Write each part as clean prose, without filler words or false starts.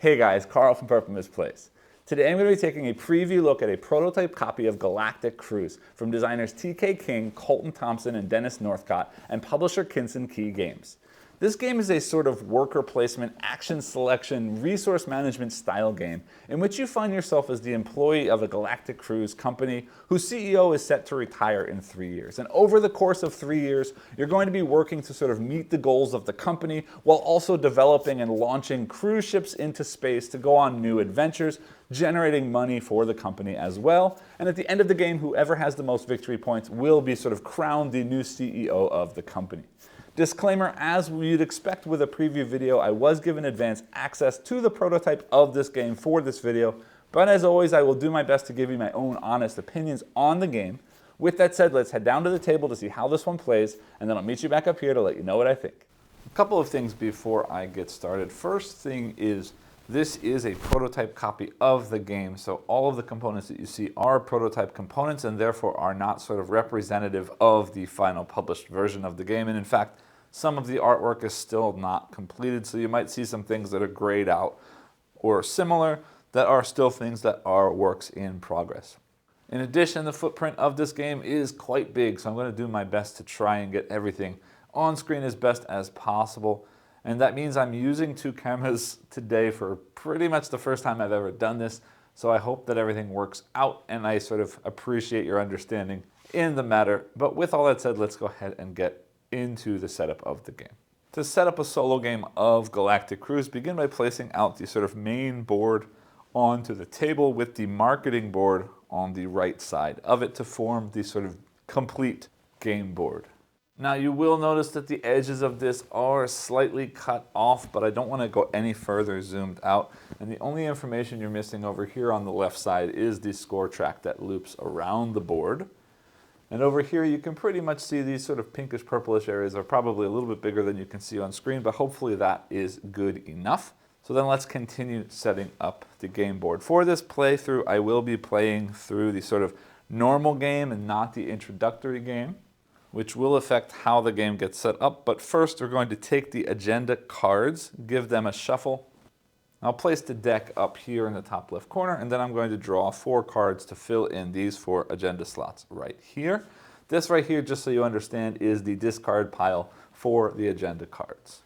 Hey guys, Carl from Moose Plays. Today I'm going to be taking a preview look at a prototype copy of Galactic Cruise from designers TK King, Koltin Thompson, and Dennis Northcott, and publisher Kinson Key Games. This game is a sort of worker placement, action selection, resource management style game in which you find yourself as the employee of a Galactic Cruise company whose CEO is set to retire in 3 years. And over the course of 3 years, you're going to be working to sort of meet the goals of the company while also developing and launching cruise ships into space to go on new adventures, generating money for the company as well. And at the end of the game, whoever has the most victory points will be sort of crowned the new CEO of the company. Disclaimer, as you'd expect with a preview video, I was given advance access to the prototype of this game for this video, but as always, I will do my best to give you my own honest opinions on the game. With that said, let's head down to the table to see how this one plays, and then I'll meet you back up here to let you know what I think. A couple of things before I get started. First thing is, this is a prototype copy of the game, so all of the components that you see are prototype components and therefore are not sort of representative of the final published version of the game. And in fact, some of the artwork is still not completed, so you might see some things that are grayed out or similar that are still things that are works in progress. In addition, the footprint of this game is quite big, so I'm going to do my best to try and get everything on screen as best as possible. And that means I'm using 2 cameras today for pretty much the first time I've ever done this. So I hope that everything works out and I sort of appreciate your understanding in the matter. But with all that said, let's go ahead and get into the setup of the game. To set up a solo game of Galactic Cruise, begin by placing out the sort of main board onto the table with the marketing board on the right side of it to form the sort of complete game board. Now you will notice that the edges of this are slightly cut off, but I don't want to go any further zoomed out. And the only information you're missing over here on the left side is the score track that loops around the board. And over here you can pretty much see these sort of pinkish purplish areas are probably a little bit bigger than you can see on screen, but hopefully that is good enough. So then let's continue setting up the game board. For this playthrough, I will be playing through the sort of normal game and not the introductory game, which will affect how the game gets set up. But first, we're going to take the agenda cards, give them a shuffle. I'll place the deck up here in the top left corner, and then I'm going to draw 4 cards to fill in these 4 agenda slots right here. This right here, just so you understand, is the discard pile for the agenda cards.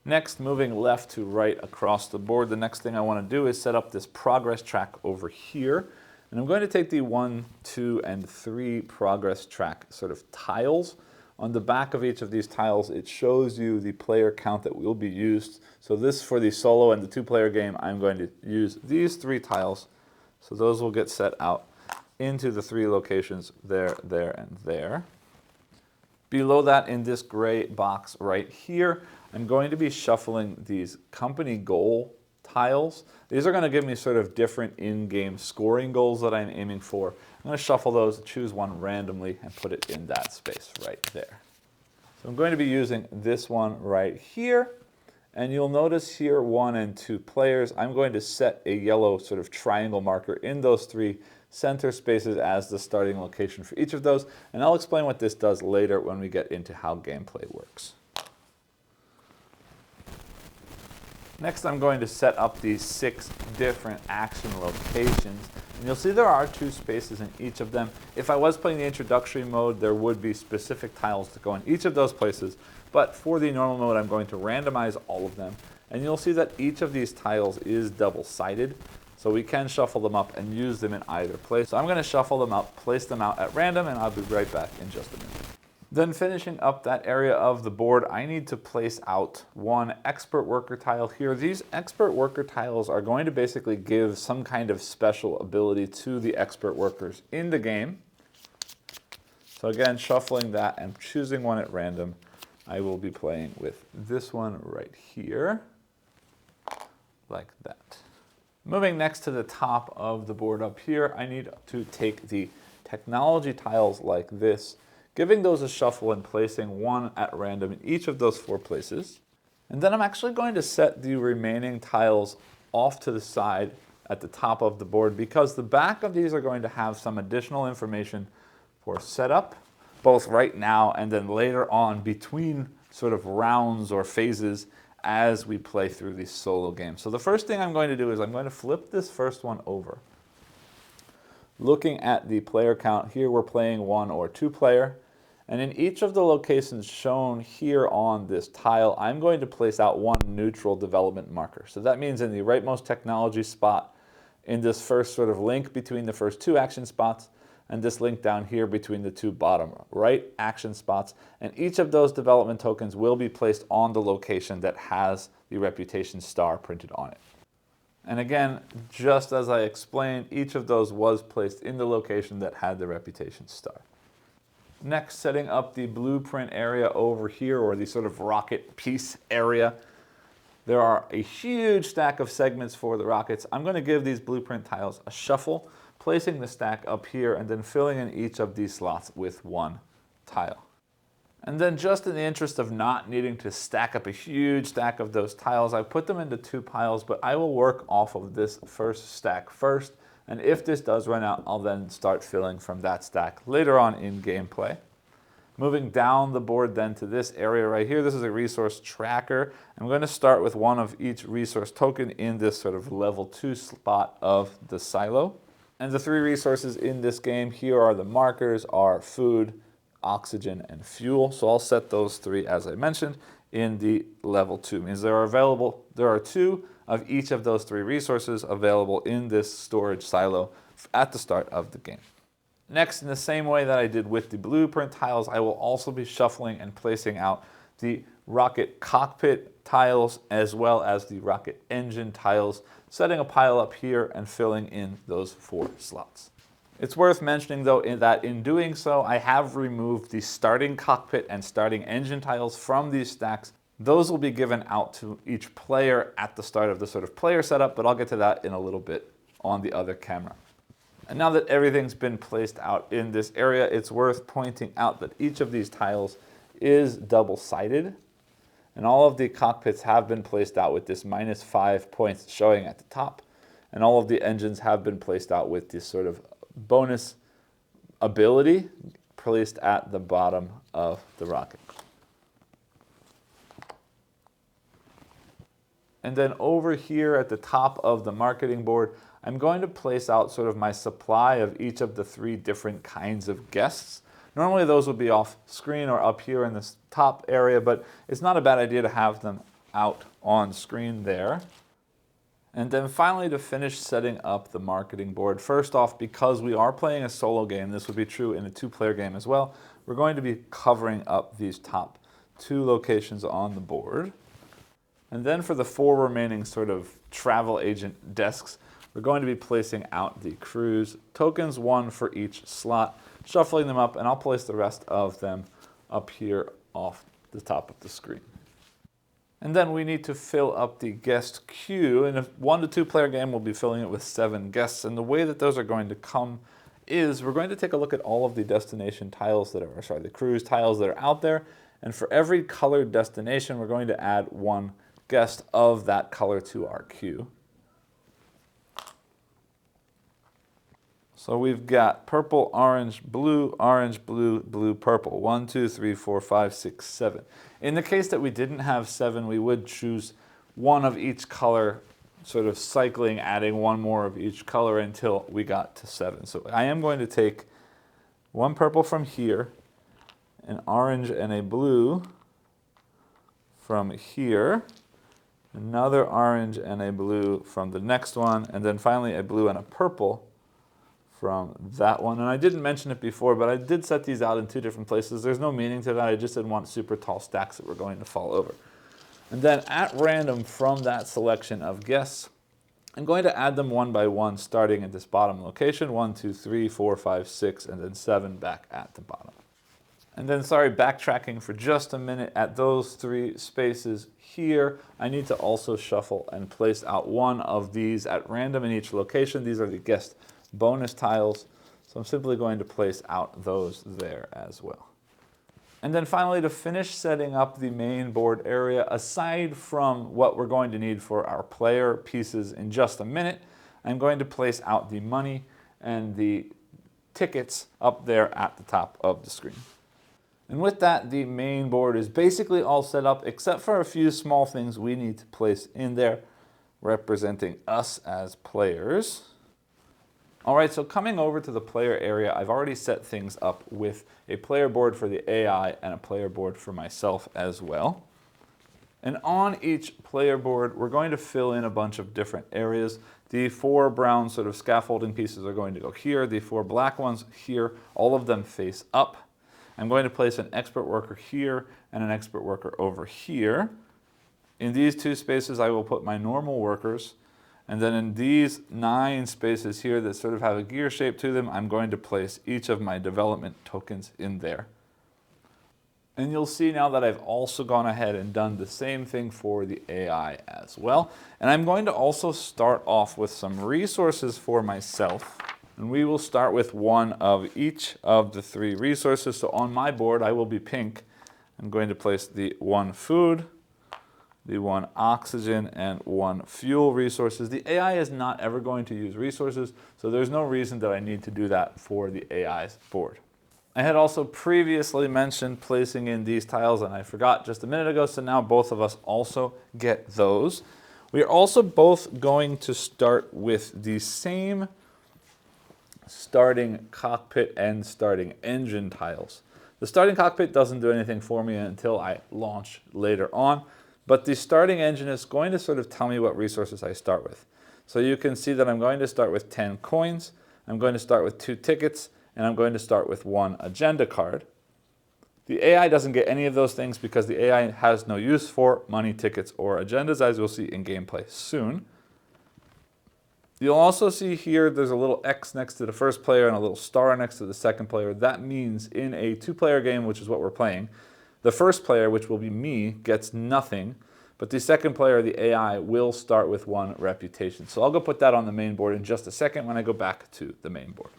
Next, moving left to right across the board, the next thing I want to do is set up this progress track over here. And I'm going to take the 1, 2, and 3 progress track sort of tiles. On the back of each of these tiles, it shows you the player count that will be used. So this for the solo and the 2-player game, I'm going to use these 3 tiles. So those will get set out into the 3 locations there, there, and there. Below that, in this gray box right here, I'm going to be shuffling these company goal tiles. These are going to give me sort of different in-game scoring goals that I'm aiming for. I'm going to shuffle those, choose one randomly, and put it in that space right there. So I'm going to be using this one right here. And you'll notice here 1 and 2 players. I'm going to set a yellow sort of triangle marker in those 3 center spaces as the starting location for each of those. And I'll explain what this does later when we get into how gameplay works. Next, I'm going to set up these 6 different action locations. And you'll see there are 2 spaces in each of them. If I was playing the introductory mode, there would be specific tiles to go in each of those places. But for the normal mode, I'm going to randomize all of them. And you'll see that each of these tiles is double-sided. So we can shuffle them up and use them in either place. So I'm going to shuffle them up, place them out at random, and I'll be right back in just a minute. Then finishing up that area of the board, I need to place out 1 expert worker tile here. These expert worker tiles are going to basically give some kind of special ability to the expert workers in the game. So again, shuffling that and choosing one at random, I will be playing with this one right here, like that. Moving next to the top of the board up here, I need to take the technology tiles like this, giving those a shuffle and placing 1 at random in each of those 4 places. And then I'm actually going to set the remaining tiles off to the side at the top of the board because the back of these are going to have some additional information for setup, both right now and then later on between sort of rounds or phases as we play through these solo games. So the first thing I'm going to do is I'm going to flip this first one over. Looking at the player count, here we're playing 1 or 2 player. And in each of the locations shown here on this tile, I'm going to place out one neutral development marker. So that means in the rightmost technology spot, in this first sort of link between the first 2 action spots, and this link down here between the 2 bottom right action spots. And each of those development tokens will be placed on the location that has the reputation star printed on it. And again, just as I explained, each of those was placed in the location that had the reputation star. Next, setting up the blueprint area over here, or the sort of rocket piece area. There are a huge stack of segments for the rockets. I'm going to give these blueprint tiles a shuffle, placing the stack up here and then filling in each of these slots with 1 tile. And then, just in the interest of not needing to stack up a huge stack of those tiles, I put them into 2 piles, but I will work off of this first stack first. And if this does run out, I'll then start filling from that stack later on in gameplay. Moving down the board then to this area right here, this is a resource tracker. I'm going to start with 1 of each resource token in this sort of level 2 spot of the silo. And the 3 resources in this game here are the markers, are food, oxygen, and fuel. So I'll set those 3, as I mentioned, in the level 2. Means there are 2 of each of those 3 resources available in this storage silo at the start of the game. Next, in the same way that I did with the blueprint tiles, I will also be shuffling and placing out the rocket cockpit tiles as well as the rocket engine tiles, setting a pile up here and filling in those 4 slots. It's worth mentioning, though, that in doing so, I have removed the starting cockpit and starting engine tiles from these stacks. Those will be given out to each player at the start of the sort of player setup, but I'll get to that in a little bit on the other camera. And now that everything's been placed out in this area, it's worth pointing out that each of these tiles is double-sided, and all of the cockpits have been placed out with this -5 points showing at the top, and all of the engines have been placed out with this sort of bonus ability placed at the bottom of the rocket. And then over here at the top of the marketing board, I'm going to place out sort of my supply of each of the 3 different kinds of guests. Normally those would be off screen or up here in this top area, but it's not a bad idea to have them out on screen there. And then finally, to finish setting up the marketing board, first off, because we are playing a solo game, this would be true in a 2-player game as well, we're going to be covering up these top 2 locations on the board. And then for the 4 remaining sort of travel agent desks, we're going to be placing out the cruise tokens, 1 for each slot, shuffling them up, and I'll place the rest of them up here off the top of the screen. And then we need to fill up the guest queue. In a 1 to 2 player game, we'll be filling it with 7 guests. And the way that those are going to come is we're going to take a look at all of the destination tiles that are, the cruise tiles that are out there. And for every colored destination, we're going to add 1 guest of that color to our queue. So we've got purple, orange, blue, blue, purple. 1, 2, 3, 4, 5, 6, 7. In the case that we didn't have 7, we would choose 1 of each color, sort of cycling, adding 1 more of each color until we got to 7. So I am going to take 1 purple from here, an orange and a blue from here, another orange and a blue from the next one, and then finally a blue and a purple from that one. And I didn't mention it before, but I did set these out in 2 different places. There's no meaning to that. I just didn't want super tall stacks that were going to fall over. And then at random from that selection of guests, I'm going to add them 1 by 1, starting at this bottom location. 1, 2, 3, 4, 5, 6, and then 7 back at the bottom. And then, backtracking for just a minute, at those 3 spaces here, I need to also shuffle and place out 1 of these at random in each location. These are the guest bonus tiles, so I'm simply going to place out those there as well. And then finally, to finish setting up the main board area, aside from what we're going to need for our player pieces in just a minute, I'm going to place out the money and the tickets up there at the top of the screen. And with that, the main board is basically all set up, except for a few small things we need to place in there, representing us as players. All right, so coming over to the player area, I've already set things up with a player board for the AI and a player board for myself as well. And on each player board, we're going to fill in a bunch of different areas. The 4 brown sort of scaffolding pieces are going to go here. The 4 black ones here, all of them face up. I'm going to place an expert worker here and an expert worker over here. In these 2 spaces, I will put my normal workers. And then in these 9 spaces here that sort of have a gear shape to them, I'm going to place each of my development tokens in there. And you'll see now that I've also gone ahead and done the same thing for the AI as well. And I'm going to also start off with some resources for myself. And we will start with one of each of the 3 resources. So on my board, I will be pink. I'm going to place the 1 food, the 1 oxygen, and 1 fuel resources. The AI is not ever going to use resources, so there's no reason that I need to do that for the AI's board. I had also previously mentioned placing in these tiles, and I forgot just a minute ago, so now both of us also get those. We are also both going to start with the same starting cockpit and starting engine tiles. The starting cockpit doesn't do anything for me until I launch later on, but the starting engine is going to sort of tell me what resources I start with. So you can see that I'm going to start with 10 coins, I'm going to start with 2 tickets, and I'm going to start with 1 agenda card. The AI doesn't get any of those things because the AI has no use for money, tickets, or agendas, as you'll see in gameplay soon. You'll also see here there's a little X next to the first player and a little star next to the second player. That means in a 2-player game, which is what we're playing, the first player, which will be me, gets nothing, but the second player, the AI, will start with 1 reputation. So I'll go put that on the main board in just a second when I go back to the main board.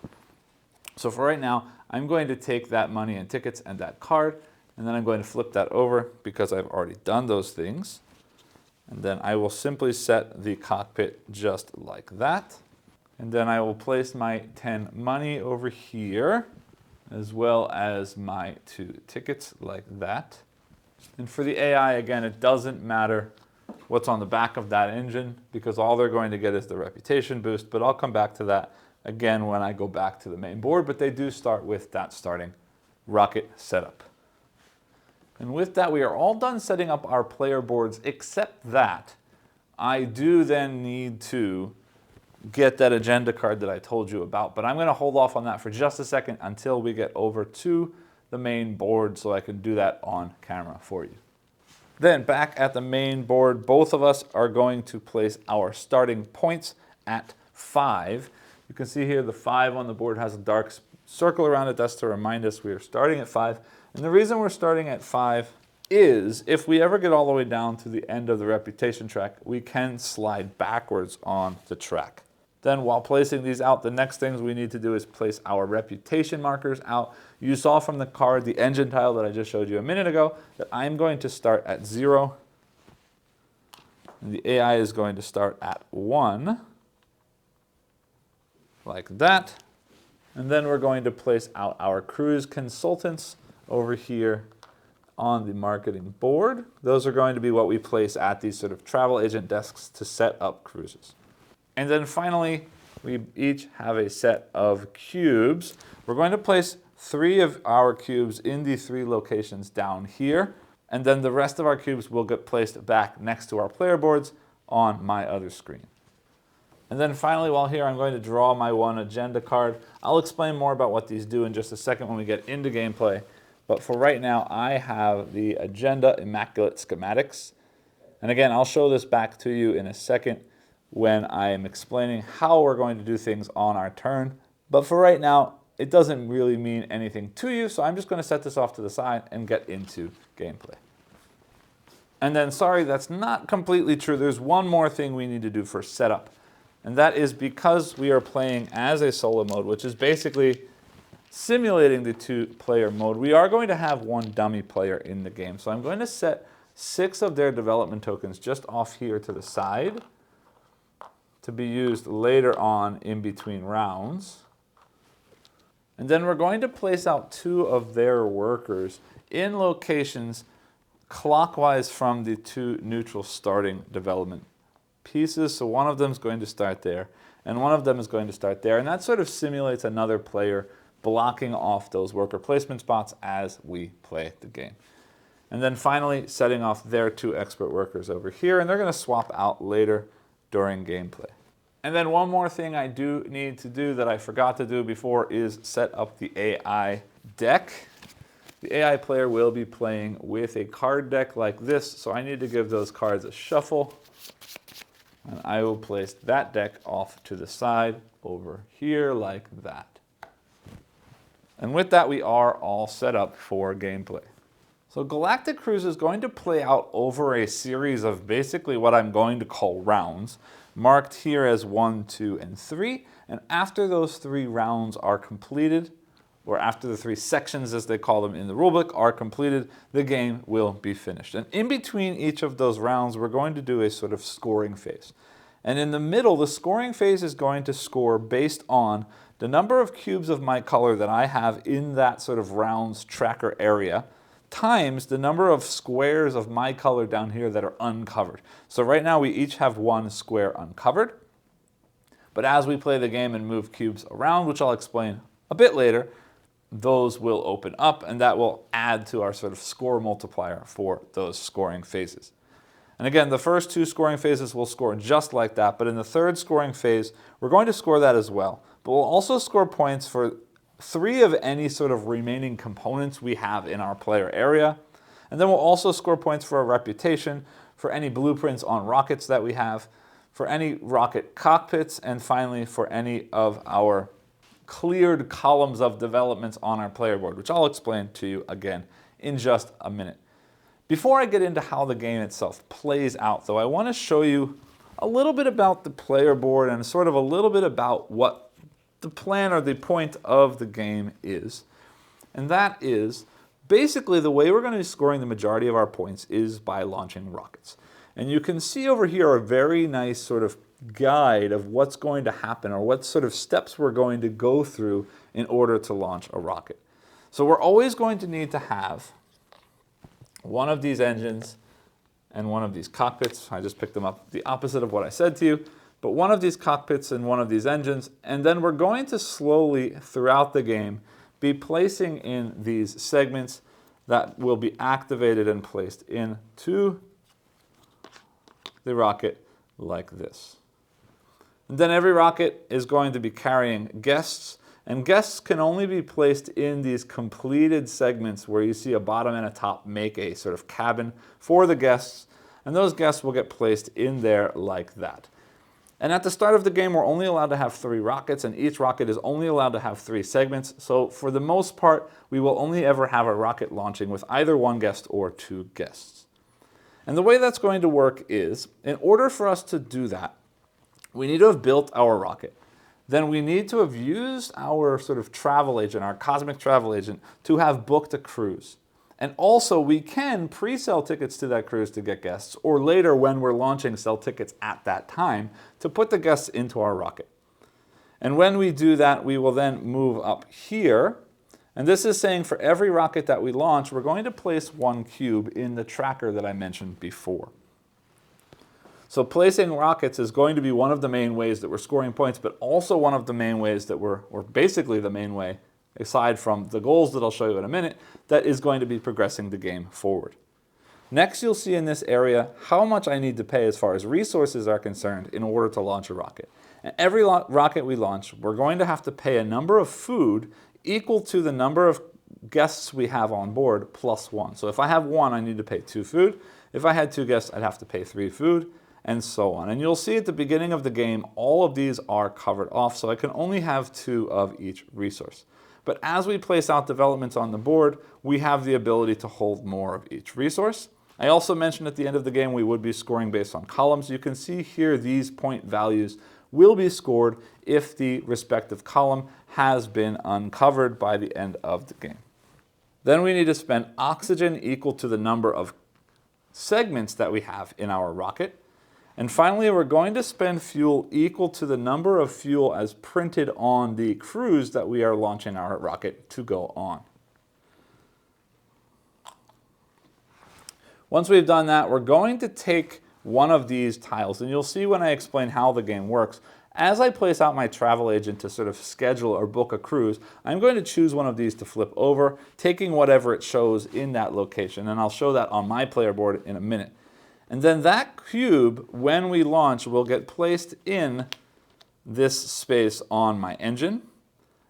So for right now, I'm going to take that money and tickets and that card, and then I'm going to flip that over because I've already done those things. And then I will simply set the cockpit just like that. And then I will place my 10 money over here, as well as my 2 tickets like that. And for the AI, again, it doesn't matter what's on the back of that engine because all they're going to get is the reputation boost, but I'll come back to that again when I go back to the main board, but they do start with that starting rocket setup. And with that, we are all done setting up our player boards, except that I do then need to get that agenda card that I told you about, but I'm going to hold off on that for just a second until we get over to the main board so I can do that on camera for you. Then back at the main board, both of us are going to place our starting points at 5. You can see here the 5 on the board has a dark circle around it. That's to remind us we are starting at 5. And the reason we're starting at 5 is if we ever get all the way down to the end of the reputation track, we can slide backwards on the track. Then while placing these out, the next things we need to do is place our reputation markers out. You saw from the card, the engine tile that I just showed you a minute ago, that I'm going to start at 0. And the AI is going to start at 1. Like that. And then we're going to place out our cruise consultants over here on the marketing board. Those are going to be what we place at these sort of travel agent desks to set up cruises. And then finally, we each have a set of cubes. We're going to place 3 of our cubes in the 3 locations down here. And then the rest of our cubes will get placed back next to our player boards on my other screen. And then finally, while here, I'm going to draw my 1 agenda card. I'll explain more about what these do in just a second when we get into gameplay. But for right now, I have the Agenda Immaculate Schematics. And again, I'll show this back to you in a second when I am explaining how we're going to do things on our turn. But for right now, it doesn't really mean anything to you, so I'm just going to set this off to the side and get into gameplay. And then, sorry, that's not completely true. There's one more thing we need to do for setup. And that is because we are playing as a solo mode, which is basically simulating the 2-player mode, we are going to have 1 dummy player in the game. So I'm going to set 6 of their development tokens just off here to the side to be used later on in between rounds. And then we're going to place out 2 of their workers in locations clockwise from the two neutral starting development pieces. So one of them is going to start there, and one of them is going to start there, and that sort of simulates another player blocking off those worker placement spots as we play the game. And then finally setting off their two expert workers over here, and they're going to swap out later during gameplay. And then one more thing I do need to do that I forgot to do before is set up the AI deck. The AI player will be playing with a card deck like this, so I need to give those cards a shuffle. And I will place that deck off to the side over here like that. And with that, we are all set up for gameplay. So Galactic Cruise is going to play out over a series of basically what I'm going to call rounds, marked here as 1, 2, and 3. And after those 3 rounds are completed, or after the 3 sections as they call them in the rulebook are completed, the game will be finished. And in between each of those rounds, we're going to do a sort of scoring phase. And in the middle, the scoring phase is going to score based on the number of cubes of my color that I have in that sort of rounds tracker area, times the number of squares of my color down here that are uncovered. So right now we each have 1 square uncovered. But as we play the game and move cubes around, which I'll explain a bit later, those will open up, and that will add to our sort of score multiplier for those scoring phases. And again, the first 2 scoring phases will score just like that, but in the 3rd scoring phase, we're going to score that as well. But we'll also score points for 3 of any sort of remaining components we have in our player area. And then we'll also score points for our reputation, for any blueprints on rockets that we have, for any rocket cockpits, and finally for any of our cleared columns of developments on our player board, which I'll explain to you again in just a minute. Before I get into how the game itself plays out, though, I want to show you a little bit about the player board and sort of a little bit about what the plan or the point of the game is. And that is basically the way we're going to be scoring the majority of our points is by launching rockets. And you can see over here a very nice sort of guide of what's going to happen or what sort of steps we're going to go through in order to launch a rocket. So we're always going to need to have one of these engines and one of these cockpits. I just picked them up, the opposite of what I said to you, but one of these cockpits and one of these engines, and then we're going to slowly throughout the game be placing in these segments that will be activated and placed into the rocket like this. And then every rocket is going to be carrying guests, and guests can only be placed in these completed segments where you see a bottom and a top make a sort of cabin for the guests, and those guests will get placed in there like that. And at the start of the game, we're only allowed to have 3 rockets, and each rocket is only allowed to have 3 segments. So for the most part, we will only ever have a rocket launching with either 1 guest or 2 guests. And the way that's going to work is, in order for us to do that, we need to have built our rocket. Then we need to have used our sort of travel agent, our cosmic travel agent, to have booked a cruise. And also we can pre-sell tickets to that cruise to get guests, or later when we're launching, sell tickets at that time to put the guests into our rocket. And when we do that, we will then move up here. And this is saying for every rocket that we launch, we're going to place 1 cube in the tracker that I mentioned before. So placing rockets is going to be one of the main ways that we're scoring points, but also one of the main ways that or basically the main way, aside from the goals that I'll show you in a minute, that is going to be progressing the game forward. Next, you'll see in this area how much I need to pay as far as resources are concerned in order to launch a rocket. And every rocket we launch, we're going to have to pay a number of food equal to the number of guests we have on board plus 1. So if I have 1, I need to pay 2 food. If I had 2 guests, I'd have to pay 3 food, and so on. And you'll see at the beginning of the game, all of these are covered off, so I can only have 2 of each resource. But as we place out developments on the board, we have the ability to hold more of each resource. I also mentioned at the end of the game we would be scoring based on columns. You can see here these point values will be scored if the respective column has been uncovered by the end of the game. Then we need to spend oxygen equal to the number of segments that we have in our rocket. And finally, we're going to spend fuel equal to the number of fuel as printed on the cruise that we are launching our rocket to go on. Once we've done that, we're going to take one of these tiles, and you'll see when I explain how the game works. As I place out my travel agent to sort of schedule or book a cruise, I'm going to choose one of these to flip over, taking whatever it shows in that location, and I'll show that on my player board in a minute. And then that cube, when we launch, will get placed in this space on my engine.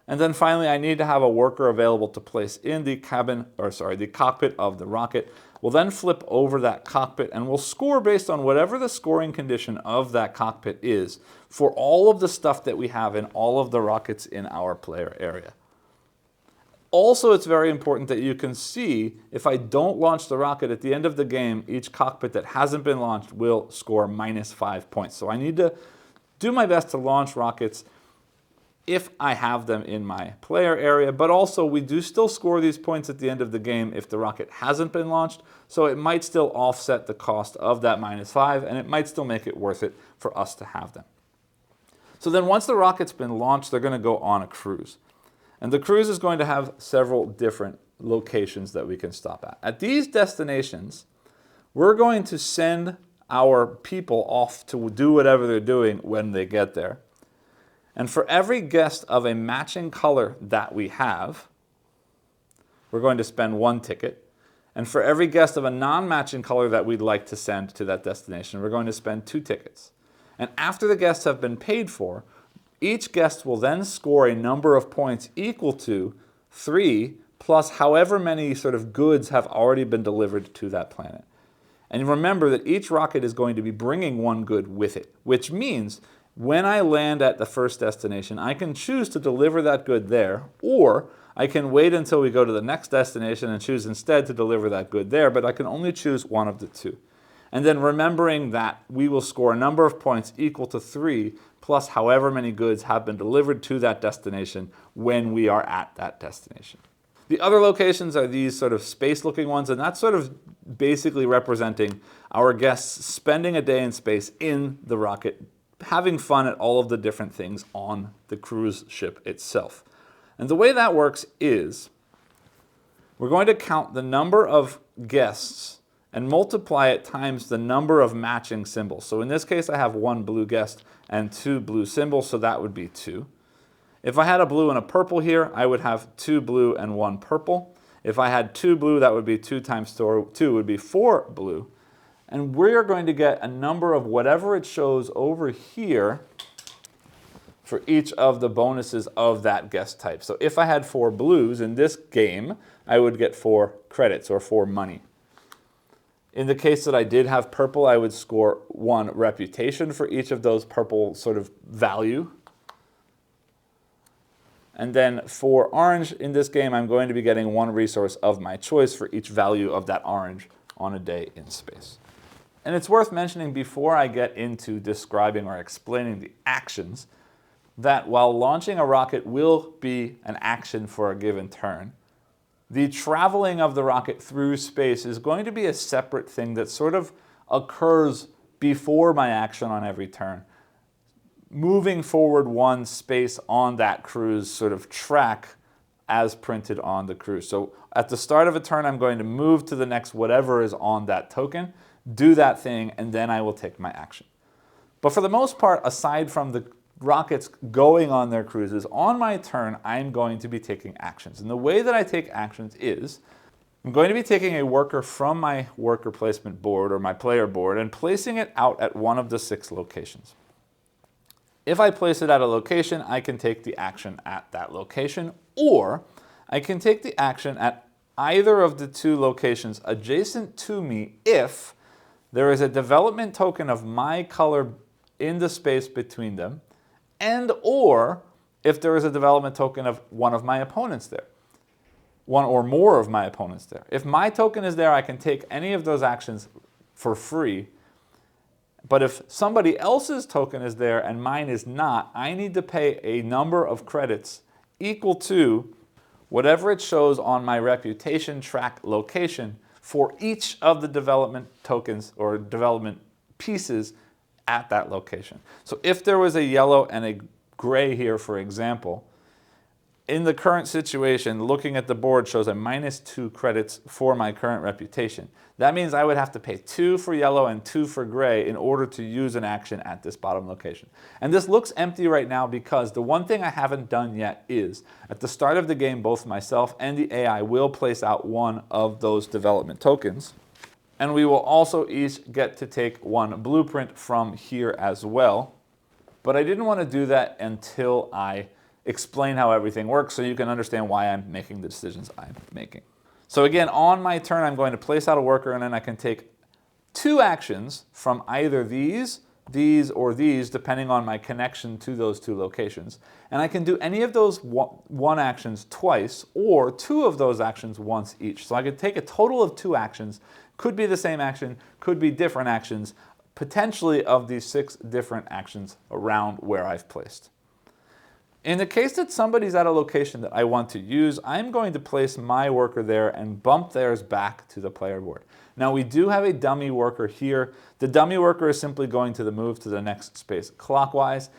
And then finally, I need to have a worker available to place in the the cockpit of the rocket. We'll then flip over that cockpit and we'll score based on whatever the scoring condition of that cockpit is for all of the stuff that we have in all of the rockets in our player area. Also, it's very important that you can see if I don't launch the rocket at the end of the game, each cockpit that hasn't been launched will score -5 points. So I need to do my best to launch rockets if I have them in my player area, but also we do still score these points at the end of the game if the rocket hasn't been launched, so it might still offset the cost of that -5, and it might still make it worth it for us to have them. So then once the rocket's been launched, they're going to go on a cruise. And the cruise is going to have several different locations that we can stop at. At these destinations, we're going to send our people off to do whatever they're doing when they get there. And for every guest of a matching color that we have, we're going to spend 1 ticket. And for every guest of a non-matching color that we'd like to send to that destination, we're going to spend 2 tickets. And after the guests have been paid for, each guest will then score a number of points equal to 3 plus however many sort of goods have already been delivered to that planet. And remember that each rocket is going to be bringing 1 good with it, which means when I land at the first destination, I can choose to deliver that good there, or I can wait until we go to the next destination and choose instead to deliver that good there, but I can only choose one of the 2. And then remembering that we will score a number of points equal to 3 plus however many goods have been delivered to that destination when we are at that destination. The other locations are these sort of space-looking ones, and that's sort of basically representing our guests spending a day in space in the rocket, having fun at all of the different things on the cruise ship itself. And the way that works is we're going to count the number of guests and multiply it times the number of matching symbols. So in this case, I have 1 blue guest and 2 blue symbols, so that would be 2. If I had a blue and a purple here, I would have 2 blue and 1 purple. If I had 2 blue, that would be 2 times 2 would be 4 blue. And we're going to get a number of whatever it shows over here for each of the bonuses of that guest type. So if I had 4 blues in this game, I would get 4 credits or 4 money. In the case that I did have purple, I would score 1 reputation for each of those purple sort of value. And then for orange in this game, I'm going to be getting 1 resource of my choice for each value of that orange on a day in space. And it's worth mentioning before I get into describing or explaining the actions that while launching a rocket will be an action for a given turn, the traveling of the rocket through space is going to be a separate thing that sort of occurs before my action on every turn, moving forward 1 space on that cruise sort of track as printed on the cruise. So at the start of a turn, I'm going to move to the next whatever is on that token, do that thing, and then I will take my action. But for the most part, aside from the rockets going on their cruises, on my turn, I'm going to be taking actions. And the way that I take actions is I'm going to be taking a worker from my worker placement board or my player board and placing it out at one of the 6 locations. If I place it at a location, I can take the action at that location, or I can take the action at either of the 2 locations adjacent to me if there is a development token of my color in the space between them, and or if there is a development token of one of my opponents there, 1 or more of my opponents there. If my token is there, I can take any of those actions for free. But if somebody else's token is there and mine is not, I need to pay a number of credits equal to whatever it shows on my reputation track location for each of the development tokens or development pieces at that location. So if there was a yellow and a gray here, for example, in the current situation, looking at the board shows a -2 credits for my current reputation. That means I would have to pay 2 for yellow and 2 for gray in order to use an action at this bottom location. And this looks empty right now because the one thing I haven't done yet is, at the start of the game, both myself and the AI will place out one of those development tokens. And we will also each get to take one blueprint from here as well. But I didn't want to do that until I explain how everything works so you can understand why I'm making the decisions I'm making. So again, on my turn, I'm going to place out a worker, and then I can take 2 actions from either these, or these, depending on my connection to those 2 locations. And I can do any of those one actions twice, or 2 of those actions once each. So I could take a total of 2 actions, could be the same action, could be different actions, potentially of these 6 different actions around where I've placed. In the case that somebody's at a location that I want to use, I'm going to place my worker there and bump theirs back to the player board. Now we do have a dummy worker here. The dummy worker is simply going to move to the next space clockwise.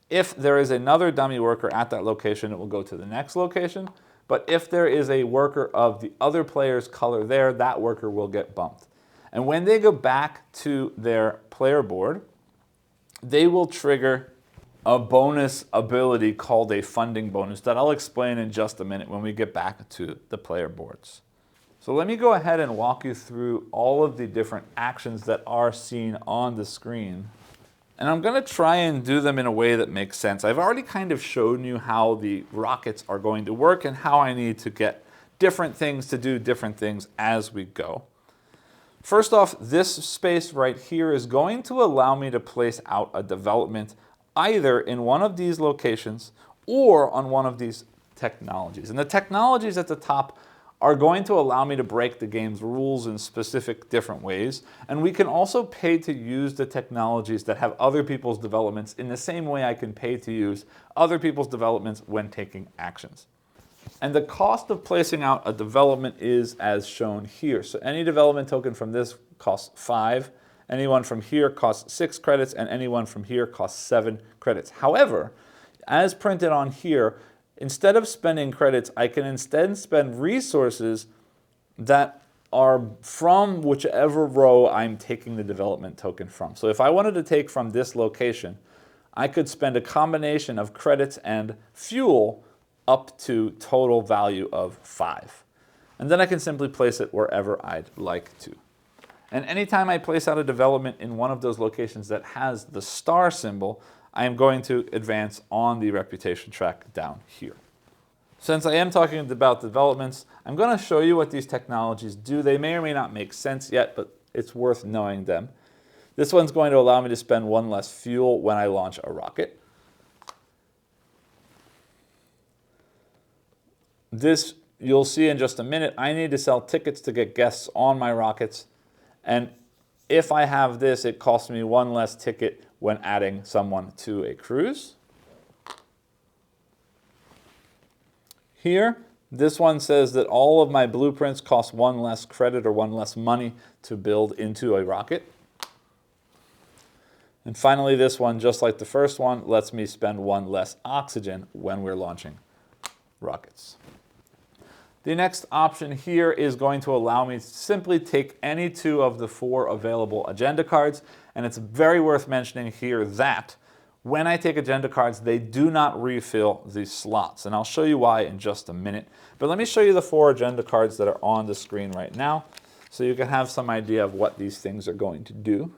If there is another dummy worker at that location, it will go to the next location. But if there is a worker of the other player's color there, that worker will get bumped. And when they go back to their player board, they will trigger a bonus ability called a funding bonus that I'll explain in just a minute when we get back to the player boards. So let me go ahead and walk you through all of the different actions that are seen on the screen. And I'm going to try and do them in a way that makes sense. I've already kind of shown you how the rockets are going to work and how I need to get different things to do different things as we go. First off, this space right here is going to allow me to place out a development either in one of these locations or on one of these technologies. And the technologies at the top are going to allow me to break the game's rules in specific different ways. And we can also pay to use the technologies that have other people's developments in the same way I can pay to use other people's developments when taking actions. And the cost of placing out a development is as shown here. So any development token from this costs 5. Anyone from here costs 6 credits, and anyone from here costs 7 credits. However, as printed on here, instead of spending credits, I can instead spend resources that are from whichever row I'm taking the development token from. So if I wanted to take from this location, I could spend a combination of credits and fuel up to total value of 5. And then I can simply place it wherever I'd like to. And anytime I place out a development in one of those locations that has the star symbol, I am going to advance on the reputation track down here. Since I am talking about developments, I'm going to show you what these technologies do. They may or may not make sense yet, but it's worth knowing them. This one's going to allow me to spend 1 less fuel when I launch a rocket. This you'll see in just a minute. I need to sell tickets to get guests on my rockets. And if I have this, it costs me 1 less ticket when adding someone to a cruise. Here, this one says that all of my blueprints cost 1 less credit or 1 less money to build into a rocket. And finally, this one, just like the first one, lets me spend 1 less oxygen when we're launching rockets. The next option here is going to allow me to simply take any 2 of the 4 available agenda cards, and it's very worth mentioning here that when I take agenda cards, they do not refill the slots, and I'll show you why in just a minute. But let me show you the 4 agenda cards that are on the screen right now so you can have some idea of what these things are going to do.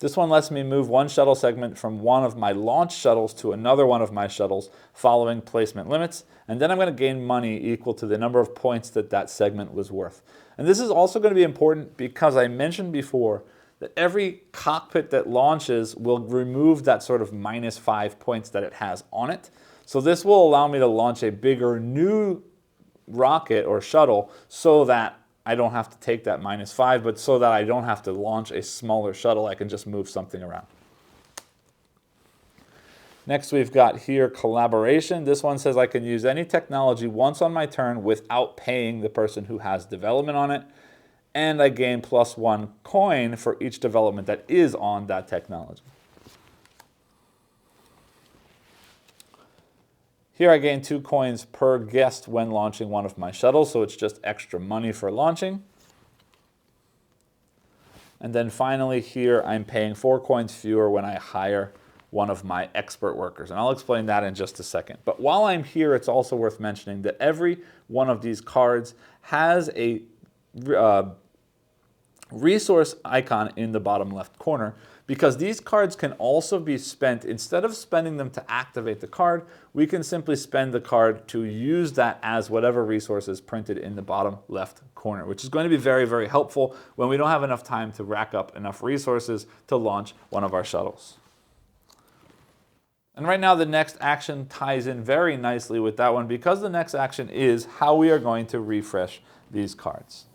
This one lets me move 1 shuttle segment from one of my launch shuttles to another one of my shuttles following placement limits, and then I'm going to gain money equal to the number of points that that segment was worth. And this is also going to be important because I mentioned before that every cockpit that launches will remove that sort of -5 points that it has on it. So this will allow me to launch a bigger new rocket or shuttle so that I don't have to take that -5, but so that I don't have to launch a smaller shuttle, I can just move something around. Next, we've got here collaboration. This one says I can use any technology once on my turn without paying the person who has development on it. And I gain +1 coin for each development that is on that technology. Here I gain 2 coins per guest when launching one of my shuttles, so it's just extra money for launching. And then finally here I'm paying 4 coins fewer when I hire one of my expert workers. And I'll explain that in just a second. But while I'm here, it's also worth mentioning that every one of these cards has a resource icon in the bottom left corner, because these cards can also be spent. Instead of spending them to activate the card, we can simply spend the card to use that as whatever resource is printed in the bottom left corner, which is going to be very, very helpful when we don't have enough time to rack up enough resources to launch one of our shuttles. And right now the next action ties in very nicely with that one, because the next action is how we are going to refresh these cards.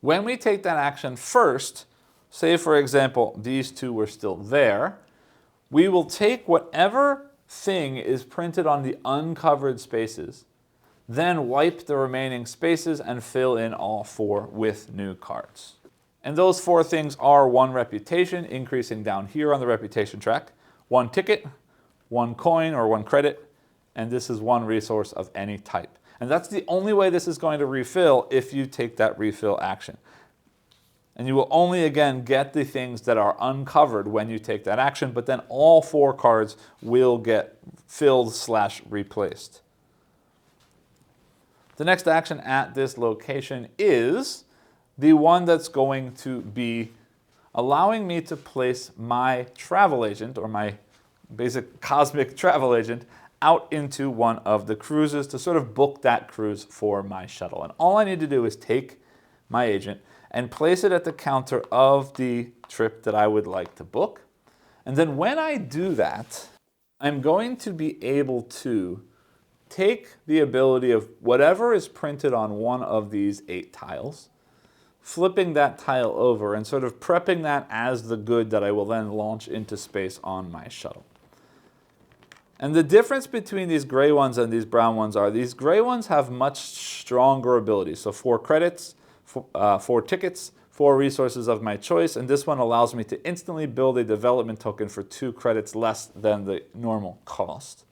When we take that action first, say for example these 2 were still there, we will take whatever thing is printed on the uncovered spaces, then wipe the remaining spaces and fill in all 4 with new cards. And those 4 things are 1 reputation, increasing down here on the reputation track, 1 ticket, 1 coin or 1 credit, and this is 1 resource of any type. And that's the only way this is going to refill if you take that refill action. And you will only again get the things that are uncovered when you take that action, but then all 4 cards will get filled/replaced. The next action at this location is the one that's going to be allowing me to place my travel agent, or my basic cosmic travel agent, out into one of the cruises to sort of book that cruise for my shuttle. And all I need to do is take my agent and place it at the counter of the trip that I would like to book. And then when I do that, I'm going to be able to take the ability of whatever is printed on one of these 8 tiles, flipping that tile over and sort of prepping that as the good that I will then launch into space on my shuttle. And the difference between these gray ones and these brown ones are these gray ones have much stronger abilities. So 4 credits, 4 tickets, 4 resources of my choice, and this one allows me to instantly build a development token for 2 credits less than the normal cost.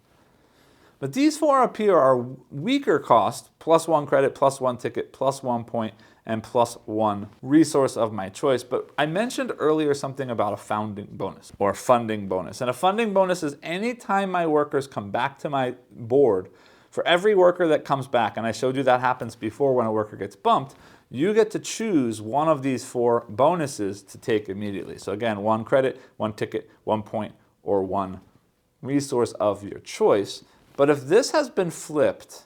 But these 4 up here are weaker cost, +1 credit, +1 ticket, +1 point, and +1 resource of my choice. But I mentioned earlier something about a founding bonus or funding bonus. And a funding bonus is any time my workers come back to my board, for every worker that comes back, and I showed you that happens before when a worker gets bumped, you get to choose one of these 4 bonuses to take immediately. So again, 1 credit, 1 ticket, 1 point, or 1 resource of your choice. But if this has been flipped,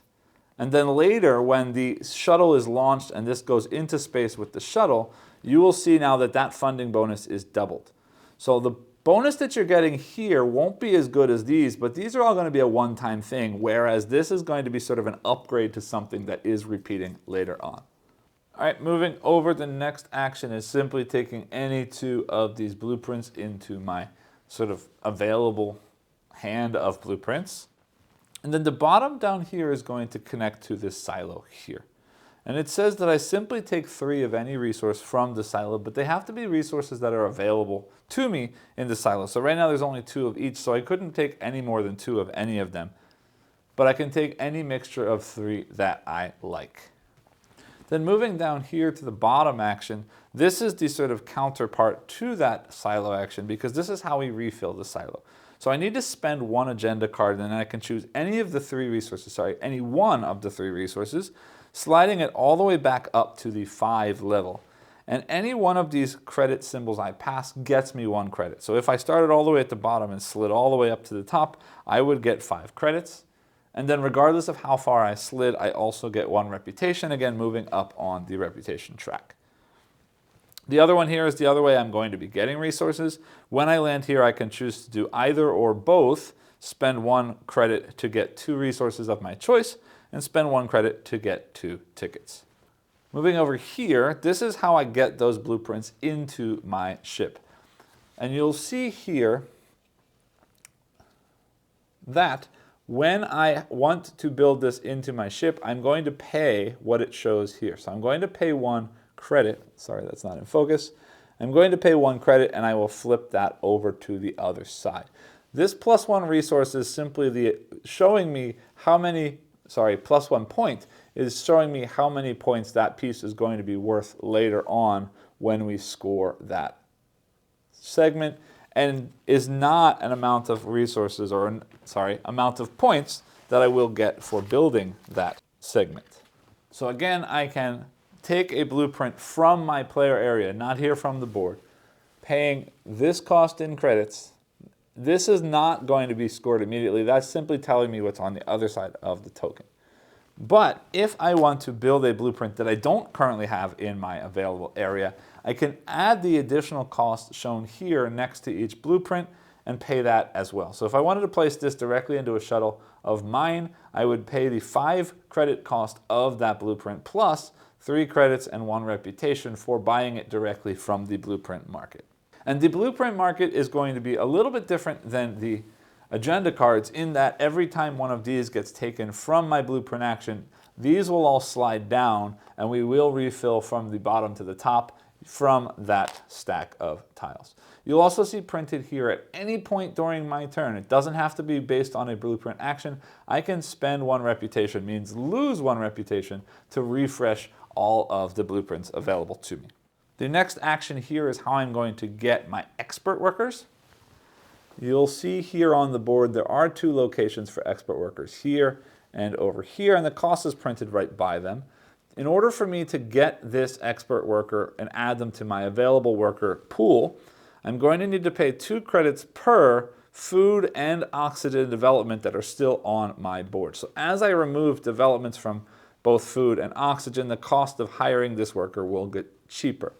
and then later when the shuttle is launched and this goes into space with the shuttle, you will see now that that funding bonus is doubled. So the bonus that you're getting here won't be as good as these, but these are all going to be a one-time thing, whereas this is going to be sort of an upgrade to something that is repeating later on. All right, moving over, the next action is simply taking any 2 of these blueprints into my sort of available hand of blueprints. And then the bottom down here is going to connect to this silo here. And it says that I simply take 3 of any resource from the silo, but they have to be resources that are available to me in the silo. So right now there's only 2 of each, so I couldn't take any more than 2 of any of them. But I can take any mixture of 3 that I like. Then moving down here to the bottom action, this is the sort of counterpart to that silo action, because this is how we refill the silo. So I need to spend 1 agenda card, and then I can choose any of the 3 resources, any one of the 3 resources, sliding it all the way back up to the 5 level. And any one of these credit symbols I pass gets me 1 credit. So if I started all the way at the bottom and slid all the way up to the top, I would get 5 credits. And then regardless of how far I slid, I also get 1 reputation, again moving up on the reputation track. The other one here is the other way I'm going to be getting resources. When I land here, I can choose to do either or both, spend 1 credit to get 2 resources of my choice, and spend 1 credit to get 2 tickets. Moving over here, this is how I get those blueprints into my ship. And you'll see here that when I want to build this into my ship, I'm going to pay what it shows here. So I'm going to pay 1 credit. Sorry, that's not in focus. I'm going to pay 1 credit, and I will flip that over to the other side. This +1 resource is simply showing me how many, +1 point is showing me how many points that piece is going to be worth later on when we score that segment, and is not an amount of resources or, amount of points that I will get for building that segment. So again, I can take a blueprint from my player area, not here from the board, paying this cost in credits. This is not going to be scored immediately. That's simply telling me what's on the other side of the token. But if I want to build a blueprint that I don't currently have in my available area, I can add the additional cost shown here next to each blueprint and pay that as well. So if I wanted to place this directly into a shuttle of mine, I would pay the 5 credit cost of that blueprint plus 3 credits and 1 reputation for buying it directly from the blueprint market. And the blueprint market is going to be a little bit different than the agenda cards in that every time one of these gets taken from my blueprint action, these will all slide down and we will refill from the bottom to the top from that stack of tiles. You'll also see printed here at any point during my turn. It doesn't have to be based on a blueprint action. I can spend 1 reputation, means lose 1 reputation, to refresh all of the blueprints available to me. The next action here is how I'm going to get my expert workers. You'll see here on the board there are 2 locations for expert workers, here and over here, and the cost is printed right by them. In order for me to get this expert worker and add them to my available worker pool, I'm going to need to pay 2 credits per food and oxygen development that are still on my board. So as I remove developments from both food and oxygen, the cost of hiring this worker will get cheaper.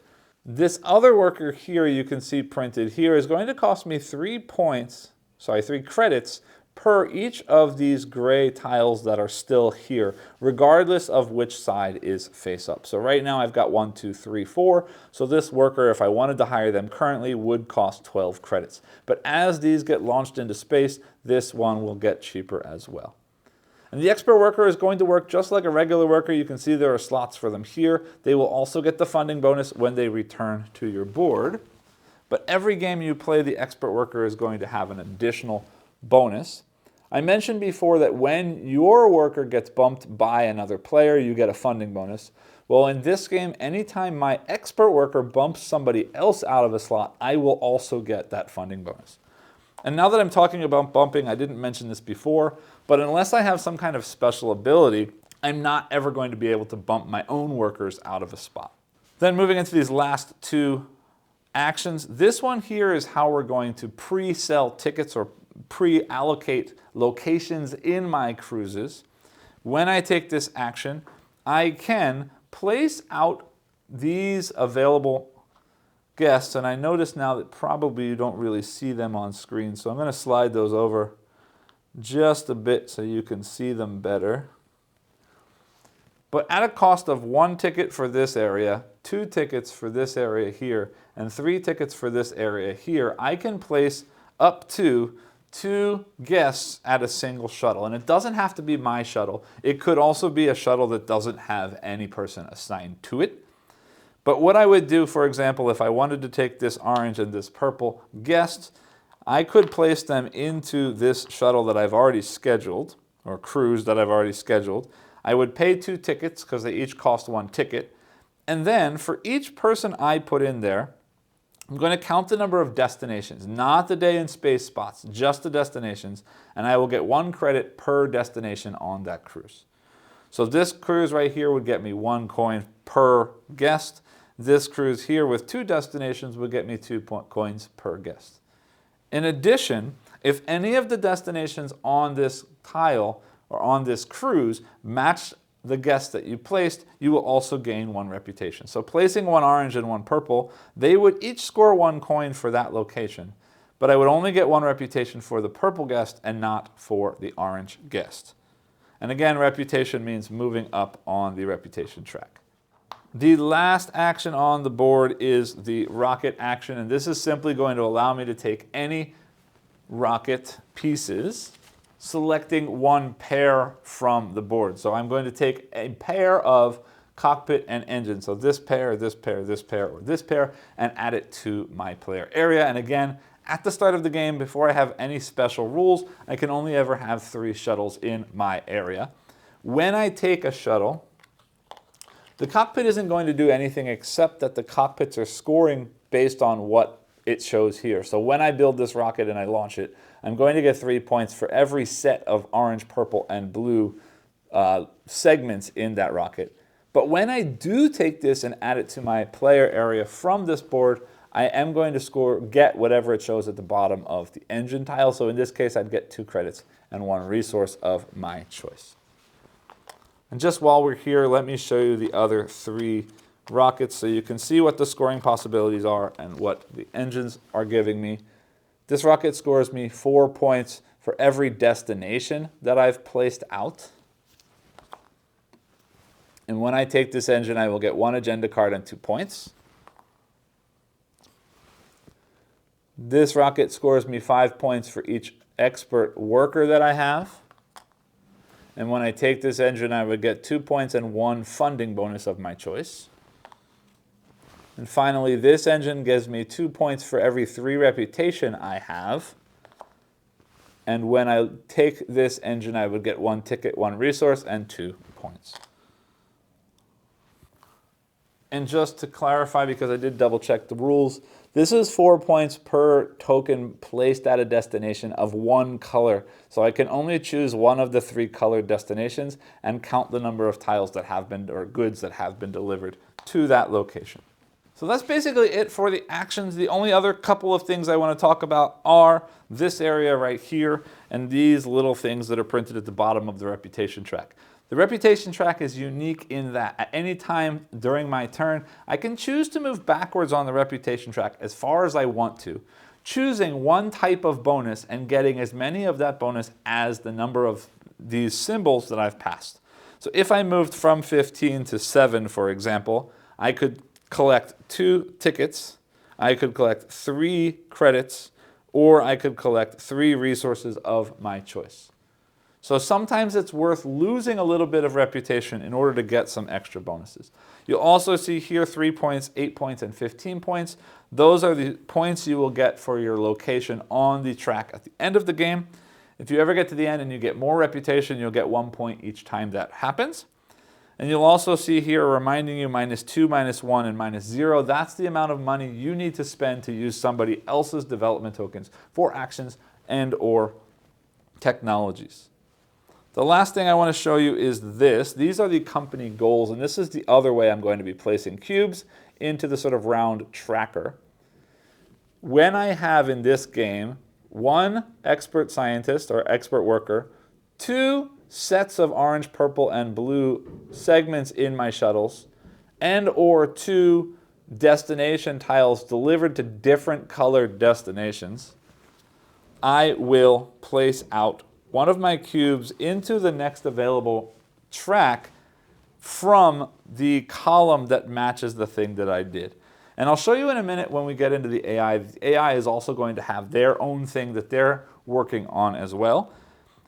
This other worker here you can see printed here is going to cost me 3 credits per each of these gray tiles that are still here, regardless of which side is face up. So right now I've got 1, 2, 3, 4. So this worker, if I wanted to hire them currently, would cost 12 credits. But as these get launched into space, this one will get cheaper as well. And the expert worker is going to work just like a regular worker. You can see there are slots for them here. They will also get the funding bonus when they return to your board. But every game you play, the expert worker is going to have an additional bonus. I mentioned before that when your worker gets bumped by another player, you get a funding bonus. Well, in this game, anytime my expert worker bumps somebody else out of a slot, I will also get that funding bonus. And now that I'm talking about bumping, I didn't mention this before, but unless I have some kind of special ability, I'm not ever going to be able to bump my own workers out of a spot. Then moving into these last 2 actions, this one here is how we're going to pre-sell tickets or pre-allocate locations in my cruises. When I take this action, I can place out these available guests, and I notice now that probably you don't really see them on screen, so I'm going to slide those over just a bit so you can see them better. But at a cost of 1 ticket for this area, 2 tickets for this area here, and 3 tickets for this area here, I can place up to 2 guests at a single shuttle. And it doesn't have to be my shuttle. It could also be a shuttle that doesn't have any person assigned to it. But what I would do, for example, if I wanted to take this orange and this purple guest, I could place them into this shuttle that I've already scheduled, or cruise that I've already scheduled. I would pay 2 tickets because they each cost 1 ticket. And then for each person I put in there, I'm going to count the number of destinations, not the day and space spots, just the destinations, and I will get 1 credit per destination on that cruise. So this cruise right here would get me 1 coin per guest. This cruise here with 2 destinations would get me 2 coins per guest. In addition, if any of the destinations on this tile or on this cruise match the guest that you placed, you will also gain 1 reputation. So placing 1 orange and 1 purple, they would each score 1 coin for that location, but I would only get 1 reputation for the purple guest and not for the orange guest. And again, reputation means moving up on the reputation track. The last action on the board is the rocket action, and this is simply going to allow me to take any rocket pieces, selecting 1 pair from the board. So I'm going to take a pair of cockpit and engine. So this pair, this pair, this pair, or this pair, and add it to my player area. And again, At the start of the game, before I have any special rules, I can only ever have 3 shuttles in my area. When I take a shuttle, the cockpit isn't going to do anything except that the cockpits are scoring based on what it shows here. So when I build this rocket and I launch it, I'm going to get 3 points for every set of orange, purple, and blue segments in that rocket. But when I do take this and add it to my player area from this board, I am going to get whatever it shows at the bottom of the engine tile. So in this case, I'd get 2 credits and 1 resource of my choice. And just while we're here, let me show you the other 3 rockets so you can see what the scoring possibilities are and what the engines are giving me. This rocket scores me 4 points for every destination that I've placed out. And when I take this engine, I will get 1 agenda card and 2 points. This rocket scores me 5 points for each expert worker that I have. And when I take this engine, I would get 2 points and 1 funding bonus of my choice. And finally, this engine gives me 2 points for every 3 reputation I have. And when I take this engine, I would get 1 ticket, 1 resource, and 2 points. And just to clarify, because I did double check the rules, this is 4 points per token placed at a destination of 1 color. So I can only choose 1 of the 3 colored destinations and count the number of tiles that have been, or goods that have been delivered to that location. So that's basically it for the actions. The only other couple of things I want to talk about are this area right here and these little things that are printed at the bottom of the reputation track. The reputation track is unique in that at any time during my turn, I can choose to move backwards on the reputation track as far as I want to, choosing 1 type of bonus and getting as many of that bonus as the number of these symbols that I've passed. So if I moved from 15 to 7, for example, I could collect 2 tickets, I could collect 3 credits, or I could collect 3 resources of my choice. So sometimes it's worth losing a little bit of reputation in order to get some extra bonuses. You'll also see here 3 points, 8 points, and 15 points. Those are the points you will get for your location on the track at the end of the game. If you ever get to the end and you get more reputation, you'll get 1 point each time that happens. And you'll also see here reminding you -2, -1, and -0. That's the amount of money you need to spend to use somebody else's development tokens for actions and or technologies. The last thing I want to show you is this. These are the company goals, and this is the other way I'm going to be placing cubes into the sort of round tracker. When I have in this game 1 expert scientist or expert worker, 2 sets of orange, purple, and blue segments in my shuttles, and or 2 destination tiles delivered to different colored destinations, I will place out 1 of my cubes into the next available track from the column that matches the thing that I did. And I'll show you in a minute when we get into the AI. The AI is also going to have their own thing that they're working on as well.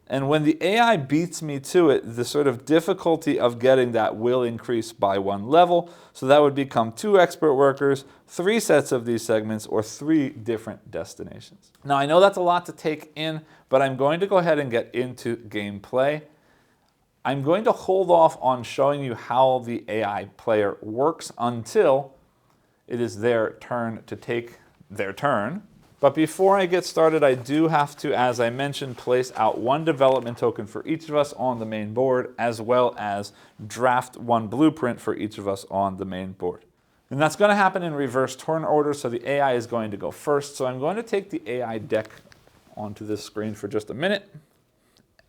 And when the AI beats me to it, the sort of difficulty of getting that will increase by 1 level. So that would become 2 expert workers, 3 sets of these segments, or 3 different destinations. Now I know that's a lot to take in, but I'm going to go ahead and get into gameplay. I'm going to hold off on showing you how the AI player works until it is their turn to take their turn. But before I get started, I do have to, as I mentioned, place out 1 development token for each of us on the main board, as well as draft 1 blueprint for each of us on the main board. And that's going to happen in reverse turn order, so the AI is going to go first. So I'm going to take the AI deck onto this screen for just a minute.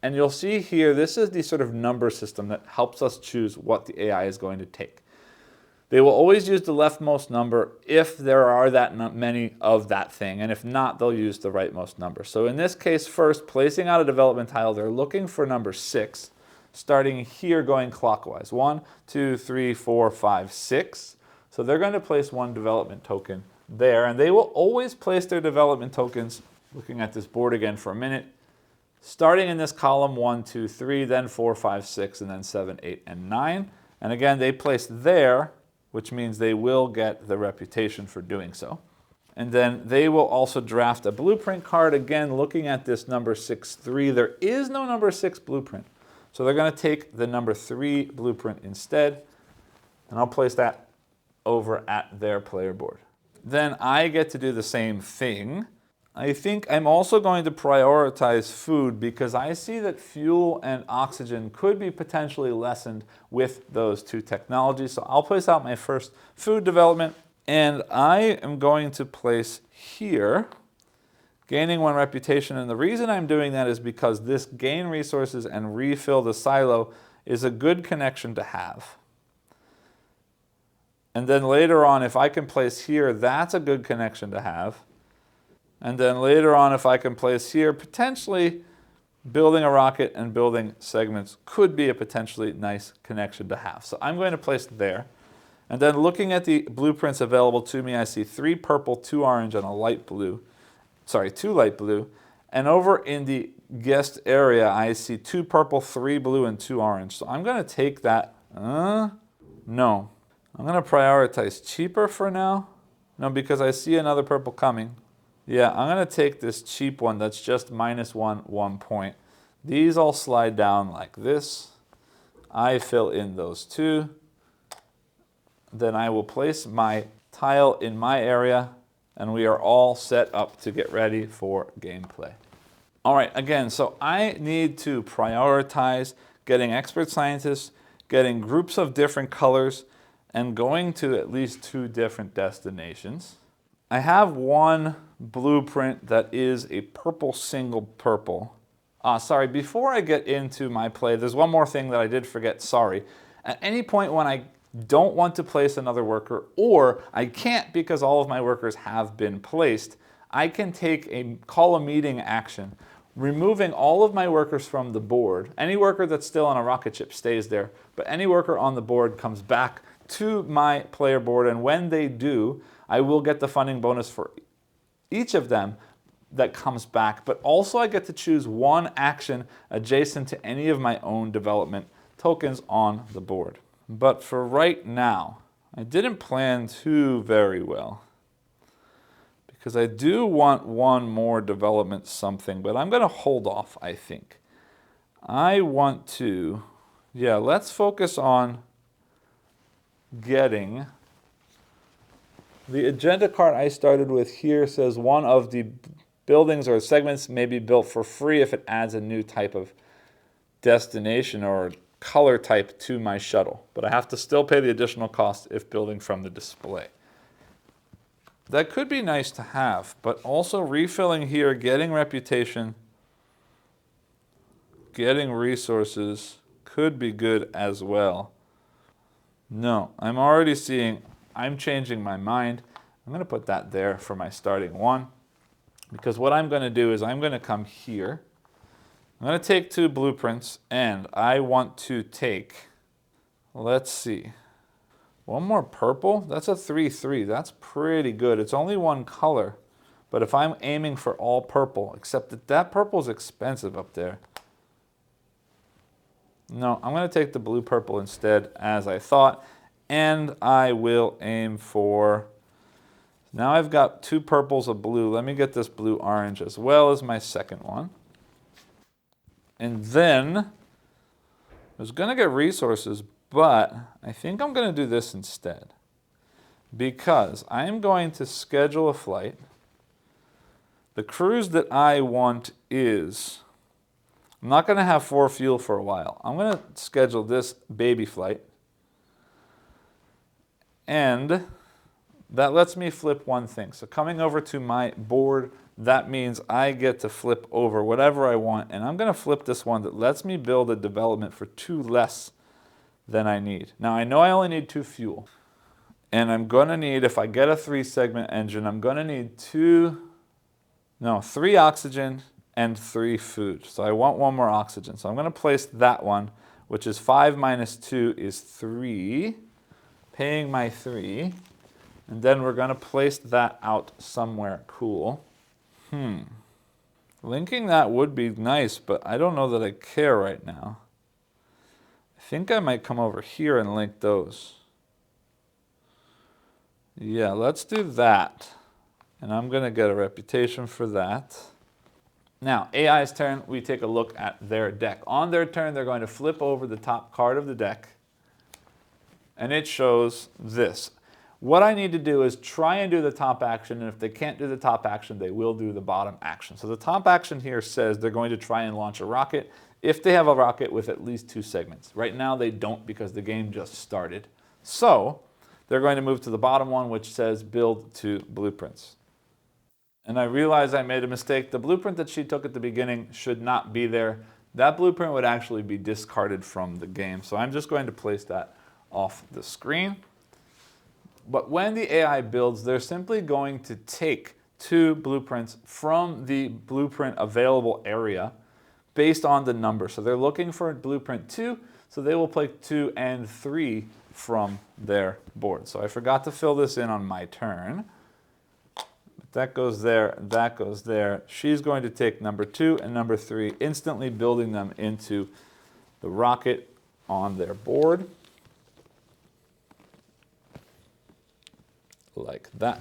And you'll see here, this is the sort of number system that helps us choose what the AI is going to take. They will always use the leftmost number if there are that many of that thing, and if not, they'll use the rightmost number. So in this case, first, placing out a development tile, they're looking for number 6, starting here going clockwise. 1, 2, 3, 4, 5, 6. So they're going to place 1 development token there, and they will always place their development tokens, looking at this board again for a minute, starting in this column 1, 2, 3, then 4, 5, 6, and then 7, 8, and 9. And again, they place there, which means they will get the reputation for doing so. And then they will also draft a blueprint card. Again, looking at this number 6-3, there is no number 6 blueprint. So they're going to take the number 3 blueprint instead, and I'll place that over at their player board. Then I get to do the same thing. I think I'm also going to prioritize food because I see that fuel and oxygen could be potentially lessened with those two technologies. So I'll place out my first food development, and I am going to place here gaining 1 reputation. And the reason I'm doing that is because this gain resources and refill the silo is a good connection to have. And then later on, if I can place here, that's a good connection to have. And then later on, if I can place here, potentially building a rocket and building segments could be a potentially nice connection to have. So I'm going to place there. And then looking at the blueprints available to me, I see 3 purple, 2 orange, and a light blue. Sorry, 2 light blue. And over in the guest area, I see 2 purple, 3 blue, and 2 orange. So I'm going to take that. No. I'm going to prioritize cheaper for now. No, because I see another purple coming. Yeah, I'm going to take this cheap one that's just -1 point. These all slide down like this. I fill in those 2. Then I will place my tile in my area, and we are all set up to get ready for gameplay. All right, again, so I need to prioritize getting expert scientists, getting groups of different colors, and going to at least 2 different destinations. I have 1 blueprint that is a purple single purple. Sorry, before I get into my play, there's one more thing that I did forget, sorry. At any point when I don't want to place another worker, or I can't because all of my workers have been placed, I can call a meeting action, removing all of my workers from the board. Any worker that's still on a rocket ship stays there, but any worker on the board comes back to my player board, and when they do, I will get the funding bonus for each of them that comes back, but also I get to choose 1 action adjacent to any of my own development tokens on the board. But for right now, I didn't plan too very well because I do want 1 more development something, but I'm going to hold off, I think. I want to, let's focus on getting the agenda card I started with here. Says 1 of the buildings or segments may be built for free if it adds a new type of destination or color type to my shuttle. But I have to still pay the additional cost if building from the display. That could be nice to have, but also refilling here, getting reputation, getting resources could be good as well. No, I'm already seeing I'm changing my mind. I'm going to put that there for my starting 1. Because what I'm going to do is I'm going to come here. I'm going to take 2 blueprints, and I want to take, let's see, 1 more purple. That's a 3-3. That's pretty good. It's only 1 color. But if I'm aiming for all purple, except that purple is expensive up there. No, I'm going to take the blue purple instead, as I thought. And I will aim for, now I've got 2 purples of blue. Let me get this blue orange as well as my second one. And then I was going to get resources, but I think I'm going to do this instead. Because I'm going to schedule a flight. The cruise that I want is, I'm not going to have 4 fuel for a while. I'm going to schedule this baby flight. And that lets me flip 1 thing. So coming over to my board, that means I get to flip over whatever I want. And I'm going to flip this one that lets me build a development for 2 less than I need. Now I know I only need 2 fuel. And I'm going to need, if I get a 3-segment engine, I'm going to need 3 oxygen and 3 food. So I want 1 more oxygen. So I'm going to place that one, which is 5 minus 2 is 3. Paying my 3, and then we're going to place that out somewhere cool. Linking that would be nice, but I don't know that I care right now. I think I might come over here and link those. Yeah, let's do that. And I'm going to get a reputation for that. Now, AI's turn, we take a look at their deck. On their turn, they're going to flip over the top card of the deck, and it shows this. What I need to do is try and do the top action, and if they can't do the top action, they will do the bottom action. So the top action here says they're going to try and launch a rocket if they have a rocket with at least 2 segments. Right now they don't because the game just started. So they're going to move to the bottom one, which says build 2 blueprints. And I realized I made a mistake. The blueprint that she took at the beginning should not be there. That blueprint would actually be discarded from the game. So I'm just going to place that off the screen. But when the AI builds, they're simply going to take 2 blueprints from the blueprint available area based on the number. So they're looking for blueprint 2, so they will play 2 and 3 from their board. So I forgot to fill this in on my turn. That goes there, that goes there. She's going to take number 2 and number 3, instantly building them into the rocket on their board. Like that.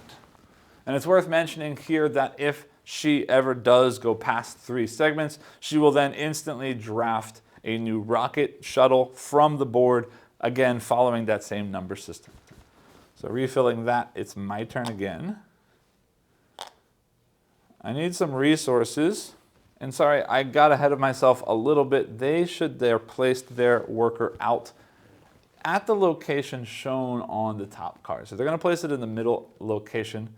And it's worth mentioning here that if she ever does go past 3 segments, she will then instantly draft a new rocket shuttle from the board, again following that same number system. So refilling that, it's my turn again. I need some resources. And sorry, I got ahead of myself a little bit. They should place their worker out at the location shown on the top card. So they're going to place it in the middle location.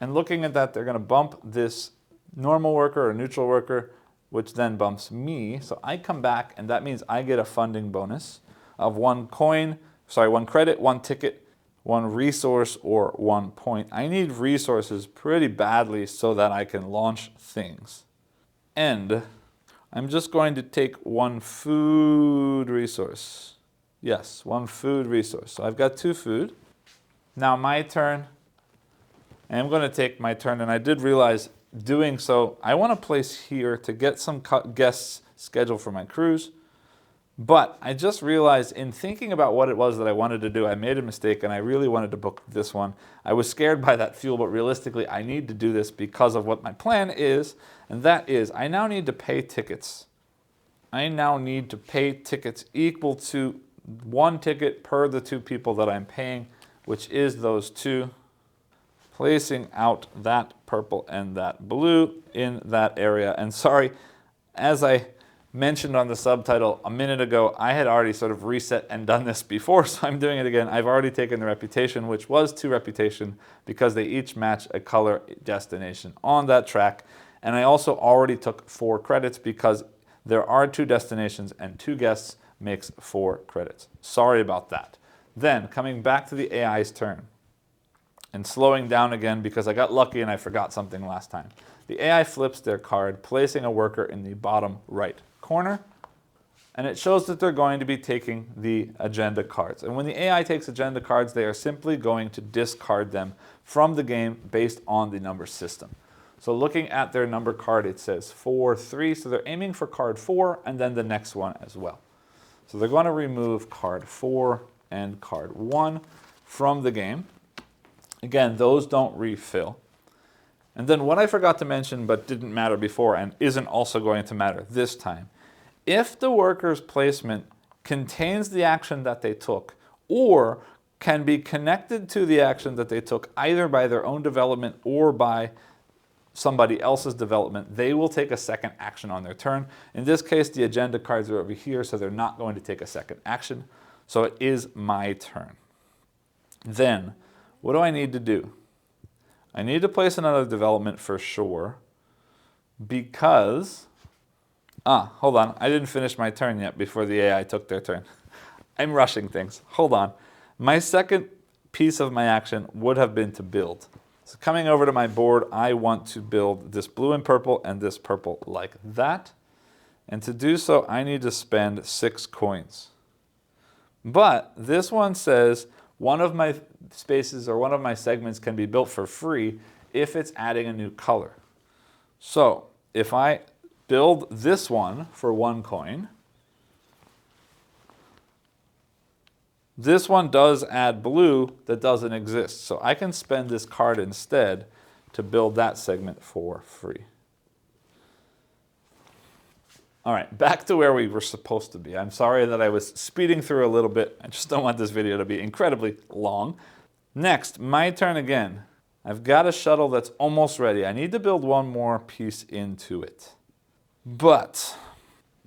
And looking at that, they're going to bump this normal worker or neutral worker, which then bumps me. So I come back, and that means I get a funding bonus of 1 credit, 1 ticket, 1 resource, or 1 point. I need resources pretty badly so that I can launch things. And I'm just going to take 1 food resource. Yes, 1 food resource. So I've got 2 food. Now my turn. I'm going to take my turn, and I did realize doing so, I want to place here to get some guests scheduled for my cruise. But I just realized in thinking about what it was that I wanted to do, I made a mistake, and I really wanted to book this one. I was scared by that fuel, but realistically, I need to do this because of what my plan is, and that is I now need to pay tickets. I now need to pay tickets equal to 1 ticket per the 2 people that I'm paying, which is those 2. Placing out that purple and that blue in that area. And sorry, as I mentioned on the subtitle a minute ago, I had already sort of reset and done this before, so I'm doing it again. I've already taken the reputation, which was 2 reputation, because they each match a color destination on that track. And I also already took 4 credits because there are 2 destinations and 2 guests makes 4 credits. Sorry about that. Then coming back to the AI's turn and slowing down again because I got lucky and I forgot something last time. The AI flips their card, placing a worker in the bottom right corner, and it shows that they're going to be taking the agenda cards. And when the AI takes agenda cards, they are simply going to discard them from the game based on the number system. So looking at their number card, it says 4, 3, so they're aiming for card 4 and then the next one as well. So they're going to remove card 4 and card 1 from the game. Again, those don't refill. And then what I forgot to mention but didn't matter before and isn't also going to matter this time, if the worker's placement contains the action that they took or can be connected to the action that they took either by their own development or by somebody else's development, they will take a second action on their turn. In this case, the agenda cards are over here, so they're not going to take a second action. So it is my turn. Then, what do I need to do? I need to place another development for sure because, hold on, I didn't finish my turn yet before the AI took their turn. I'm rushing things, hold on. My second piece of my action would have been to build. So coming over to my board, I want to build this blue and purple and this purple like that. And to do so, I need to spend 6 coins. But this one says one of my spaces or one of my segments can be built for free if it's adding a new color. So if I build this one for 1 coin, This one does add blue that doesn't exist. So I can spend this card instead to build that segment for free. All right, back to where we were supposed to be. I'm sorry that I was speeding through a little bit. I just don't want this video to be incredibly long. Next, my turn again. I've got a shuttle that's almost ready. I need to build one more piece into it. But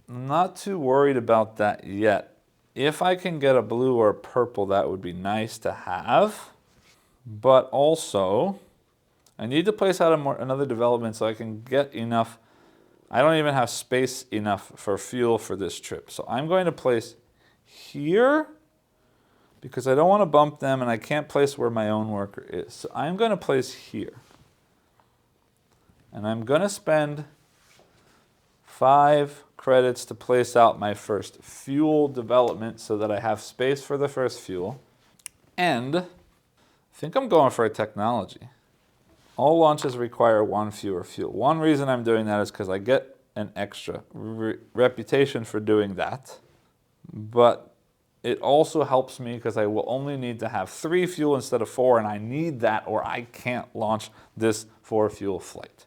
I'm not too worried about that yet. If I can get a blue or a purple, that would be nice to have. But also, I need to place out another development so I can get enough. I don't even have space enough for fuel for this trip. So I'm going to place here because I don't want to bump them and I can't place where my own worker is. So I'm going to place here. And I'm going to spend 5 credits to place out my first fuel development so that I have space for the first fuel. And I think I'm going for a technology. All launches require 1 fewer fuel. One reason I'm doing that is because I get an extra reputation for doing that. But it also helps me because I will only need to have 3 fuel instead of 4, and I need that or I can't launch this 4 fuel flight.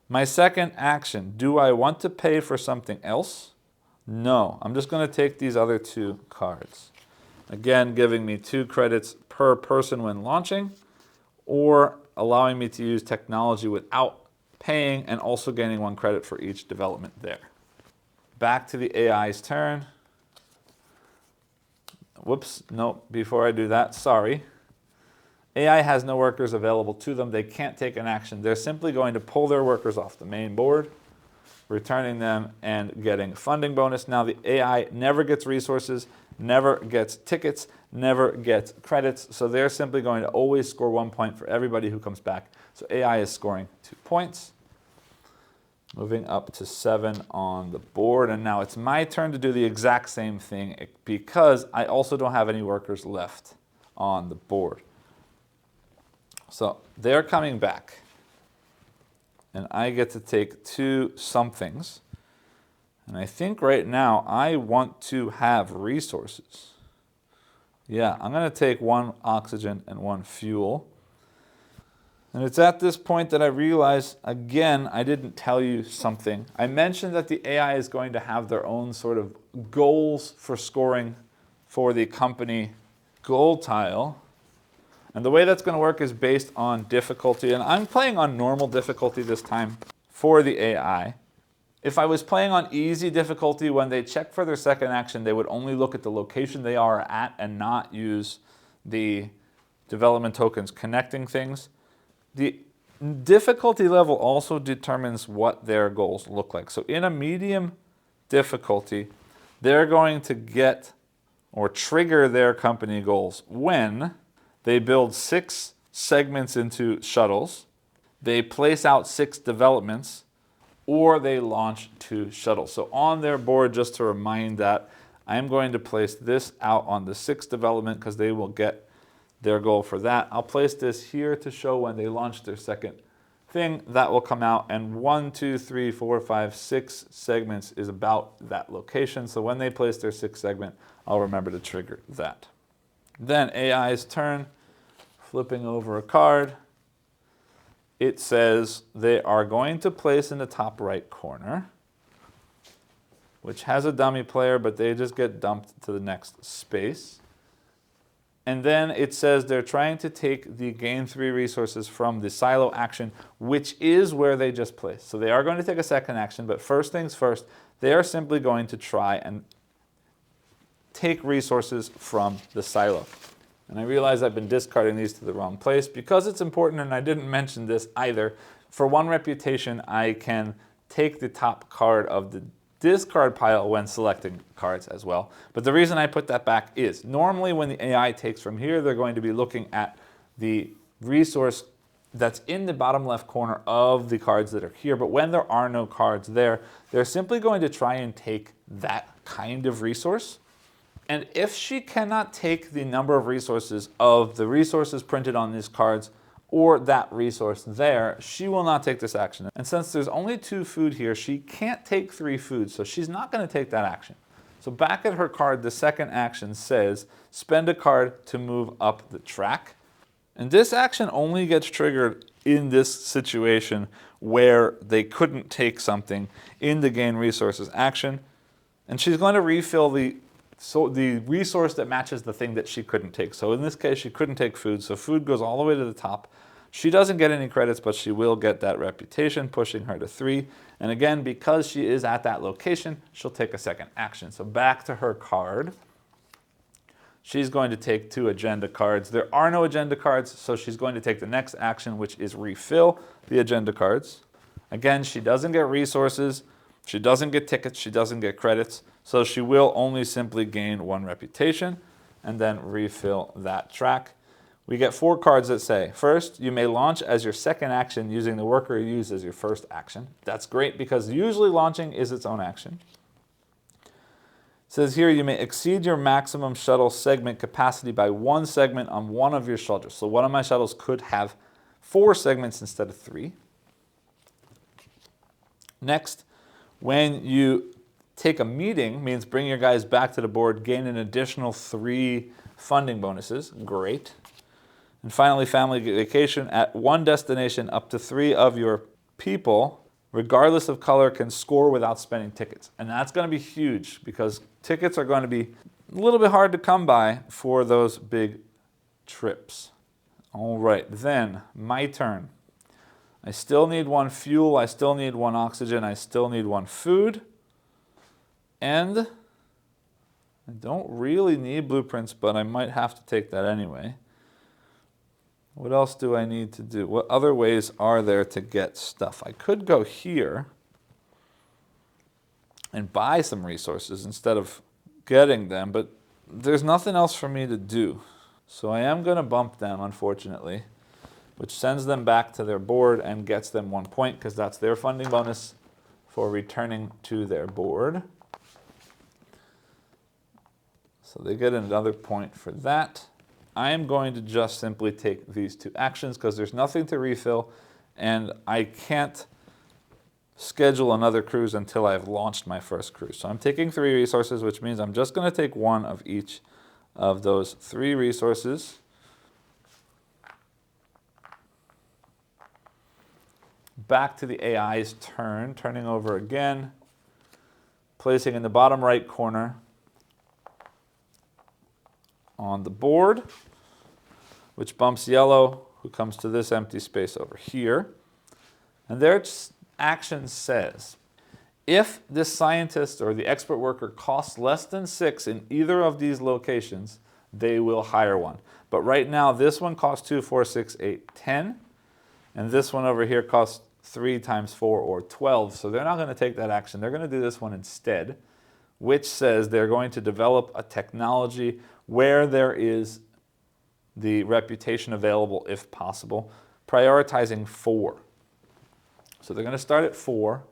My second action, do I want to pay for something else? No, I'm just going to take these other 2 cards. Again, giving me 2 credits per person when launching, or allowing me to use technology without paying and also gaining 1 credit for each development there. Back to the AI's turn. Whoops, no, before I do that, sorry. AI has no workers available to them. They can't take an action. They're simply going to pull their workers off the main board, returning them and getting funding bonus. Now the AI never gets resources, never gets tickets, never gets credits. So they're simply going to always score 1 point for everybody who comes back. So AI is scoring 2 points. Moving up to 7 on the board. And now it's my turn to do the exact same thing because I also don't have any workers left on the board. So they're coming back. And I get to take 2 somethings. And I think right now I want to have resources. Yeah, I'm going to take 1 oxygen and 1 fuel. And it's at this point that I realize, again, I didn't tell you something. I mentioned that the AI is going to have their own sort of goals for scoring for the company goal tile. And the way that's going to work is based on difficulty. And I'm playing on normal difficulty this time for the AI. If I was playing on easy difficulty, when they check for their second action, they would only look at the location they are at and not use the development tokens connecting things. The difficulty level also determines what their goals look like. So in a medium difficulty, they're going to get or trigger their company goals when they build 6 segments into shuttles, they place out 6 developments, or they launch 2 shuttles. So on their board, just to remind that, I'm going to place this out on the 6th development because they will get their goal for that. I'll place this here to show when they launch their second thing. That will come out, and 1, 2, 3, 4, 5, 6 segments is about that location. So when they place their 6th segment, I'll remember to trigger that. Then AI's turn, flipping over a card. It says they are going to place in the top right corner, which has a dummy player, but they just get dumped to the next space. And then it says they're trying to take the gain 3 resources from the silo action, which is where they just placed. So they are going to take a second action, but first things first, they are simply going to try and take resources from the silo. And I realize I've been discarding these to the wrong place because it's important, and I didn't mention this either. For 1 reputation, I can take the top card of the discard pile when selecting cards as well. But the reason I put that back is normally when the AI takes from here, they're going to be looking at the resource that's in the bottom left corner of the cards that are here. But when there are no cards there, they're simply going to try and take that kind of resource. And if she cannot take the number of resources of the resources printed on these cards or that resource there, she will not take this action. And since there's only 2 food here, she can't take 3 food, so she's not going to take that action. So back at her card, the second action says, spend a card to move up the track. And this action only gets triggered in this situation where they couldn't take something in the gain resources action. And she's going to refill the resource that matches the thing that she couldn't take. So in this case, she couldn't take food, so food goes all the way to the top. She doesn't get any credits, but she will get that reputation, pushing her to 3. And again, because she is at that location, she'll take a second action. So back to her card. She's going to take 2 agenda cards. There are no agenda cards, so she's going to take the next action, which is refill the agenda cards. Again, she doesn't get resources, she doesn't get tickets, she doesn't get credits, so she will only simply gain 1 reputation and then refill that track. We get 4 cards that say, first, you may launch as your second action using the worker you use as your first action. That's great because usually launching is its own action. It says here, you may exceed your maximum shuttle segment capacity by 1 segment on one of your shuttles. So one of my shuttles could have 4 segments instead of 3. Next, when you take a meeting, means bring your guys back to the board, gain an additional 3 funding bonuses. Great. And finally, family vacation. At one destination, up to 3 of your people, regardless of color, can score without spending tickets. And that's going to be huge because tickets are going to be a little bit hard to come by for those big trips. All right, then my turn. I still need 1 fuel, I still need 1 oxygen, I still need 1 food. And I don't really need blueprints, but I might have to take that anyway. What else do I need to do? What other ways are there to get stuff? I could go here and buy some resources instead of getting them, but there's nothing else for me to do. So I am going to bump them, unfortunately, which sends them back to their board and gets them 1 point because that's their funding bonus for returning to their board. So they get another point for that. I am going to just simply take these 2 actions because there's nothing to refill and I can't schedule another cruise until I've launched my first cruise. So I'm taking 3 resources, which means I'm just going to take 1 of each of those 3 resources. Back to the AI's turn, turning over again, placing in the bottom right corner on the board, which bumps yellow, who comes to this empty space over here. And their action says, if this scientist or the expert worker costs less than 6 in either of these locations, they will hire 1. But right now, this one costs 2, 4, 6, 8, 10. And this one over here costs 3 times 4 or 12. So they're not going to take that action. They're going to do this one instead, which says they're going to develop a technology where there is the reputation available if possible, prioritizing 4. So they're going to start at 4,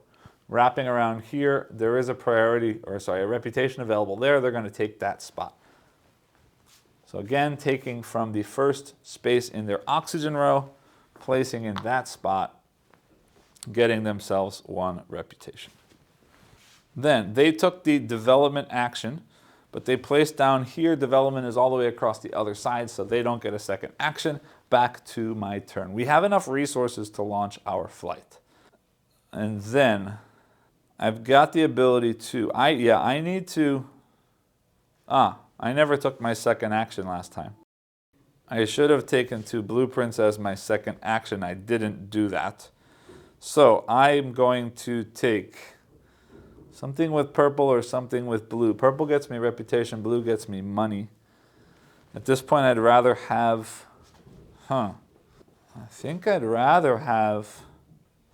wrapping around here. There is a a reputation available there. They're going to take that spot. So again, taking from the first space in their oxygen row, placing in that spot, getting themselves 1 reputation. Then they took the development action, but they placed down here, development is all the way across the other side, so they don't get a second action. Back to my turn. We have enough resources to launch our flight. And then I've got the ability to, I never took my second action last time. I should have taken 2 blueprints as my second action. I didn't do that. So I'm going to take something with purple or something with blue. Purple gets me reputation, blue gets me money. At this point, I'd rather have, I think I'd rather have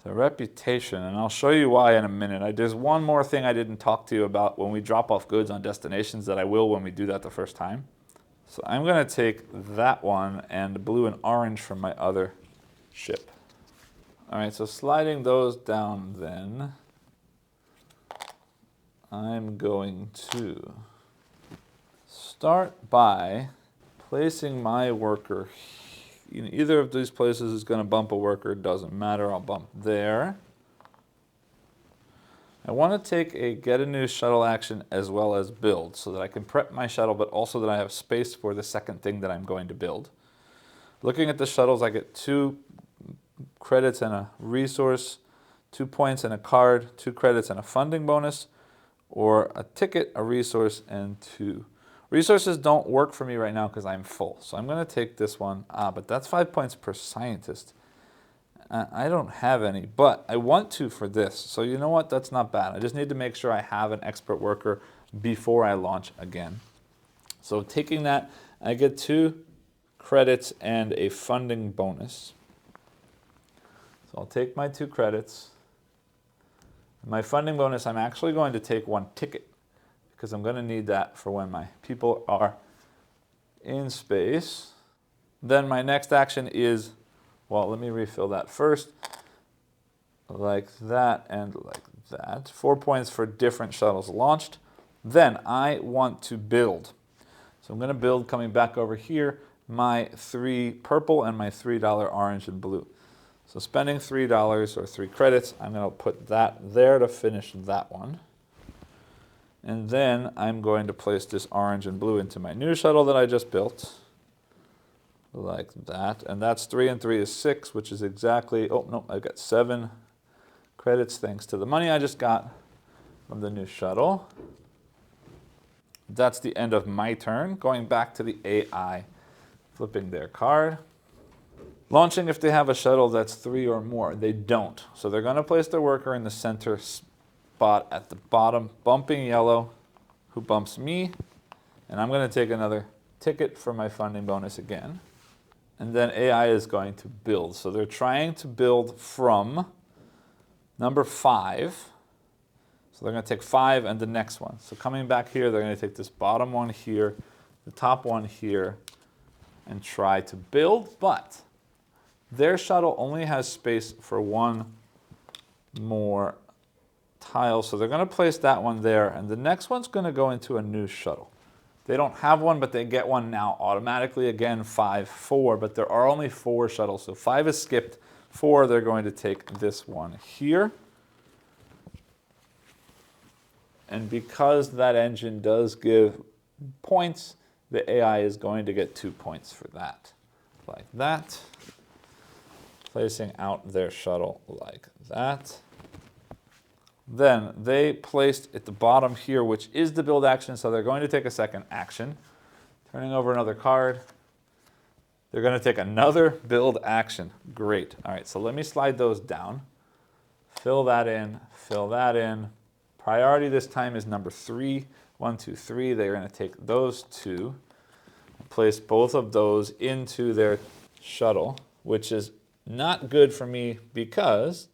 the reputation, and I'll show you why in a minute. There's one more thing I didn't talk to you about when we drop off goods on destinations that I will when we do that the first time. So I'm going to take that one and blue and orange from my other ship. All right, so sliding those down then, I'm going to start by placing my worker in either of these places is going to bump a worker, doesn't matter, I'll bump there. I want to take a get a new shuttle action as well as build so that I can prep my shuttle, but also that I have space for the second thing that I'm going to build. Looking at the shuttles, I get 2 credits and a resource, 2 points and a card, 2 credits and a funding bonus, or a ticket, a resource, and 2. Resources don't work for me right now because I'm full. So I'm going to take this one. But that's 5 points per scientist. I don't have any, but I want to for this. So you know what? That's not bad. I just need to make sure I have an expert worker before I launch again. So taking that, I get 2 credits and a funding bonus. So I'll take my 2 credits. My funding bonus, I'm actually going to take 1 ticket because I'm going to need that for when my people are in space. Then my next action is, well, let me refill that first. Like that and like that. 4 points for different shuttles launched. Then I want to build. So I'm going to build, coming back over here, my 3 purple and my $3 orange and blue. So spending $3 or 3 credits, I'm going to put that there to finish that one. And then I'm going to place this orange and blue into my new shuttle that I just built. Like that. And that's 3 and 3 is 6, which is exactly, oh no, I've got 7 credits thanks to the money I just got from the new shuttle. That's the end of my turn. Going back to the AI, flipping their card. Launching if they have a shuttle that's 3 or more. They don't. So they're going to place their worker in the center spot at the bottom, bumping yellow, who bumps me. And I'm going to take another ticket for my funding bonus again. And then AI is going to build. So they're trying to build from number 5. So they're going to take 5 and the next one. So coming back here, they're going to take this bottom one here, the top one here, and try to build. But their shuttle only has space for 1 more tile. So they're going to place that one there. And the next one's going to go into a new shuttle. They don't have one, but they get one now automatically. Again, 5, 4, but there are only 4 shuttles. So 5 is skipped. 4, they're going to take this one here. And because that engine does give points, the AI is going to get 2 points for that. Like that. Placing out their shuttle like that. Then they placed at the bottom here, which is the build action, so they're going to take a second action. Turning over another card. They're going to take another build action. Great. All right, so let me slide those down. Fill that in, fill that in. Priority this time is number 3. 1, 2, 3. They're going to take those 2. Place both of those into their shuttle, which is not good for me because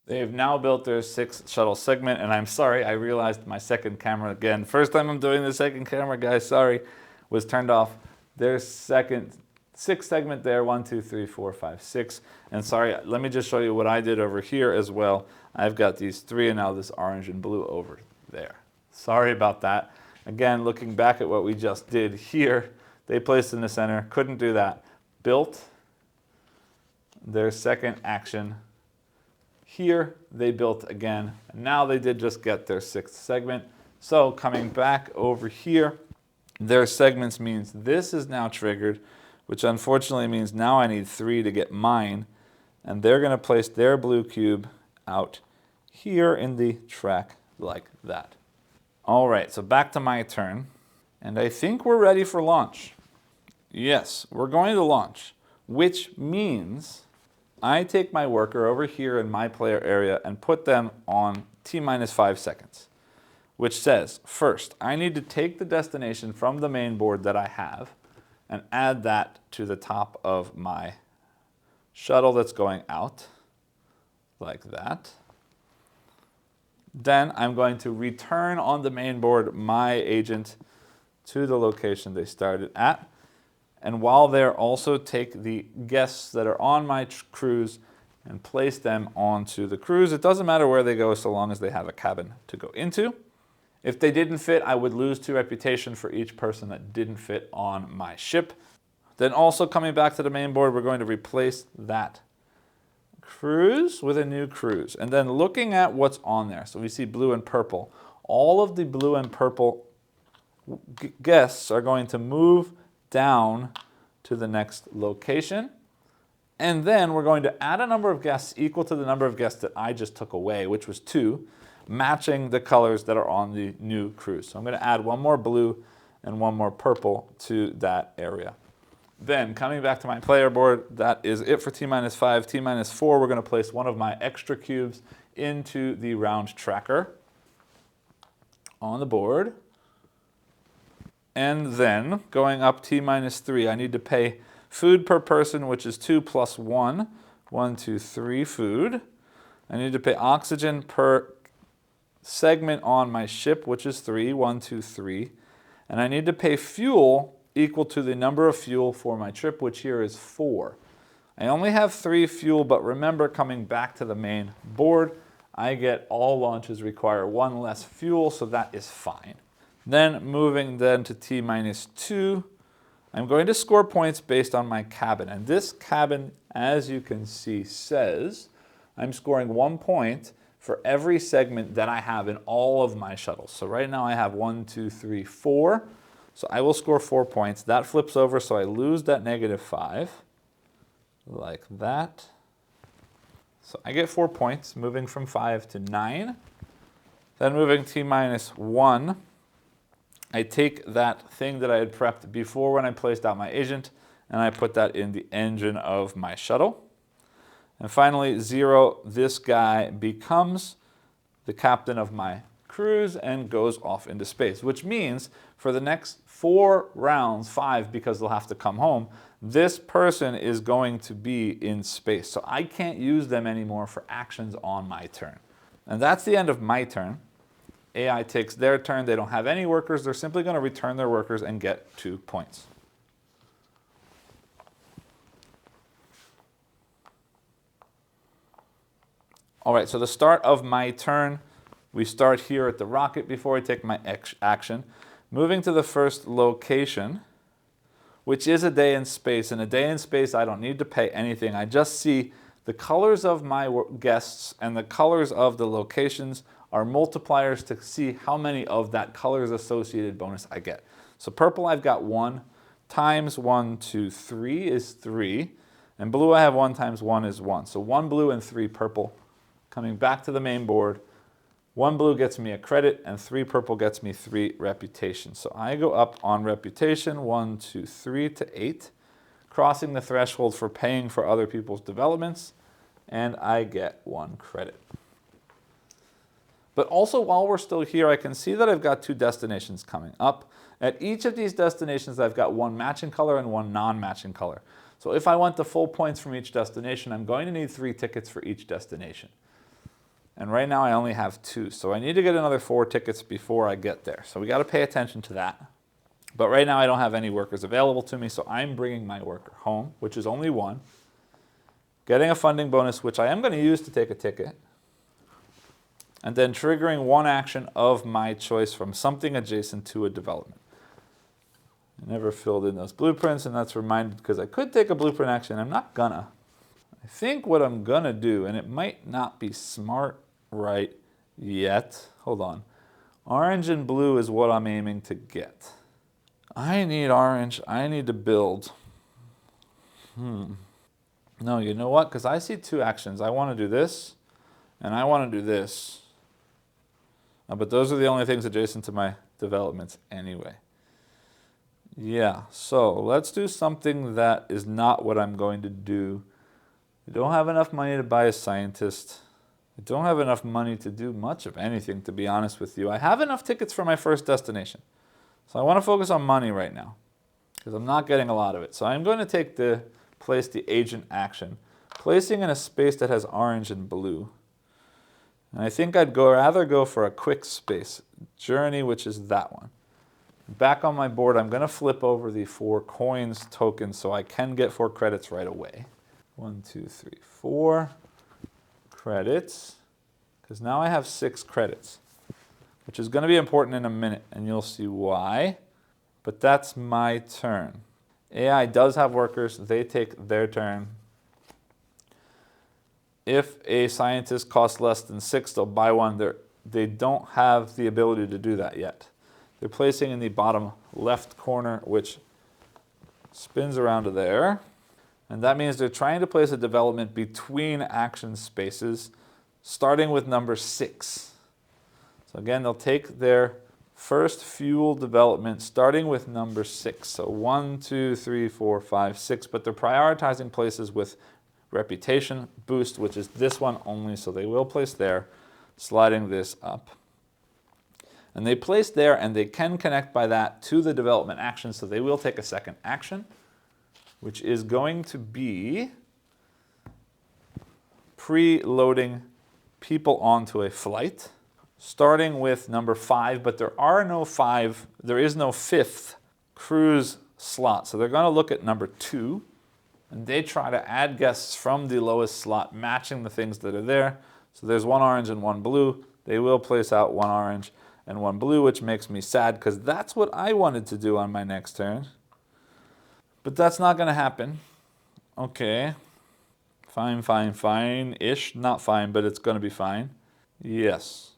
they've now built their 6th shuttle segment, and I'm sorry, I realized my second camera again. First time I'm doing the second camera, guys, sorry, was turned off. Their 6th segment there, 1, 2, 3, 4, 5, 6. And sorry, let me just show you what I did over here as well. I've got these 3 and now this orange and blue over there. Sorry about that. Again, looking back at what we just did here, they placed in the center, couldn't do that. Built their second action. Here, they built again, and now they did just get their 6th segment. So coming back over here, their segments means this is now triggered, which unfortunately means now I need 3 to get mine, and they're going to place their blue cube out here in the track like that. All right, so back to my turn, and I think we're ready for launch. Yes, we're going to launch, which means I take my worker over here in my player area and put them on T-minus 5 seconds, which says, first, I need to take the destination from the main board that I have and add that to the top of my shuttle that's going out, like that. Then I'm going to return on the main board my agent to the location they started at. And while there, also take the guests that are on my cruise and place them onto the cruise. It doesn't matter where they go so long as they have a cabin to go into. If they didn't fit, I would lose 2 reputation for each person that didn't fit on my ship. Then also coming back to the main board, we're going to replace that cruise with a new cruise. And then looking at what's on there. So we see blue and purple. All of the blue and purple guests are going to move down to the next location. And then we're going to add a number of guests equal to the number of guests that I just took away, which was 2, matching the colors that are on the new cruise. So I'm going to add one more blue and one more purple to that area. Then coming back to my player board, that is it for T-5. T-4, we're going to place one of my extra cubes into the round tracker on the board. And then going up T-3, I need to pay food per person, which is 2 plus 1. 1, 2, 3 food. I need to pay oxygen per segment on my ship, which is 3. 1, 2, 3. And I need to pay fuel equal to the number of fuel for my trip, which here is 4. I only have 3 fuel, but remember, coming back to the main board, I get all launches require 1 less fuel, so that is fine. Then moving then to T-2, I'm going to score points based on my cabin. And this cabin, as you can see, says I'm scoring 1 point for every segment that I have in all of my shuttles. So right now I have 1, 2, 3, 4. So I will score 4 points. That flips over, so I lose that -5, like that. So I get 4 points, moving from 5 to 9. Then moving T-1, I take that thing that I had prepped before when I placed out my agent, and I put that in the engine of my shuttle. And finally, 0, this guy becomes the captain of my cruise and goes off into space, which means for the next 4 rounds, 5 because they'll have to come home, this person is going to be in space. So I can't use them anymore for actions on my turn. And that's the end of my turn. AI takes their turn. They don't have any workers. They're simply going to return their workers and get 2 points. All right, so the start of my turn, we start here at the rocket before I take my action. Moving to the first location, which is a day in space. And a day in space, I don't need to pay anything. I just see the colors of my guests and the colors of the locations are multipliers to see how many of that colors associated bonus I get. So purple, I've got 1 times 1, 2, 3 is 3. And blue, I have 1 times 1 is 1. So 1 blue and 3 purple. Coming back to the main board, 1 blue gets me a credit and 3 purple gets me 3 reputation. So I go up on reputation 1, 2, 3 to 8, crossing the threshold for paying for other people's developments, and I get 1 credit. But also while we're still here, I can see that I've got 2 destinations coming up. At each of these destinations, I've got 1 matching color and 1 non-matching color. So if I want the full points from each destination, I'm going to need 3 tickets for each destination. And right now I only have 2, so I need to get another 4 tickets before I get there. So we got to pay attention to that. But right now I don't have any workers available to me, so I'm bringing my worker home, which is only 1. Getting a funding bonus, which I am going to use to take a ticket. And then triggering 1 action of my choice from something adjacent to a development. I never filled in those blueprints, and that's reminded because I could take a blueprint action. I'm not gonna. I think what I'm gonna do, and it might not be smart right yet. Hold on. Orange and blue is what I'm aiming to get. I need orange. I need to build. No, you know what? Because I see 2 actions. I want to do this, and I want to do this. But those are the only things adjacent to my developments anyway. Yeah, so let's do something that is not what I'm going to do. I don't have enough money to buy a scientist. I don't have enough money to do much of anything, to be honest with you. I have enough tickets for my first destination. So I want to focus on money right now because I'm not getting a lot of it. So I'm going to place the agent action, placing in a space that has orange and blue. And I think I'd rather go for a quick space, journey, which is that one. Back on my board, I'm going to flip over the 4 coins token so I can get 4 credits right away. 1, 2, 3, 4 credits, because now I have 6 credits, which is going to be important in a minute, and you'll see why. But that's my turn. AI does have workers. They take their turn. If a scientist costs less than 6, they'll buy one. They don't have the ability to do that yet. They're placing in the bottom left corner, which spins around to there. And that means they're trying to place a development between action spaces, starting with number 6. So again, they'll take their first fuel development starting with number 6. So 1, 2, 3, 4, 5, 6, but they're prioritizing places with reputation boost, which is this one only, so they will place there, sliding this up. And they place there, and they can connect by that to the development action, so they will take a second action, which is going to be preloading people onto a flight, starting with number 5, but there is no 5th cruise slot. So they're going to look at number 2, and they try to add guests from the lowest slot, matching the things that are there. So there's 1 orange and 1 blue. They will place out 1 orange and 1 blue, which makes me sad because that's what I wanted to do on my next turn. But that's not going to happen. Okay. Fine-ish. Not fine, but it's going to be fine. Yes.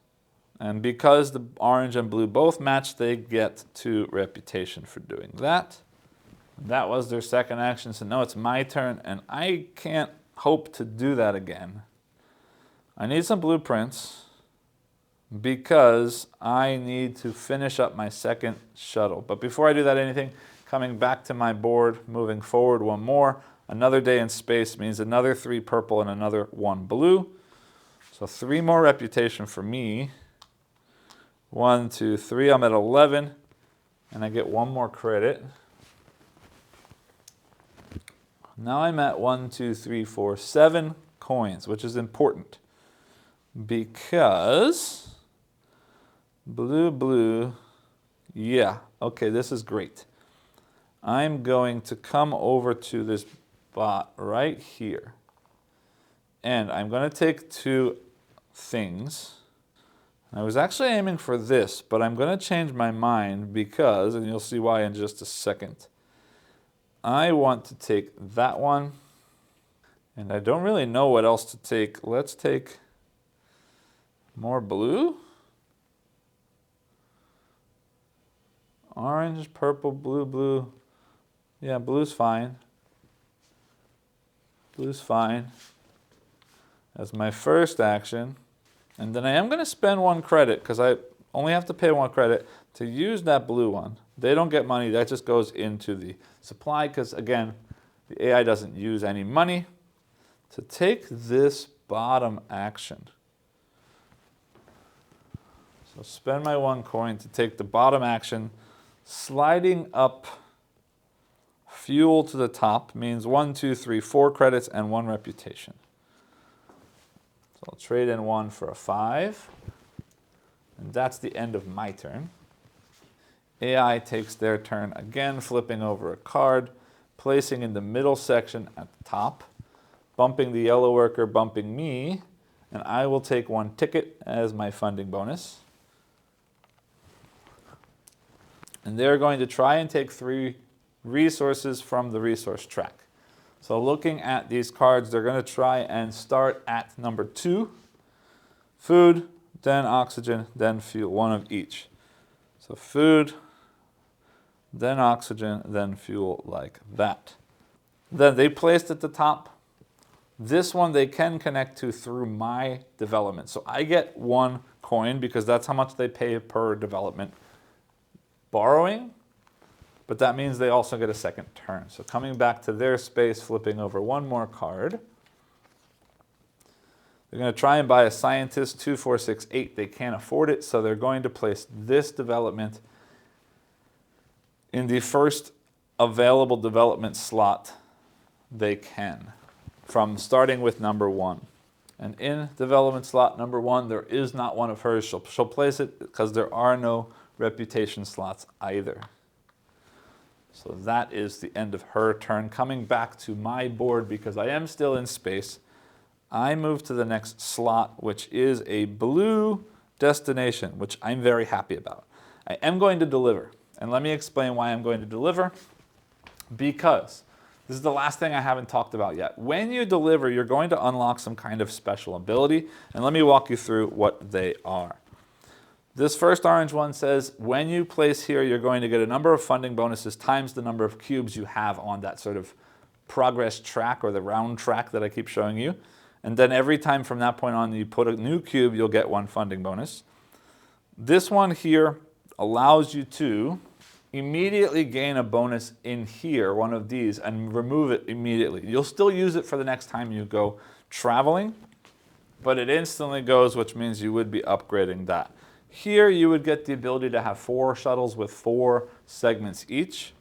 And because the orange and blue both match, they get 2 reputation for doing that. That was their second action, so now it's my turn, and I can't hope to do that again. I need some blueprints because I need to finish up my second shuttle. But before I do that, coming back to my board, moving forward 1 more, another day in space means another 3 purple and another 1 blue. So 3 more reputation for me. 1, 2, 3, I'm at 11, and I get 1 more credit. Now I'm at 1, 2, 3, 4, 7 coins, which is important because blue, yeah, okay, this is great. I'm going to come over to this bot right here, and I'm going to take 2 things. I was actually aiming for this, but I'm going to change my mind because, and you'll see why in just a second, I want to take that one, and I don't really know what else to take. Let's take more blue. Orange, purple, blue. Yeah, blue's fine. Blue's fine. That's my first action. And then I am going to spend 1 credit because I only have to pay 1 credit to use that blue one. They don't get money. That just goes into the supply because, again, the AI doesn't use any money. To take this bottom action. So spend my 1 coin to take the bottom action. Sliding up fuel to the top means 1, 2, 3, 4 credits and 1 reputation. So I'll trade in 1 for a 5. And that's the end of my turn. AI takes their turn again, flipping over a card, placing in the middle section at the top, bumping the yellow worker, bumping me, and I will take 1 ticket as my funding bonus. And they're going to try and take 3 resources from the resource track. So looking at these cards, they're going to try and start at number 2, food, then oxygen, then fuel, 1 of each. So food, then oxygen, then fuel, like that. Then they placed at the top. This one they can connect to through my development. So I get 1 coin because that's how much they pay per development borrowing. But that means they also get a second turn. So coming back to their space, flipping over 1 more card. They're going to try and buy a scientist, 2, 4, 6, 8. They can't afford it, so they're going to place this development in the first available development slot they can, from starting with number 1. And in development slot number 1, there is not one of hers. She'll place it because there are no reputation slots either. So that is the end of her turn. Coming back to my board, because I am still in space, I move to the next slot, which is a blue destination, which I'm very happy about. I am going to deliver. And let me explain why I'm going to deliver. Because This is the last thing I haven't talked about yet. When you deliver, you're going to unlock some kind of special ability, and let me walk you through what they are. This first orange one says, when you place here, you're going to get a number of funding bonuses times the number of cubes you have on that sort of progress track or the round track that I keep showing you. And then every time from that point on you put a new cube, you'll get 1 funding bonus. This one here allows you to immediately gain a bonus in here, one of these, and remove it immediately. You'll still use it for the next time you go traveling, but it instantly goes, which means you would be upgrading that. Here you would get the ability to have 4 shuttles with 4 segments each.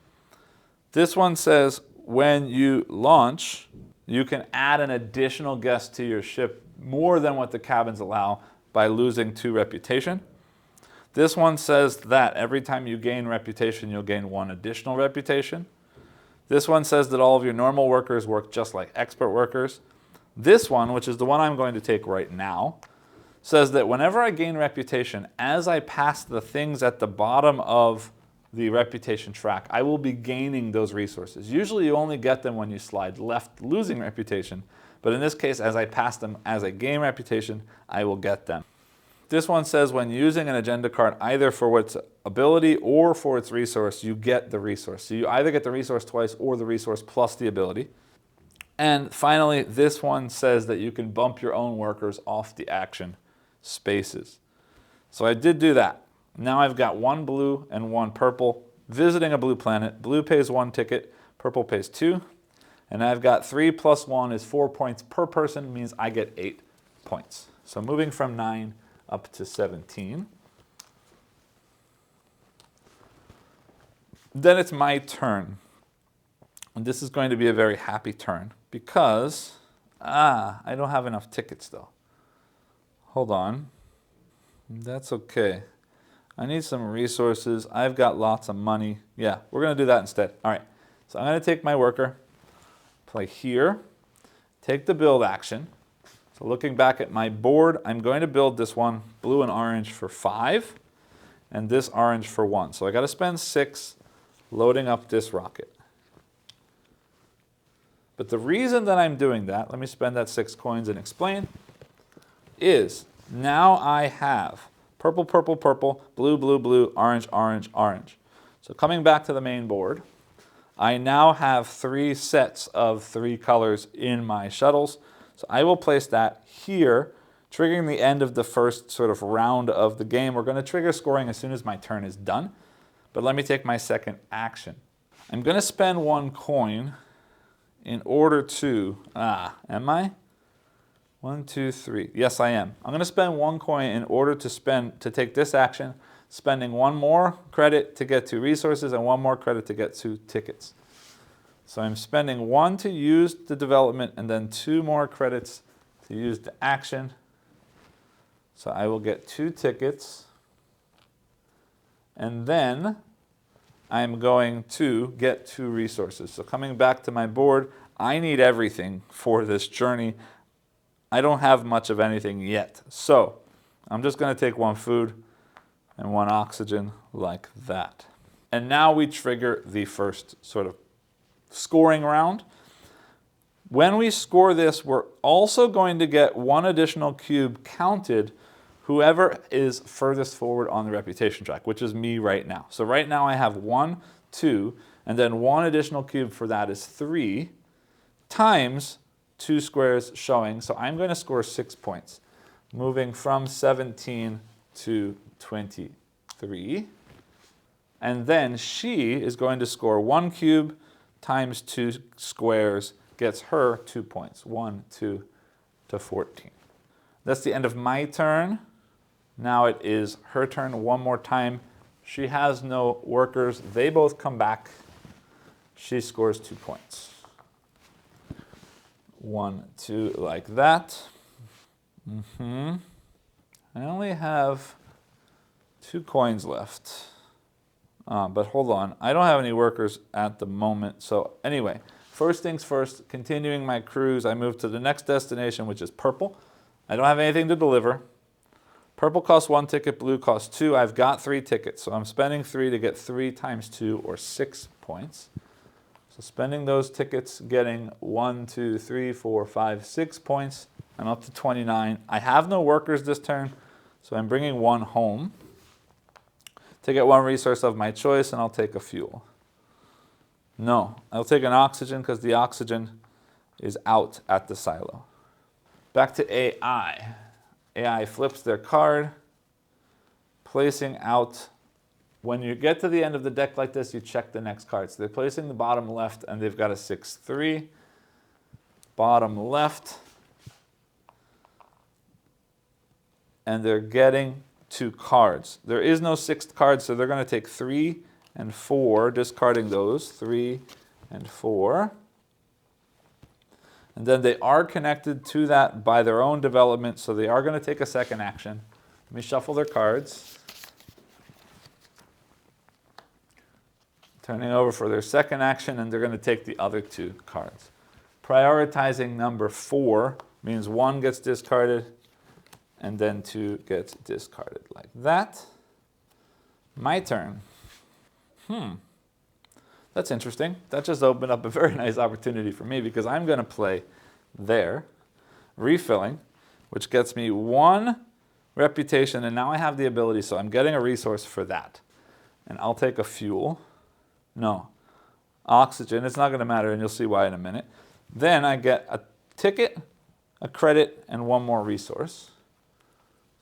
This one says when you launch, you can add an additional guest to your ship more than what the cabins allow by losing 2 reputation. This one says that every time you gain reputation, you'll gain 1 additional reputation. This one says that all of your normal workers work just like expert workers. This one, which is the one I'm going to take right now, says that whenever I gain reputation, as I pass the things at the bottom of the reputation track, I will be gaining those resources. Usually you only get them when you slide left, losing reputation. But in this case, as I pass them, as I gain reputation, I will get them. This one says when using an agenda card, either for its ability or for its resource, you get the resource. So you either get the resource twice or the resource plus the ability. And finally, this one says that you can bump your own workers off the action spaces. So I did do that. Now I've got 1 blue and 1 purple visiting a blue planet. Blue pays 1 ticket, purple pays 2. And I've got 3 plus 1 is 4 points per person, means I get 8 points. So moving from 9 up to 17. Then it's my turn. And this is going to be a very happy turn because, I don't have enough tickets though. Hold on. That's okay. I need some resources. I've got lots of money. Yeah, we're going to do that instead. All right. So I'm going to take my worker, play here, take the build action. So looking back at my board, I'm going to build this one, blue and orange, for 5, and this orange for 1. So I got to spend 6 loading up this rocket. But the reason that I'm doing that, let me spend that 6 coins and explain, is now I have purple, purple, purple, blue, blue, blue, orange, orange, orange. So coming back to the main board, I now have 3 sets of 3 colors in my shuttles. So I will place that here, triggering the end of the first sort of round of the game. We're going to trigger scoring as soon as my turn is done. But let me take my second action. I'm going to spend 1 coin in order to, am I? 1, 2, 3. Yes, I am. I'm going to spend 1 coin in order to take this action, spending 1 more credit to get 2 resources and 1 more credit to get 2 tickets. So I'm spending 1 to use the development and then 2 more credits to use the action. So I will get 2 tickets. And then I'm going to get 2 resources. So coming back to my board, I need everything for this journey. I don't have much of anything yet. So I'm just going to take 1 food and 1 oxygen like that. And now we trigger the first sort of scoring round. When we score this, we're also going to get 1 additional cube counted whoever is furthest forward on the reputation track, which is me right now. So right now I have 1, 2, and then 1 additional cube for that is 3 times 2 squares showing. So I'm going to score 6 points, moving from 17 to 23. And then she is going to score 1 cube times 2 squares, gets her 2 points, 1, 2 to 14. That's the end of my turn. Now it is her turn 1 more time. She has no workers. They both come back. She scores 2 points. 1, 2, like that. I only have 2 coins left. But hold on, I don't have any workers at the moment. So anyway, first things first, continuing my cruise, I move to the next destination, which is purple. I don't have anything to deliver. Purple costs 1 ticket, blue costs 2. I've got 3 tickets, so I'm spending 3 to get 3 times 2 or 6 points. So So spending those tickets, getting 1, 2, 3, 4, 5, 6 points. I'm up to 29. I have no workers this turn, so I'm bringing 1 home to get 1 resource of my choice, and I'll take a fuel. No, I'll take an oxygen because the oxygen is out at the silo. Back to AI. AI flips their card, placing out. When you get to the end of the deck like this, you check the next card. So they're placing the bottom left, and they've got a 6-3. Bottom left. And they're getting 2 cards. There is no 6th card, so they're going to take 3 and 4, discarding those, 3 and 4. And then they are connected to that by their own development, so they are going to take a second action. Let me shuffle their cards. Turning over for their second action, and they're going to take the other 2 cards. Prioritizing number 4 means 1 gets discarded, and then 2 gets discarded like that. My turn. That's interesting. That just opened up a very nice opportunity for me because I'm going to play there, refilling, which gets me 1 reputation, and now I have the ability, so I'm getting a resource for that. And I'll take a fuel. No. Oxygen. It's not going to matter, and you'll see why in a minute. Then I get a ticket, a credit, and 1 more resource.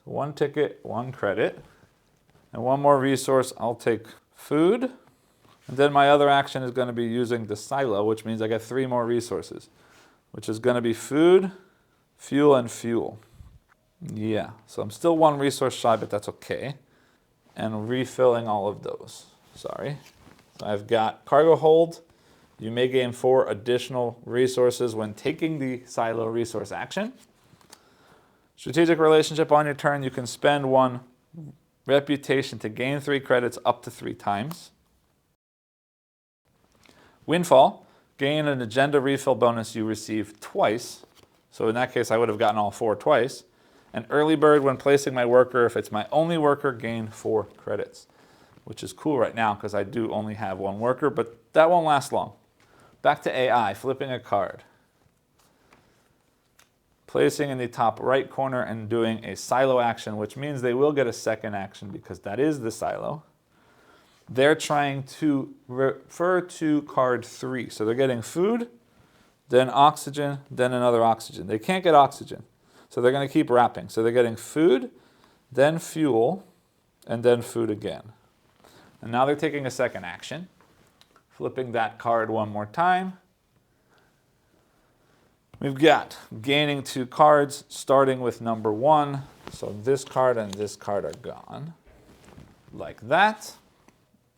1 ticket, 1 credit, and 1 more resource. I'll take food, and then my other action is going to be using the silo, which means I get 3 more resources, which is going to be food, fuel, and fuel. Yeah, so I'm still 1 resource shy, but that's okay. And refilling all of those. Sorry. So I've got cargo hold. You may gain 4 additional resources when taking the silo resource action. Strategic relationship on your turn, you can spend 1 reputation to gain 3 credits up to 3 times. Windfall, gain an agenda refill bonus you receive twice. So in that case, I would have gotten all 4 twice. And early bird, when placing my worker, if it's my only worker, gain 4 credits, which is cool right now because I do only have 1 worker, but that won't last long. Back to AI, flipping a card. Placing in the top right corner and doing a silo action, which means they will get a second action because that is the silo. They're trying to refer to card 3. So they're getting food, then oxygen, then another oxygen. They can't get oxygen, so they're going to keep wrapping. So they're getting food, then fuel, and then food again. And now they're taking a second action, flipping that card 1 more time. We've got gaining 2 cards, starting with number 1. So this card and this card are gone, like that.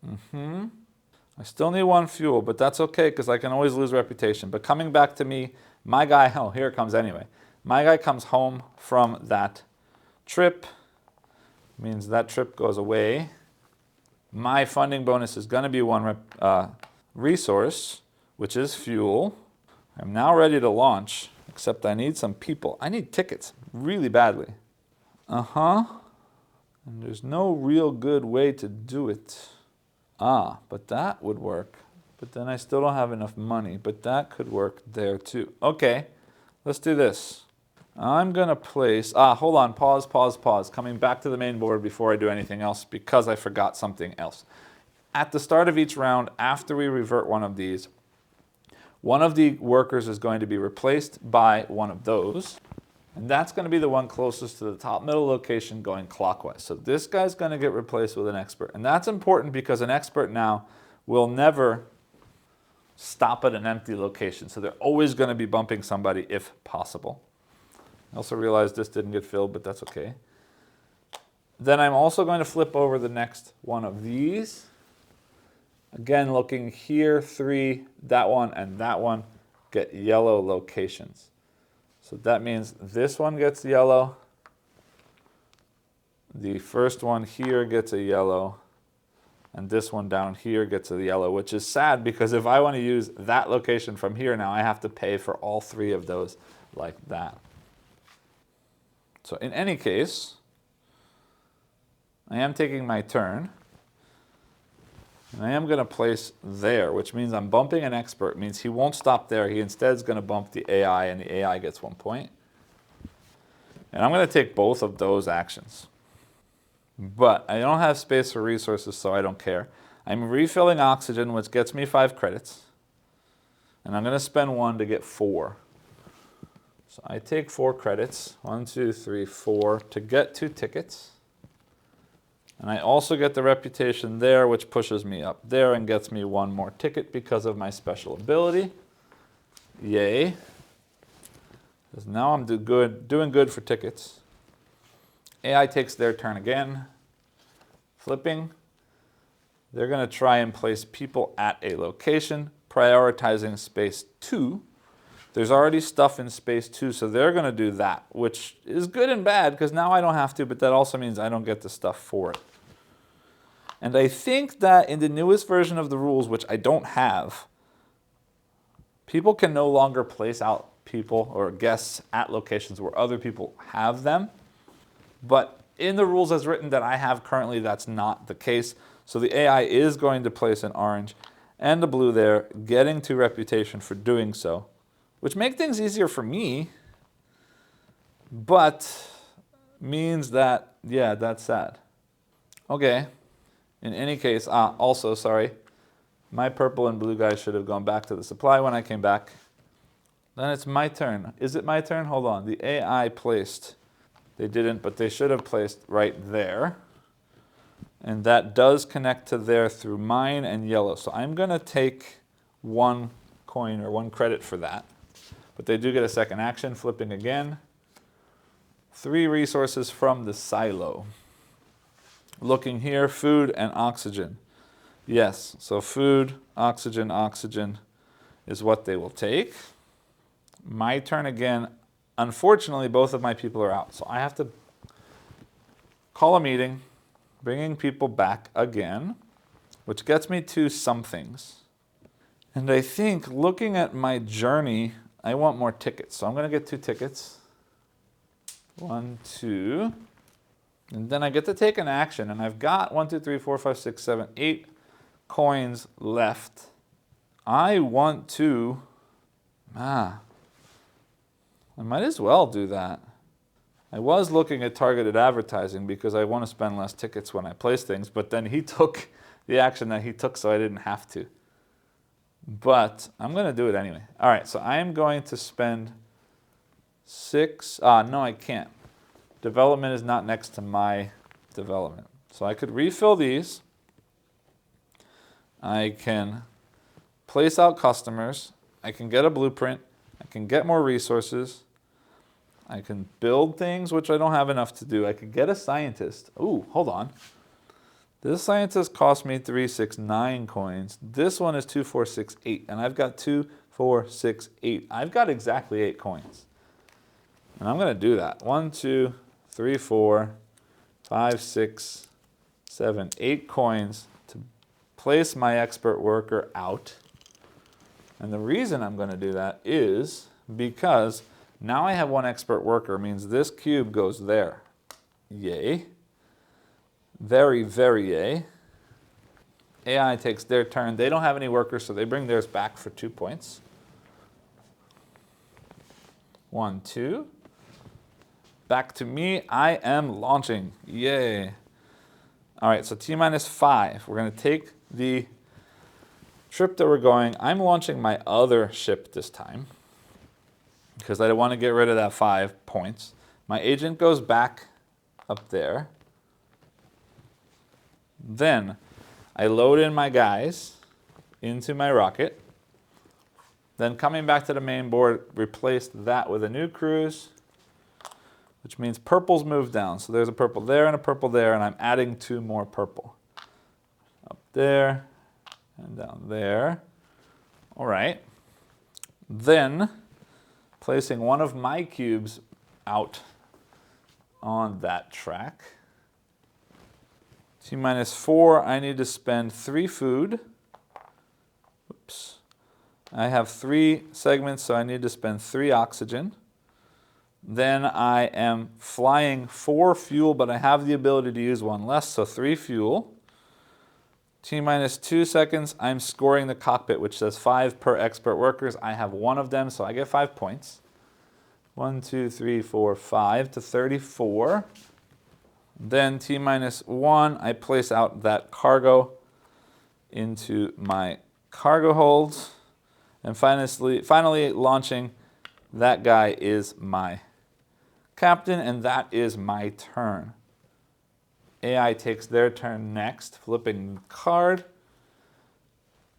I still need 1 fuel, but that's okay because I can always lose reputation. But coming back to me, my guy, oh, here it comes anyway. My guy comes home from that trip, means that trip goes away. My funding bonus is going to be 1 resource, which is fuel. I'm now ready to launch, except I need some people. I need tickets really badly. And there's no real good way to do it. But that would work. But then I still don't have enough money. But that could work there too. Okay, let's do this. I'm going to place... hold on. Pause. Coming back to the main board before I do anything else because I forgot something else. At the start of each round, after we revert one of these, one of the workers is going to be replaced by one of those. And that's going to be the one closest to the top middle location going clockwise. So this guy's going to get replaced with an expert. And that's important because an expert now will never stop at an empty location. So they're always going to be bumping somebody if possible. I also realized this didn't get filled, but that's okay. Then I'm also going to flip over the next one of these. Again, looking here, 3, that one, and that one get yellow locations. So that means this one gets yellow. The first one here gets a yellow. And this one down here gets a yellow, which is sad because if I want to use that location from here now, I have to pay for all 3 of those like that. So in any case, I am taking my turn. And I am going to place there, which means I'm bumping an expert. It means he won't stop there. He instead is going to bump the AI, and the AI gets 1 point. And I'm going to take both of those actions. But I don't have space for resources, so I don't care. I'm refilling oxygen, which gets me 5 credits. And I'm going to spend 1 to get 4. So I take 4 credits, 1, 2, 3, 4, to get 2 tickets. And I also get the reputation there, which pushes me up there and gets me 1 more ticket because of my special ability. Yay. Because now I'm doing good for tickets. AI takes their turn again. Flipping. They're going to try and place people at a location, prioritizing space 2. There's already stuff in space 2, so they're going to do that, which is good and bad because now I don't have to, but that also means I don't get the stuff for it. And I think that in the newest version of the rules, which I don't have, people can no longer place out people or guests at locations where other people have them. But in the rules as written that I have currently, that's not the case. So the AI is going to place an orange and a blue there, getting 2 reputation for doing so, which make things easier for me, but means that, yeah, that's sad. Okay. In any case, also, sorry, my purple and blue guys should have gone back to the supply when I came back. Then it's my turn. Is it my turn? Hold on. The AI placed. They didn't, but they should have placed right there. And that does connect to there through mine and yellow. So I'm going to take 1 coin or 1 credit for that. But they do get a second action, flipping again. 3 resources from the silo. Looking here, food and oxygen. Yes, so food, oxygen, oxygen is what they will take. My turn again. Unfortunately, both of my people are out, so I have to call a meeting, bringing people back again, which gets me to some things. And I think looking at my journey, I want more tickets, so I'm going to get 2 tickets. 1, 2. And then I get to take an action, and I've got 1, 2, 3, 4, 5, 6, 7, 8 coins left. I want to, I might as well do that. I was looking at targeted advertising because I want to spend less tickets when I place things, but then he took the action that he took, so I didn't have to. But I'm going to do it anyway. All right, so I am going to spend 6, no, I can't. Development is not next to my development. So I could refill these. I can place out customers. I can get a blueprint. I can get more resources. I can build things, which I don't have enough to do. I could get a scientist. Ooh, hold on. This scientist cost me 3, 6, 9 coins. This one is 2, 4, 6, 8. And I've got 2, 4, 6, 8. I've got exactly 8 coins. And I'm going to do that. 1, 2, 3, 4, 5, 6, 7, 8 coins to place my expert worker out. And the reason I'm going to do that is because now I have 1 expert worker, means this cube goes there. Yay. Very, very yay. AI takes their turn. They don't have any workers, so they bring theirs back for 2 points. 1, 2. Back to me. I am launching. Yay. All right, so T-5. We're going to take the trip that we're going. I'm launching my other ship this time because I want to get rid of that 5 points. My agent goes back up there. Then I load in my guys into my rocket. Then coming back to the main board, replaced that with a new cruise, which means purple's moved down. So there's a purple there and a purple there, and I'm adding 2 more purple. Up there and down there. All right. Then placing one of my cubes out on that track. T-4, I need to spend 3 food. Oops. I have 3 segments, so I need to spend 3 oxygen. Then I am flying 4 fuel, but I have the ability to use 1 less, so 3 fuel. T minus 2 seconds, I'm scoring the cockpit, which says 5 per expert workers. I have 1 of them, so I get 5 points. 1, 2, 3, 4, 5 to 34. Then T minus 1, I place out that cargo into my cargo holds. And finally launching, that guy is my captain, and that is my turn. AI takes their turn next, flipping the card.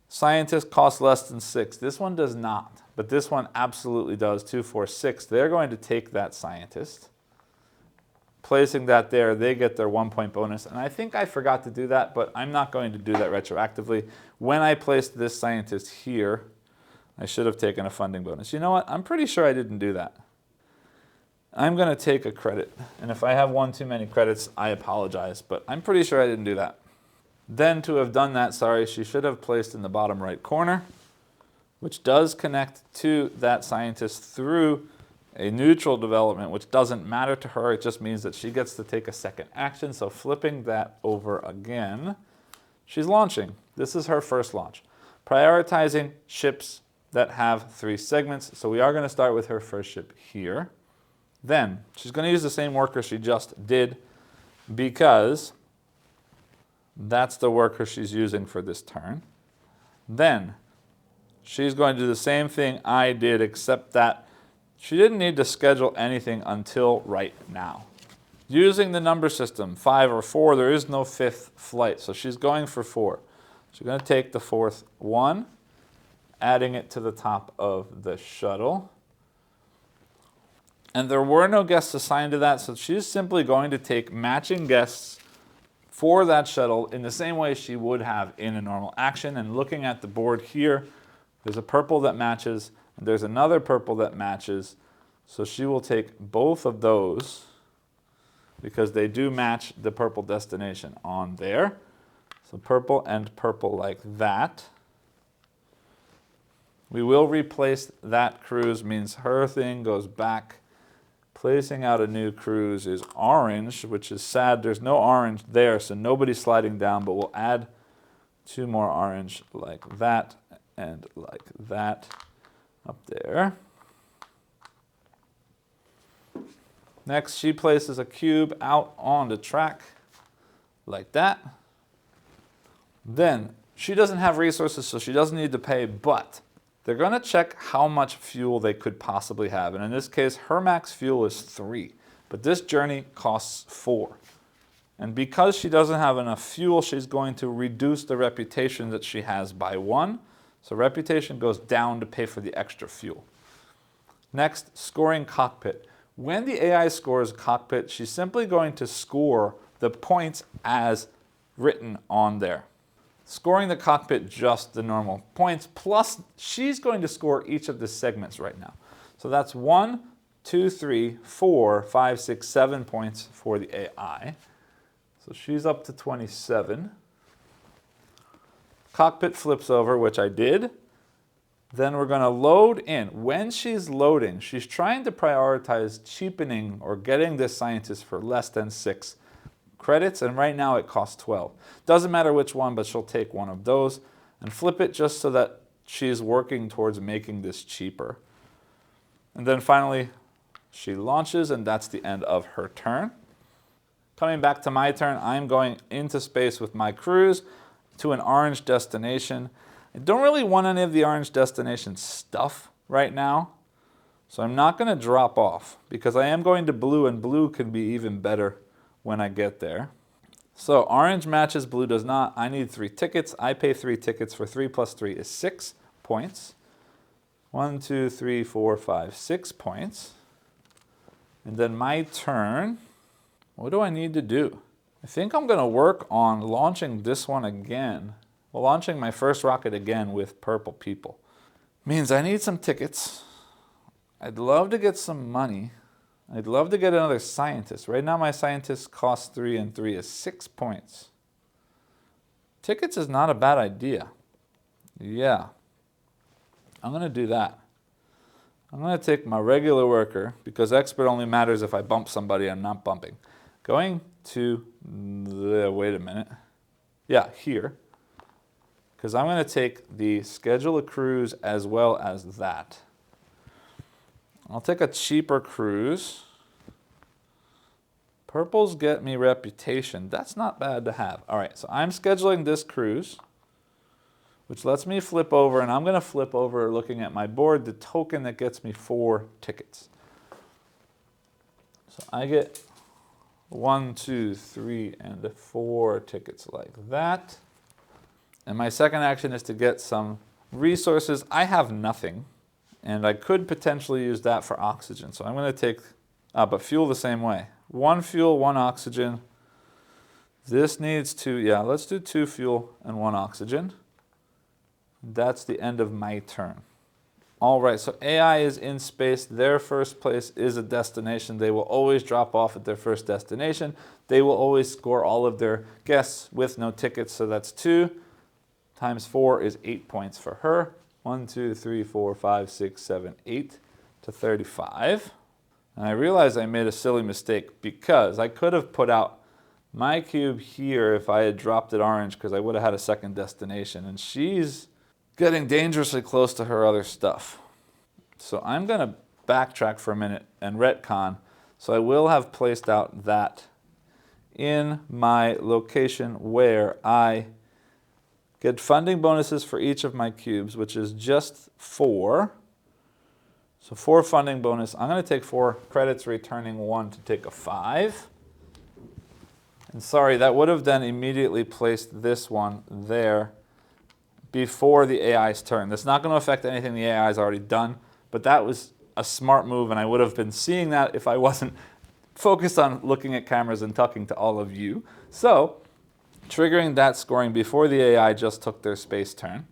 Scientist costs less than 6. This one does not, but this one absolutely does. 2, 4, 6. They're going to take that scientist. Placing that there, they get their 1 point bonus. And I think I forgot to do that, but I'm not going to do that retroactively. When I placed this scientist here, I should have taken a funding bonus. You know what? I'm pretty sure I didn't do that. I'm going to take a credit. And if I have one too many credits, I apologize. But I'm pretty sure I didn't do that. Then to have done that, sorry, she should have placed in the bottom right corner, which does connect to that scientist through a neutral development, which doesn't matter to her. It just means that she gets to take a second action. So flipping that over again, she's launching. This is her first launch. Prioritizing ships that have 3 segments. So we are going to start with her first ship here. Then she's going to use the same worker she just did because that's the worker she's using for this turn. Then she's going to do the same thing I did, except that she didn't need to schedule anything until right now. Using the number system, 5 or 4, there is no 5th flight, so she's going for 4. She's going to take the 4th one, adding it to the top of the shuttle. And there were no guests assigned to that, so she's simply going to take matching guests for that shuttle in the same way she would have in a normal action. And looking at the board here, there's a purple that matches, and there's another purple that matches. So she will take both of those because they do match the purple destination on there. So purple and purple like that. We will replace that cruise, means her thing goes back. Placing out a new cruise is orange, which is sad. There's no orange there, so nobody's sliding down, but we'll add 2 more orange like that and like that up there. Next, she places a cube out on the track like that. Then, she doesn't have resources, so she doesn't need to pay, but they're going to check how much fuel they could possibly have. And in this case, her max fuel is 3. But this journey costs 4. And because she doesn't have enough fuel, she's going to reduce the reputation that she has by 1. So reputation goes down to pay for the extra fuel. Next, scoring cockpit. When the AI scores cockpit, she's simply going to score the points as written on there. Scoring the cockpit just the normal points, plus she's going to score each of the segments right now. So that's 1, 2, 3, 4, 5, 6, 7 points for the AI. So she's up to 27. Cockpit flips over, which I did. Then we're going to load in. When she's loading, she's trying to prioritize cheapening or getting this scientist for less than 6 credits, and right now it costs 12. Doesn't matter which one, but she'll take one of those and flip it just so that she's working towards making this cheaper. And then finally, she launches, and that's the end of her turn. Coming back to my turn, I'm going into space with my cruise to an orange destination. I don't really want any of the orange destination stuff right now, so I'm not going to drop off because I am going to blue, and blue can be even better when I get there. So orange matches, blue does not. I need 3 tickets. I pay 3 tickets. For 3 plus 3 is 6 points. 1, 2, 3, 4, 5, 6 points. And then my turn, what do I need to do? I think I'm going to work on launching this one again. Well, launching my first rocket again with purple people. Means I need some tickets. I'd love to get some money. I'd love to get another scientist. Right now my scientist costs 3, and 3 is 6 points. Tickets is not a bad idea. Yeah. I'm going to do that. I'm going to take my regular worker, because expert only matters if I bump somebody. I'm not bumping. Going to, wait a minute. Yeah, here. because I'm going to take the schedule a cruise as well as that. I'll take a cheaper cruise. Purples get me reputation. That's not bad to have. All right, so I'm scheduling this cruise, which lets me flip over, and I'm going to flip over, looking at my board, the token that gets me 4 tickets. So I get 1, 2, 3, and 4 tickets like that. And my second action is to get some resources. I have nothing, and I could potentially use that for oxygen. So I'm going to take, but fuel the same way. 1 fuel, 1 oxygen. This needs 2, yeah, let's do 2 fuel and 1 oxygen. That's the end of my turn. All right, so AI is in space. Their first place is a destination. They will always drop off at their first destination. They will always score all of their guests with no tickets. So that's 2 times 4 is 8 points for her. 1, 2, 3, 4, 5, 6, 7, 8 to 35. And I realized I made a silly mistake because I could have put out my cube here if I had dropped it orange, because I would have had a second destination. And she's getting dangerously close to her other stuff. So I'm going to backtrack for a minute and retcon. So I will have placed out that in my location where I get funding bonuses for each of my cubes, which is just 4. So 4 funding bonus. I'm going to take 4 credits, returning 1 to take a 5. And sorry, that would have then immediately placed this one there before the AI's turn. That's not going to affect anything the AI's already done, but that was a smart move, and I would have been seeing that if I wasn't focused on looking at cameras and talking to all of you. So, triggering that scoring before the AI just took their space turn.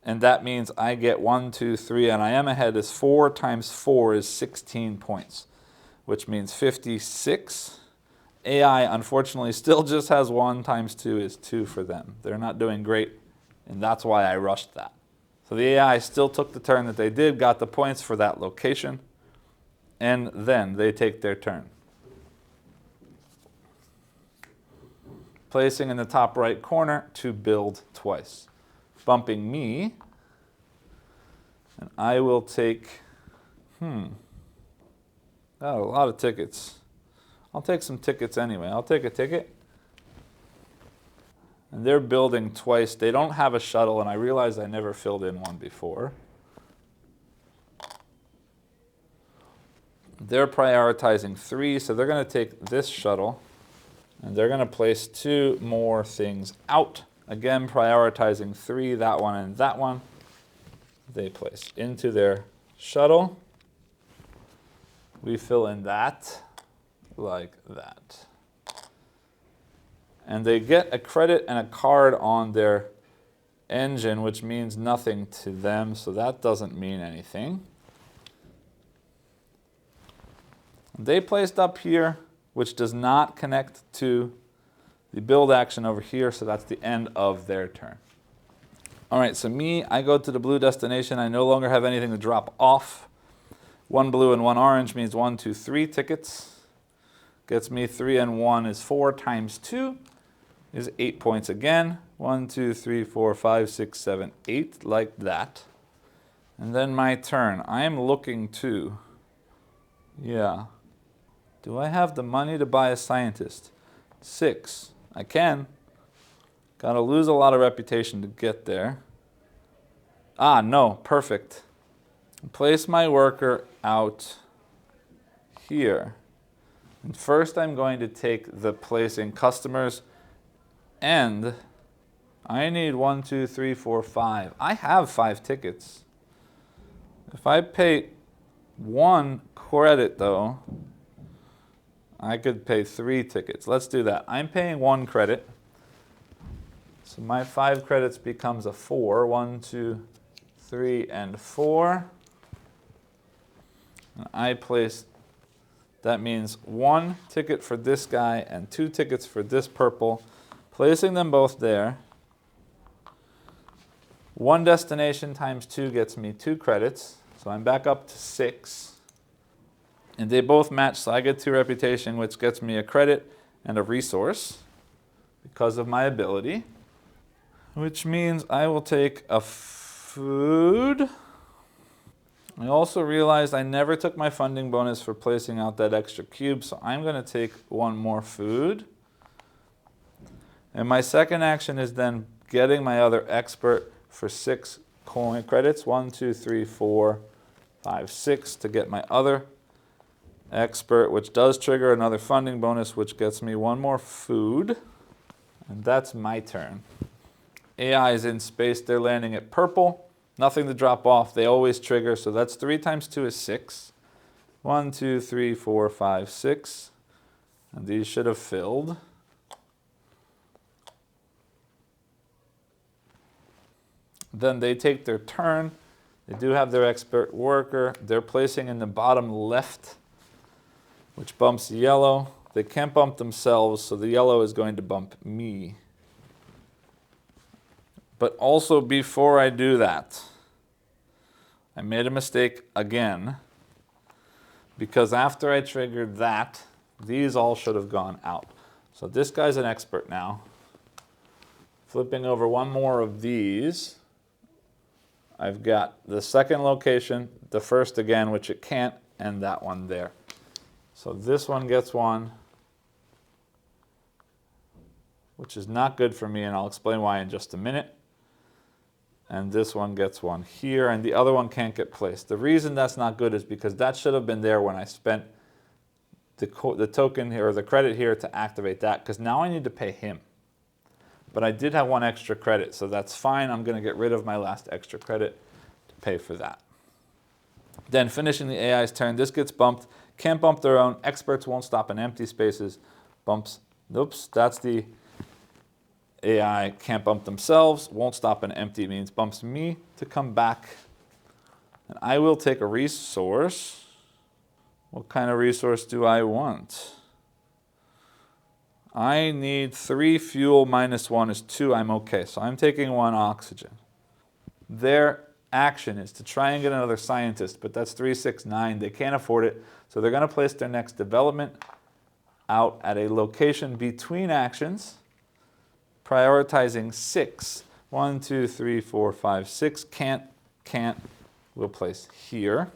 And that means I get 1, 2, 3, and I am ahead as 4 times 4 is 16 points, which means 56. AI, unfortunately, still just has 1 times 2 is 2 for them. They're not doing great, and that's why I rushed that. So the AI still took the turn that they did, got the points for that location, and then they take their turn. Placing in the top right corner to build twice. Bumping me, and I will take, a lot of tickets. I'll take some tickets anyway. I'll take a ticket. And they're building twice. They don't have a shuttle, and I realize I never filled in one before. They're prioritizing 3, so they're going to take this shuttle, and they're going to place 2 more things out. Again, prioritizing 3, that one and that one. They place into their shuttle. We fill in that like that. And they get a credit and a card on their engine, which means nothing to them, so that doesn't mean anything. They placed up here, which does not connect to the build action over here, so that's the end of their turn. All right, so me, I go to the blue destination. I no longer have anything to drop off. 1 blue and 1 orange means 1, 2, 3 tickets. Gets me 3 and 1 is 4 times 2 is 8 points again. 1, 2, 3, 4, 5, 6, 7, 8, like that. And then my turn. I am looking to, do I have the money to buy a scientist? 6. I can. Gotta lose a lot of reputation to get there. Ah, no, perfect. Place my worker out here. And first I'm going to take the place in customers, and I need 1, 2, 3, 4, 5. I have 5 tickets. If I pay 1 credit though, I could pay 3 tickets. Let's do that. I'm paying 1 credit. So my 5 credits becomes a 4. 1, 2, 3, and 4. And I place, that means 1 ticket for this guy and 2 tickets for this purple. Placing them both there. 1 destination times 2 gets me 2 credits. So I'm back up to 6. And they both match, so I get 2 reputation, which gets me a credit and a resource because of my ability. which means I will take a food. I also realized I never took my funding bonus for placing out that extra cube, so I'm going to take one more food. And my second action is then getting my other expert for 6 coin credits. 1, 2, 3, 4, 5, 6 to get my other expert, which does trigger another funding bonus, which gets me one more food. And that's my turn. AI is in space. They're landing at purple. Nothing to drop off. They always trigger. So that's 3 times 2 is 6. 1, 2, 3, 4, 5, 6. And these should have filled. Then they take their turn. They do have their expert worker. They're placing in the bottom left, which bumps yellow. They can't bump themselves, so the yellow is going to bump me. But also before I do that, I made a mistake again, because after I triggered that, these all should have gone out. So this guy's an expert now. Flipping over one more of these, I've got the second location, the first again, which it can't, and that one there. So this one gets one, which is not good for me, and I'll explain why in just a minute. And this one gets one here, and the other one can't get placed. The reason that's not good is because that should have been there when I spent the token here, or the credit here, to activate that, because now I need to pay him. But I did have one extra credit, so that's fine. I'm going to get rid of my last extra credit to pay for that. Then finishing the AI's turn, this gets bumped. Can't bump their own. Experts won't stop in empty spaces. Bumps. Oops, that's the AI. Can't bump themselves. Won't stop in empty means bumps me to come back. And I will take a resource. What kind of resource do I want? I need 3 fuel minus 1 is 2. I'm okay. So I'm taking 1 oxygen. Their action is to try and get another scientist, but that's 3, 6, 9. They can't afford it. So they're going to place their next development out at a location between actions, prioritizing 6. 1, 2, 3, 4, 5, 6. Can't. We'll place here.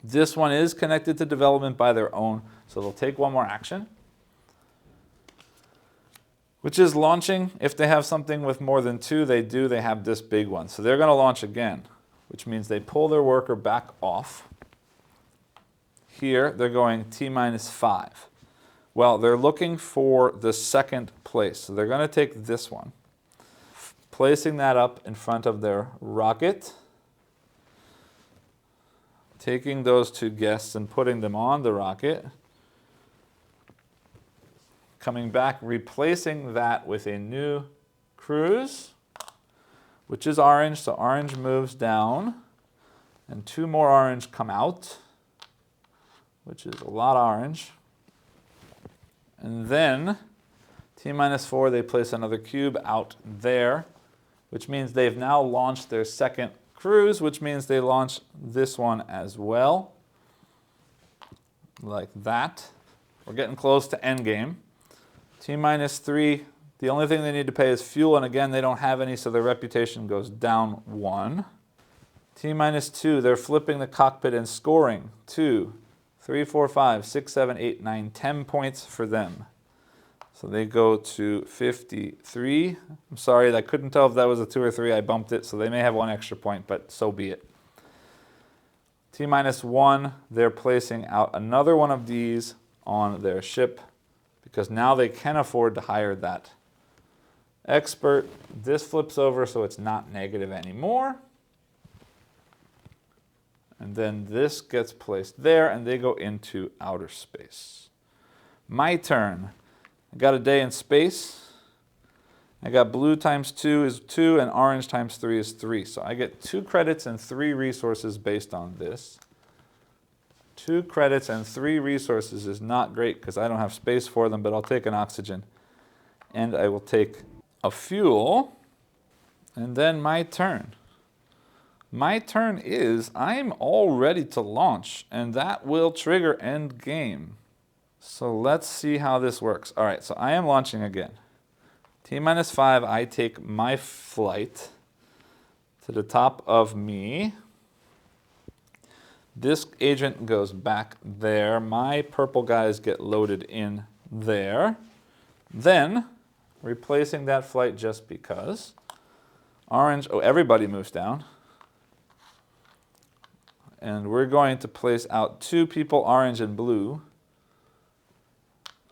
This one is connected to development by their own, so they'll take one more action, which is launching. If they have something with more than 2, they have this big one. So they're going to launch again, which means they pull their worker back off. Here, they're going T minus 5. Well, they're looking for the second place. So they're going to take this one, placing that up in front of their rocket, taking those 2 guests and putting them on the rocket, coming back, replacing that with a new cruise, which is orange. So orange moves down, and 2 more orange come out, which is a lot of orange. And then T minus 4, they place another cube out there, which means they've now launched their second cruise, which means they launch this one as well, like that. We're getting close to endgame. T minus 3, the only thing they need to pay is fuel, and again, they don't have any, so their reputation goes down 1. T minus 2, they're flipping the cockpit and scoring 2, 3, 4, 5, 6, 7, 8, 9, 10 points for them. So they go to 53. I'm sorry, I couldn't tell if that was a 2 or 3. I bumped it, so they may have 1 extra point, but so be it. T minus 1, they're placing out another one of these on their ship, because now they can afford to hire that expert. This flips over, so it's not negative anymore. And then this gets placed there, and they go into outer space. My turn. I got a day in space. I got blue times 2 is 2, and orange times 3 is 3. So I get 2 credits and 3 resources based on this. 2 credits and 3 resources is not great because I don't have space for them, but I'll take an oxygen. And I will take a fuel. And then my turn. My turn is I'm all ready to launch, and that will trigger end game. So let's see how this works. All right, so I am launching again. T-5, I take my flight to the top of me. This agent goes back there. My purple guys get loaded in there. Then, replacing that flight just because, orange, oh, everybody moves down. And we're going to place out 2 people, orange and blue.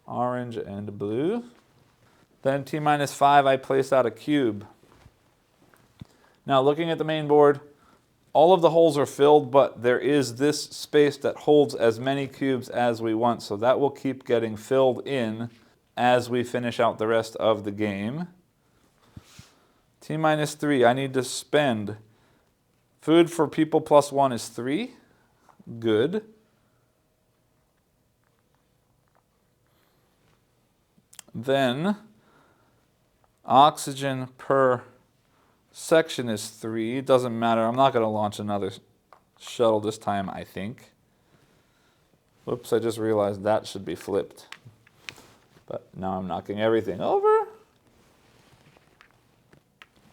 Orange and blue. Then T-5, I place out a cube. Now, looking at the main board, all of the holes are filled, but there is this space that holds as many cubes as we want, so that will keep getting filled in as we finish out the rest of the game. T-3, I need to spend. Food for people +1 is 3. Good. Then, oxygen per section is 3. It doesn't matter. I'm not going to launch another shuttle this time, I think. Whoops, I just realized that should be flipped. But now I'm knocking everything over.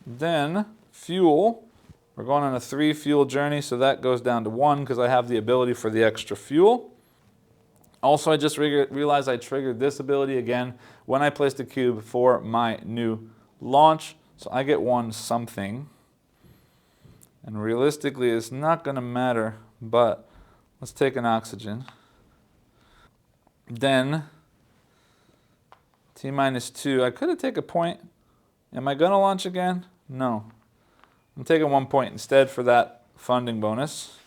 Then, fuel. We're going on a 3 fuel journey, so that goes down to 1 because I have the ability for the extra fuel. Also, I just realized I triggered this ability again when I placed the cube for my new launch. So I get 1 something. And realistically, it's not going to matter, but let's take an oxygen. Then, T-2, I could have taken a point. Am I going to launch again? No. I'm taking 1 point instead for that funding bonus.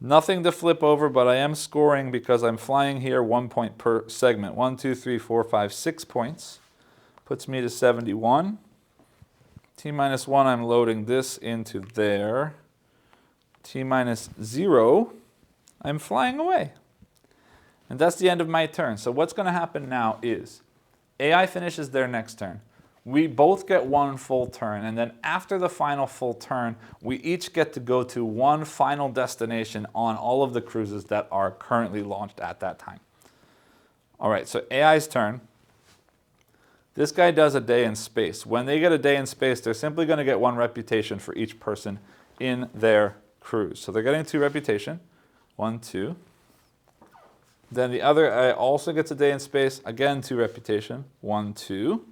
Nothing to flip over, but I am scoring because I'm flying here 1 point per segment. 1, 2, 3, 4, 5, 6 points. Puts me to 71. T-1, I'm loading this into there. T-0, I'm flying away. And that's the end of my turn. So what's going to happen now is AI finishes their next turn. We both get 1 full turn, and then after the final full turn, we each get to go to 1 final destination on all of the cruises that are currently launched at that time. All right, so AI's turn. This guy does a day in space. When they get a day in space, they're simply going to get 1 reputation for each person in their cruise. So they're getting 2 reputation. 1, 2. Then the other guy also gets a day in space. Again, 2 reputation. 1, 2.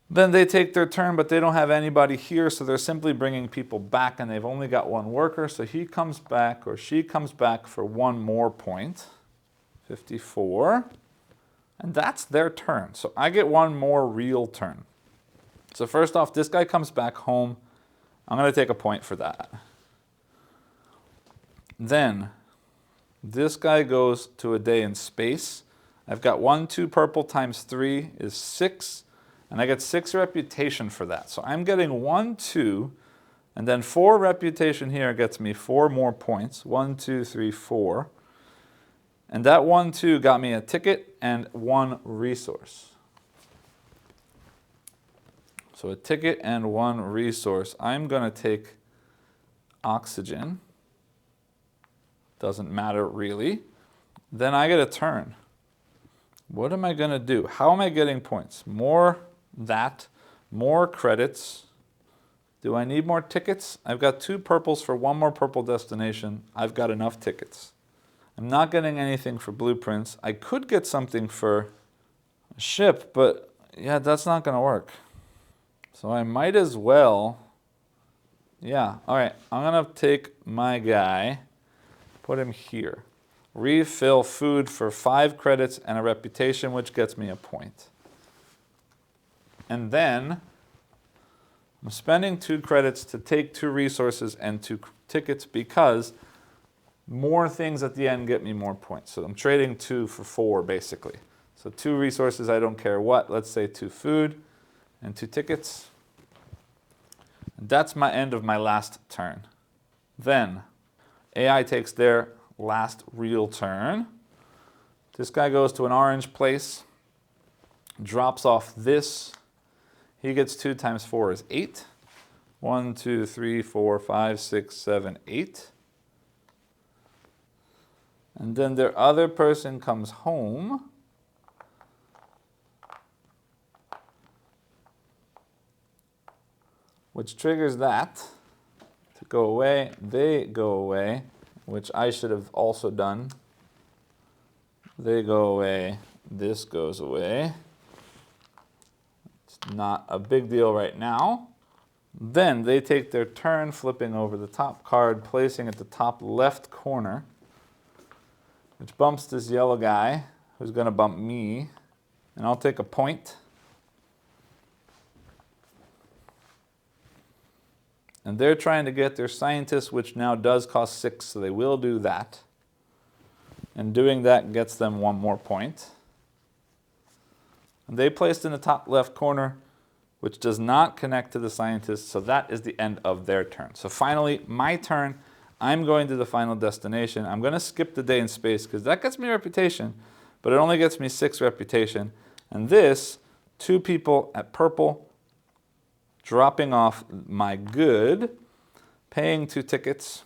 Then they take their turn, but they don't have anybody here, so they're simply bringing people back, and they've only got 1 worker, so he comes back, or she comes back for 1 more point. 54. And that's their turn. So I get 1 more real turn. So first off, this guy comes back home. I'm going to take a point for that. Then, this guy goes to a day in space. I've got 1, 2 purple times 3 is 6. And I get 6 reputation for that. So I'm getting 1, 2, and then 4 reputation here gets me 4 more points. 1, 2, 3, 4. And that 1, 2 got me a ticket and 1 resource. So a ticket and 1 resource. I'm going to take oxygen. Doesn't matter really. Then I get a turn. What am I going to do? How am I getting points? More credits. Do I need more tickets? I've got 2 purples for 1 more purple destination. I've got enough tickets. I'm not getting anything for blueprints. I could get something for a ship, but yeah, that's not going to work. So I might as well, yeah, all right, I'm going to take my guy, put him here. Refill food for 5 credits and a reputation, which gets me a point. And then I'm spending 2 credits to take 2 resources and 2 tickets because more things at the end get me more points. So I'm trading 2 for 4 basically. So 2 resources, I don't care what. Let's say 2 food and 2 tickets. And that's my end of my last turn. Then AI takes their last real turn. This guy goes to an orange place, drops off this. He gets 2 times 4 is 8. 1, 2, 3, 4, 5, 6, 7, 8. And then their other person comes home. which triggers that to go away. They go away, which I should have also done. They go away. This goes away. It's not a big deal right now. Then they take their turn flipping over the top card, placing at the top left corner, which bumps this yellow guy, who's going to bump me, and I'll take a point. And they're trying to get their scientist, which now does cost 6, so they will do that. And doing that gets them 1 more point. And they placed in the top left corner, which does not connect to the scientist, so that is the end of their turn. So finally, my turn. I'm going to the final destination. I'm going to skip the day and space because that gets me reputation, but it only gets me 6 reputation. And this, 2 people at purple, dropping off my good, paying 2 tickets,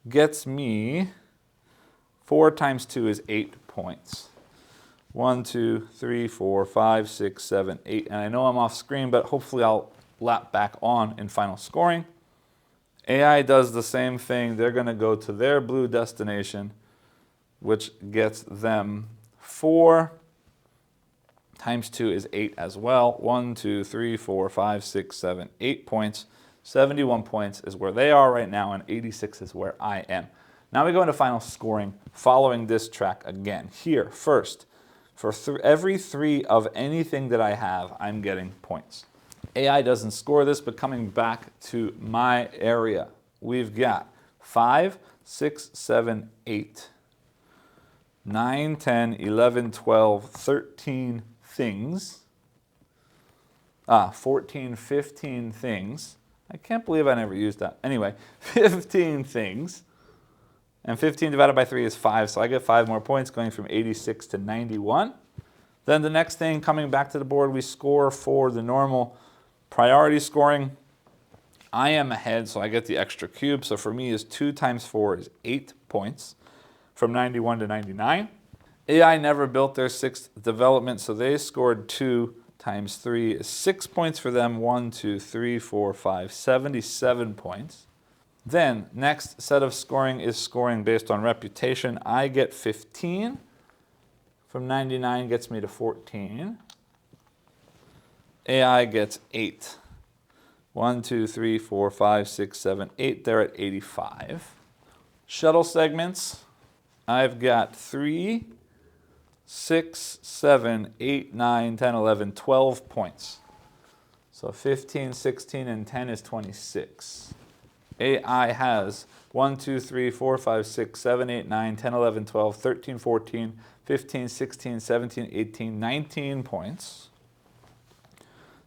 gets me 4 times 2 is 8 points. 1, 2, 3, 4, 5, 6, 7, 8. And I know I'm off screen, but hopefully I'll lap back on in final scoring. AI does the same thing. They're going to go to their blue destination, which gets them 4 times 2 is 8 as well. 1, 2, 3, 4, 5, 6, 7, 8 points. 71 points is where they are right now, and 86 is where I am. Now we go into final scoring following this track again. Here, first, for every 3 of anything that I have, I'm getting points. AI doesn't score this, but coming back to my area, we've got 5, 6, 7, 8, 9, 10, 11, 12, 13 things. 14, 15 things. I can't believe I never used that. Anyway, 15 things. And 15 divided by 3 is 5, so I get 5 more points, going from 86 to 91. Then the next thing, coming back to the board, we score for the normal priority scoring. I am ahead, so I get the extra cube. So for me, is 2 times 4 is 8 points, from 91 to 99. AI never built their 6th development, so they scored 2 times 3 is 6 points for them. 1, 2, 3, 4, 5, 77 points. Then, next set of scoring is scoring based on reputation. I get 15. From 99 gets me to 14. AI gets 8. 1, 2, 3, 4, 5, 6, 7, 8. They're at 85. Shuttle segments. I've got 3, 6, 7, 8, 9, 10, 11, 12 points. So 15, 16, and 10 is 26. AI has 1, 2, 3, 4, 5, 6, 7, 8, 9, 10, 11, 12, 13, 14, 15, 16, 17, 18, 19 points.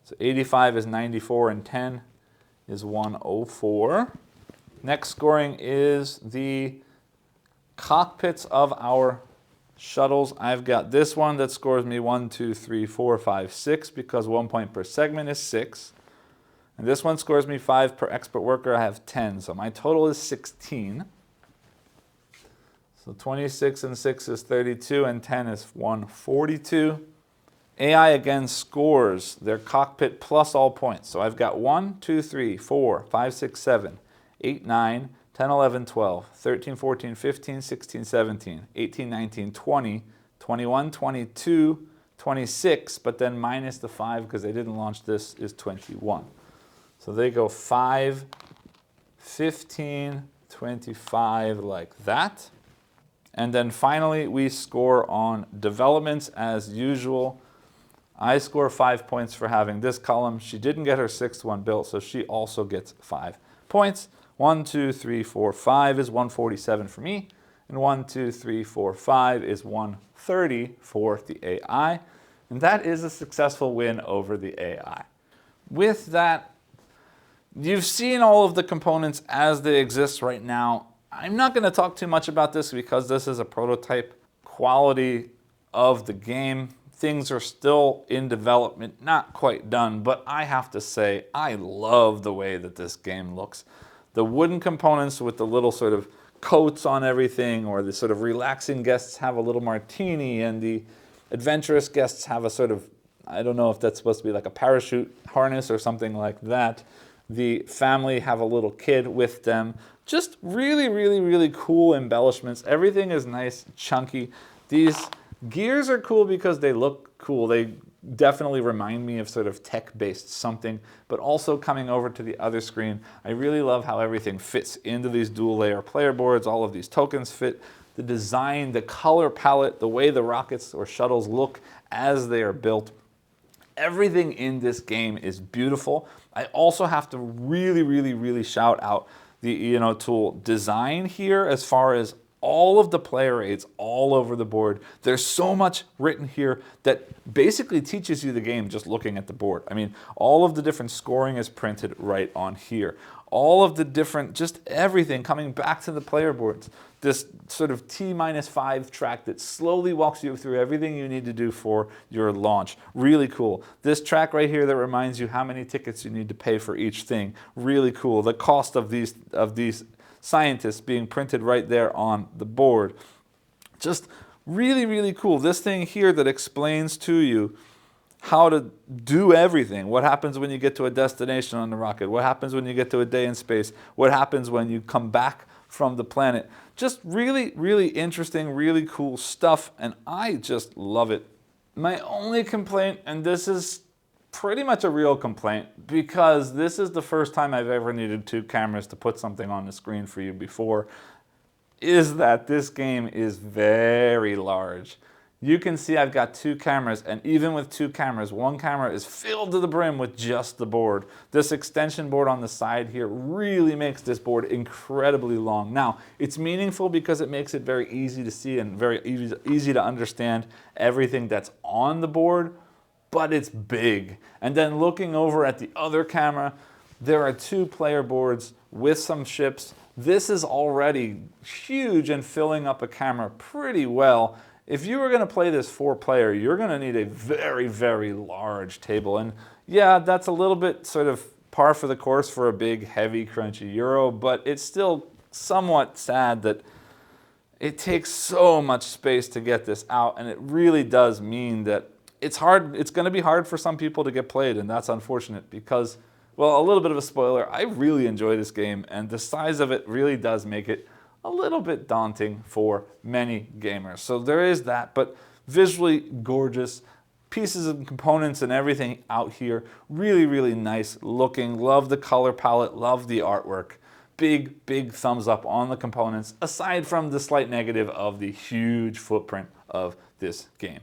So 85 is 94 and 10 is 104. Next scoring is the cockpits of our shuttles. I've got this one that scores me 1, 2, 3, 4, 5, 6 because 1 point per segment is 6. And this one scores me 5 per expert worker. I have 10, so my total is 16. So 26 and 6 is 32, and 10 is 142. AI again scores their cockpit plus all points. So I've got 1, 2, 3, 4, 5, 6, 7, 8, 9, 10, 11, 12, 13, 14, 15, 16, 17, 18, 19, 20, 21, 22, 26, but then minus the 5 because they didn't launch this is 21. So they go 5, 15, 25 like that. And then finally, we score on developments as usual. I score 5 points for having this column. She didn't get her 6th one built, so she also gets 5 points. 1, 2, 3, 4, 5 is 147 for me. And 1, 2, 3, 4, 5 is 130 for the AI. And that is a successful win over the AI. With that, you've seen all of the components as they exist right now. I'm not going to talk too much about this because this is a prototype quality of the game. Things are still in development, not quite done, but I have to say I love the way that this game looks. The wooden components with the little sort of coats on everything, or the sort of relaxing guests have a little martini, and the adventurous guests have a sort of I don't know if that's supposed to be like a parachute harness or something like that. The family have a little kid with them. Just really, really, really cool embellishments. Everything is nice, chunky. These gears are cool because they look cool. They definitely remind me of sort of tech-based something, but also coming over to the other screen, I really love how everything fits into these dual-layer player boards. All of these tokens fit. The design, the color palette, the way the rockets or shuttles look as they are built. Everything in this game is beautiful. I also have to really, really, really shout out the tool design here as far as all of the player aids all over the board. There's so much written here that basically teaches you the game just looking at the board. I mean, all of the different scoring is printed right on here. All of the different, just everything coming back to the player boards. This sort of T-5 track that slowly walks you through everything you need to do for your launch. Really cool. This track right here that reminds you how many tickets you need to pay for each thing. Really cool. The cost of these scientists being printed right there on the board. Just really, really cool. This thing here that explains to you how to do everything. What happens when you get to a destination on the rocket? What happens when you get to a day in space? What happens when you come back from the planet? Just really, really interesting, really cool stuff, and I just love it. My only complaint, and this is pretty much a real complaint, because this is the first time I've ever needed 2 cameras to put something on the screen for you before, is that this game is very large. You can see I've got 2 cameras, and even with 2 cameras, one camera is filled to the brim with just the board. This extension board on the side here really makes this board incredibly long. Now, it's meaningful because it makes it very easy to see and very easy to understand everything that's on the board, but it's big. And then looking over at the other camera, there are 2 player boards with some ships. This is already huge and filling up a camera pretty well. If you were going to play this 4-player, you're going to need a very, very large table. And yeah, that's a little bit sort of par for the course for a big, heavy, crunchy Euro, but it's still somewhat sad that it takes so much space to get this out, and it really does mean that it's hard. It's going to be hard for some people to get played, and that's unfortunate because, well, a little bit of a spoiler, I really enjoy this game, and the size of it really does make it a little bit daunting for many gamers. So there is that, but visually gorgeous. Pieces and components and everything out here. Really, really nice looking. Love the color palette, love the artwork. Big, big thumbs up on the components, aside from the slight negative of the huge footprint of this game.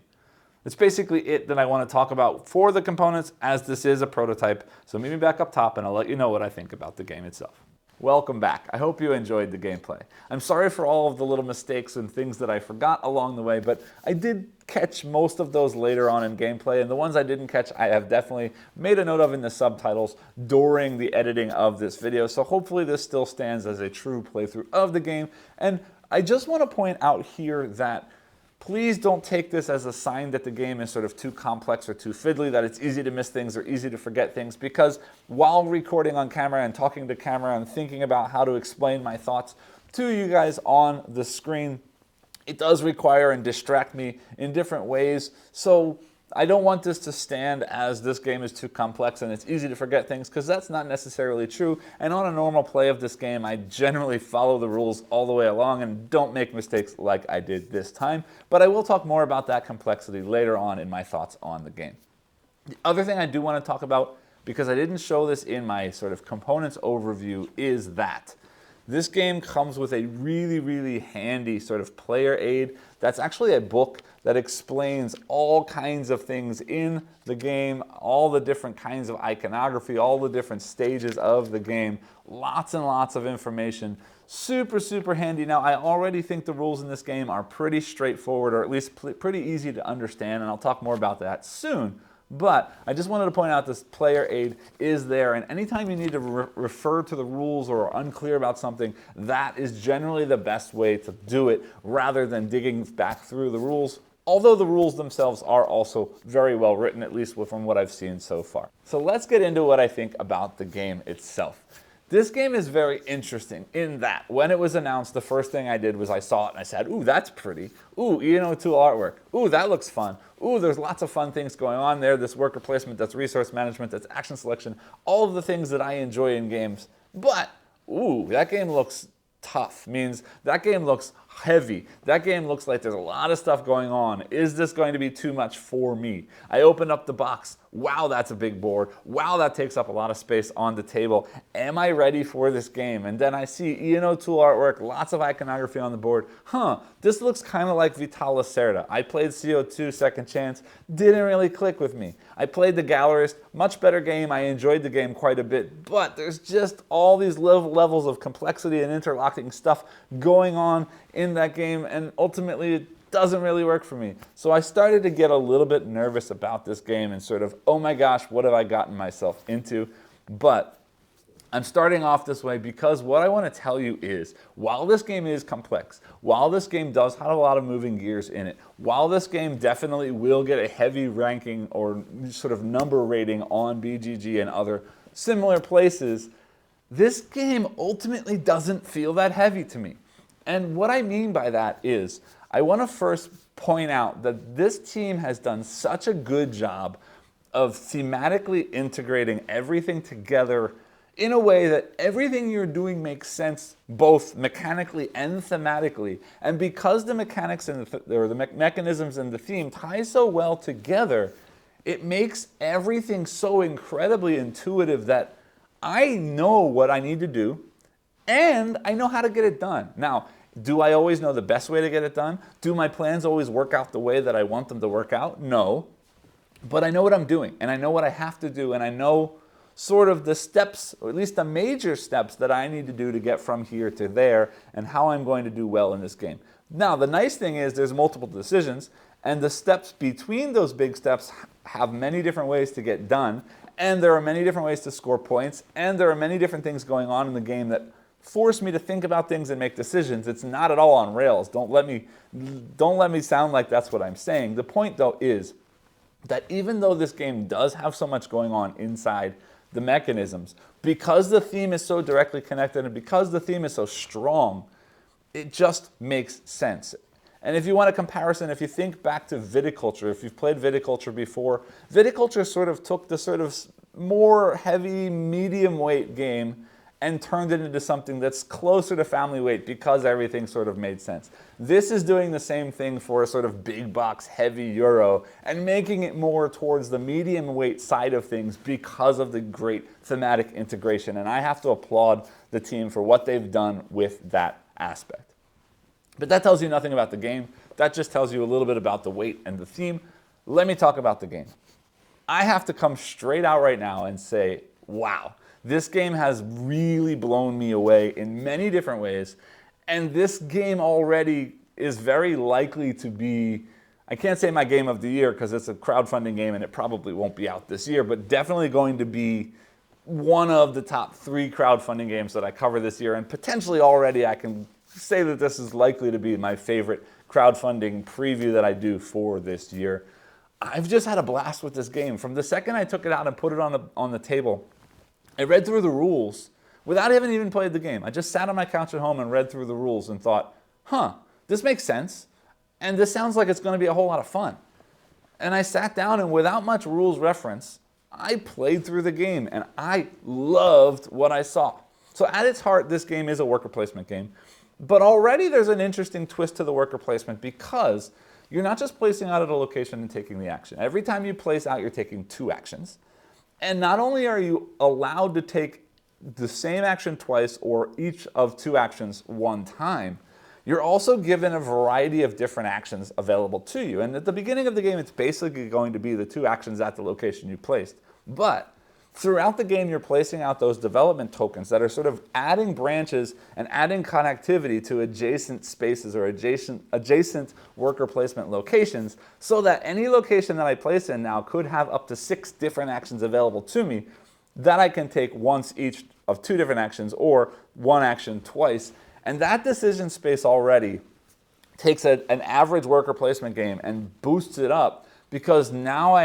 That's basically it that I want to talk about for the components, as this is a prototype. So meet me back up top and I'll let you know what I think about the game itself. Welcome back. I hope you enjoyed the gameplay. I'm sorry for all of the little mistakes and things that I forgot along the way, but I did catch most of those later on in gameplay, and the ones I didn't catch I have definitely made a note of in the subtitles during the editing of this video, so hopefully this still stands as a true playthrough of the game. And I just want to point out here that please don't take this as a sign that the game is sort of too complex or too fiddly, that it's easy to miss things or easy to forget things, because while recording on camera and talking to camera and thinking about how to explain my thoughts to you guys on the screen, it does require and distract me in different ways. So I don't want this to stand as this game is too complex and it's easy to forget things, because that's not necessarily true. And on a normal play of this game, I generally follow the rules all the way along and don't make mistakes like I did this time. But I will talk more about that complexity later on in my thoughts on the game. The other thing I do want to talk about, because I didn't show this in my sort of components overview, is that this game comes with a really, really handy sort of player aid. That's actually a book that explains all kinds of things in the game, all the different kinds of iconography, all the different stages of the game. Lots and lots of information. Super, super handy. Now, I already think the rules in this game are pretty straightforward, or at least pretty easy to understand, and I'll talk more about that soon. But I just wanted to point out this player aid is there, and anytime you need to refer to the rules or are unclear about something, that is generally the best way to do it, rather than digging back through the rules, although the rules themselves are also very well written, at least from what I've seen so far. So let's get into what I think about the game itself. This game is very interesting in that when it was announced, the first thing I did was I saw it and I said, ooh, that's pretty. Ooh, Ian O'Toole artwork. Ooh, that looks fun. Ooh, there's lots of fun things going on there. This worker placement, that's resource management, that's action selection, all of the things that I enjoy in games. But, ooh, that game looks tough. Means that game looks heavy. That game looks like there's a lot of stuff going on. Is this going to be too much for me? I opened up the box. Wow, that's a big board. Wow, that takes up a lot of space on the table. Am I ready for this game? And then I see Ian O'Toole artwork, lots of iconography on the board. This looks kind of like Vital Lacerda. I played CO2 Second Chance, didn't really click with me. I played The Gallerist, much better game. I enjoyed the game quite a bit, but there's just all these levels of complexity and interlocking stuff going on in that game, and ultimately it doesn't really work for me. So I started to get a little bit nervous about this game and sort of, oh my gosh, what have I gotten myself into? But I'm starting off this way because what I want to tell you is, while this game is complex, while this game does have a lot of moving gears in it, while this game definitely will get a heavy ranking or sort of number rating on BGG and other similar places, this game ultimately doesn't feel that heavy to me. And what I mean by that is, I want to first point out that this team has done such a good job of thematically integrating everything together in a way that everything you're doing makes sense both mechanically and thematically. And because the mechanics and the mechanisms and the theme tie so well together, it makes everything so incredibly intuitive that I know what I need to do and I know how to get it done. Now, do I always know the best way to get it done? Do my plans always work out the way that I want them to work out? No. But I know what I'm doing, and I know what I have to do, and I know sort of the steps, or at least the major steps that I need to do to get from here to there, and how I'm going to do well in this game. Now, the nice thing is there's multiple decisions, and the steps between those big steps have many different ways to get done, and there are many different ways to score points, and there are many different things going on in the game that force me to think about things and make decisions. It's not at all on rails. Don't let me sound like that's what I'm saying. The point, though, is that even though this game does have so much going on inside the mechanisms, because the theme is so directly connected and because the theme is so strong, it just makes sense. And if you want a comparison, if you think back to viticulture, if you've played viticulture before, viticulture sort of took the sort of more heavy, medium weight game and turned it into something that's closer to family weight because everything sort of made sense. This is doing the same thing for a sort of big box, heavy Euro, and making it more towards the medium weight side of things because of the great thematic integration. And I have to applaud the team for what they've done with that aspect. But that tells you nothing about the game. That just tells you a little bit about the weight and the theme. Let me talk about the game. I have to come straight out right now and say, wow. This game has really blown me away in many different ways, and this game already is very likely to be, I can't say my game of the year because it's a crowdfunding game and it probably won't be out this year, but definitely going to be one of the top 3 crowdfunding games that I cover this year, and potentially already I can say that this is likely to be my favorite crowdfunding preview that I do for this year. I've just had a blast with this game. From the second I took it out and put it on the table, I read through the rules without having even played the game. I just sat on my couch at home and read through the rules and thought, this makes sense, and this sounds like it's going to be a whole lot of fun. And I sat down, and without much rules reference, I played through the game, and I loved what I saw. So at its heart, this game is a worker placement game, but already there's an interesting twist to the worker placement because you're not just placing out at a location and taking the action. Every time you place out, you're taking 2 actions. And not only are you allowed to take the same action twice or each of 2 actions one time, you're also given a variety of different actions available to you. And at the beginning of the game, it's basically going to be the 2 actions at the location you placed. But throughout the game, you're placing out those development tokens that are sort of adding branches and adding connectivity to adjacent spaces or adjacent worker placement locations, so that any location that I place in now could have up to 6 different actions available to me that I can take once each of 2 different actions or 1 action twice. And that decision space already takes an average worker placement game and boosts it up, because now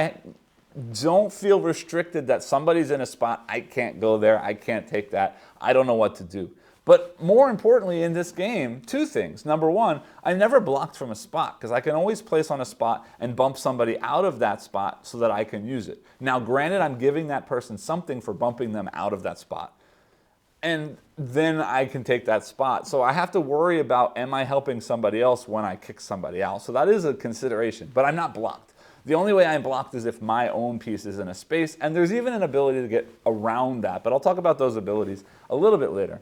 Don't feel restricted that somebody's in a spot, I can't go there, I can't take that, I don't know what to do. But more importantly in this game, two things. Number one, I never blocked from a spot because I can always place on a spot and bump somebody out of that spot so that I can use it. Now granted, I'm giving that person something for bumping them out of that spot. And then I can take that spot. So I have to worry about, am I helping somebody else when I kick somebody out? So that is a consideration, but I'm not blocked. The only way I'm blocked is if my own piece is in a space, and there's even an ability to get around that, but I'll talk about those abilities a little bit later.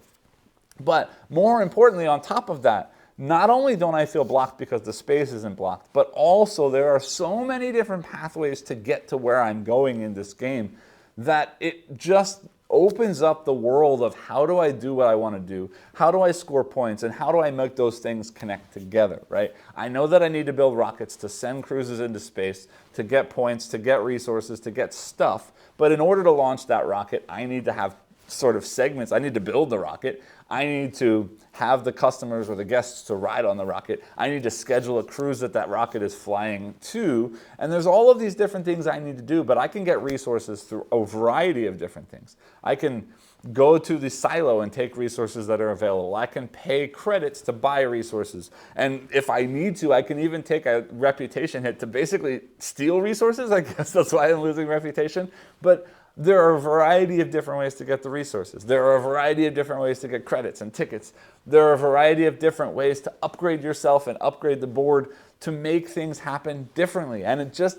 But more importantly, on top of that, not only don't I feel blocked because the space isn't blocked, but also there are so many different pathways to get to where I'm going in this game that it just opens up the world of how do I do what I want to do, how do I score points, and how do I make those things connect together, right? I know that I need to build rockets to send cruises into space, to get points, to get resources, to get stuff, but in order to launch that rocket, I need to have sort of segments. I need to build the rocket. I need to have the customers or the guests to ride on the rocket. I need to schedule a cruise that that rocket is flying to. And there's all of these different things I need to do, but I can get resources through a variety of different things. I can go to the silo and take resources that are available. I can pay credits to buy resources. And if I need to, I can even take a reputation hit to basically steal resources. I guess that's why I'm losing reputation. But there are a variety of different ways to get the resources. There are a variety of different ways to get credits and tickets. There are a variety of different ways to upgrade yourself and upgrade the board to make things happen differently. And it just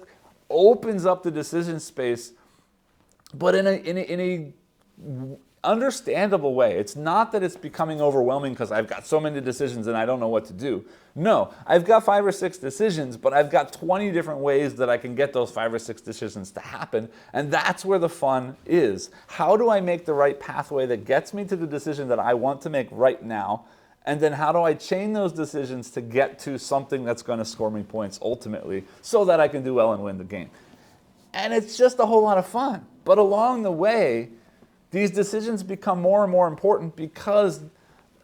opens up the decision space, but in a understandable way. It's not that it's becoming overwhelming because I've got so many decisions and I don't know what to do. No, I've got 5 or 6 decisions, but I've got 20 different ways that I can get those 5 or 6 decisions to happen, and that's where the fun is. How do I make the right pathway that gets me to the decision that I want to make right now, and then how do I chain those decisions to get to something that's going to score me points ultimately so that I can do well and win the game? And it's just a whole lot of fun. But along the way, these decisions become more and more important because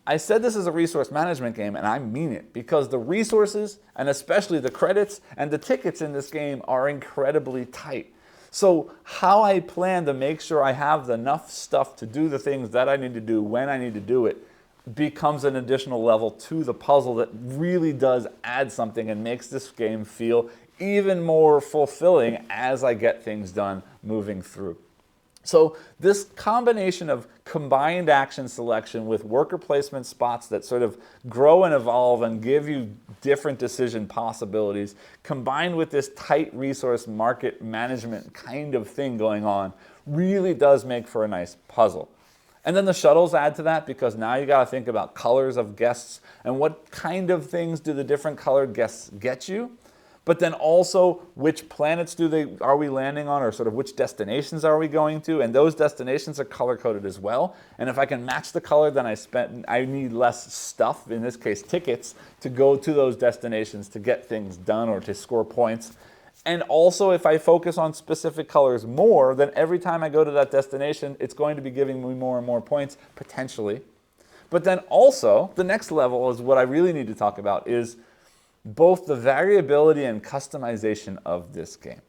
I said this is a resource management game, and I mean it, because the resources, and especially the credits and the tickets in this game, are incredibly tight. So how I plan to make sure I have enough stuff to do the things that I need to do when I need to do it becomes an additional level to the puzzle that really does add something and makes this game feel even more fulfilling as I get things done moving through. So this combination of combined action selection with worker placement spots that sort of grow and evolve and give you different decision possibilities, combined with this tight resource market management kind of thing going on, really does make for a nice puzzle. And then the shuttles add to that because now you got to think about colors of guests and what kind of things do the different colored guests get you. But then also, which planets are we landing on, or sort of which destinations are we going to? And those destinations are color-coded as well. And if I can match the color, then I need less stuff, in this case tickets, to go to those destinations to get things done or to score points. And also, if I focus on specific colors more, then every time I go to that destination, it's going to be giving me more and more points, potentially. But then also, the next level is what I really need to talk about is both the variability and customization of this game.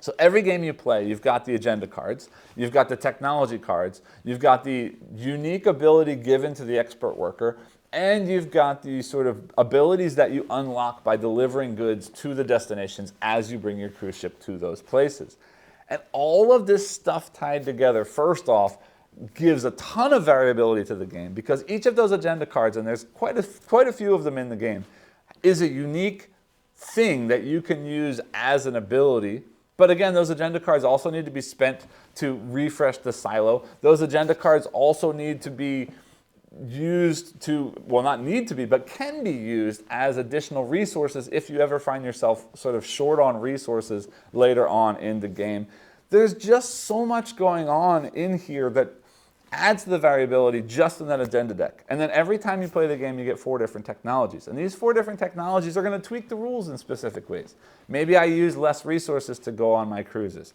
So every game you play, you've got the agenda cards, you've got the technology cards, you've got the unique ability given to the expert worker, and you've got the sort of abilities that you unlock by delivering goods to the destinations as you bring your cruise ship to those places. And all of this stuff tied together, first off, gives a ton of variability to the game because each of those agenda cards, and there's quite a few of them in the game, is a unique thing that you can use as an ability. But again, those agenda cards also need to be spent to refresh the silo. Those agenda cards also need to be used to, well, not need to be, but can be used as additional resources if you ever find yourself sort of short on resources later on in the game. There's just so much going on in here that adds to the variability just in that agenda deck. And then every time you play the game, you get 4 different technologies. And these 4 different technologies are going to tweak the rules in specific ways. Maybe I use less resources to go on my cruises.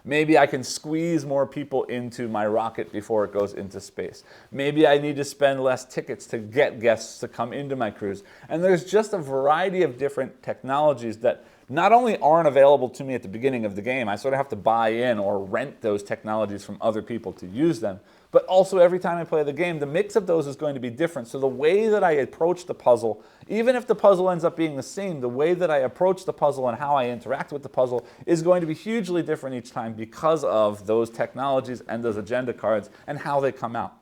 Maybe I can squeeze more people into my rocket before it goes into space. Maybe I need to spend less tickets to get guests to come into my cruise. And there's just a variety of different technologies that not only aren't available to me at the beginning of the game, I sort of have to buy in or rent those technologies from other people to use them, but also every time I play the game, the mix of those is going to be different. So the way that I approach the puzzle, even if the puzzle ends up being the same, the way that I approach the puzzle and how I interact with the puzzle is going to be hugely different each time because of those technologies and those agenda cards and how they come out.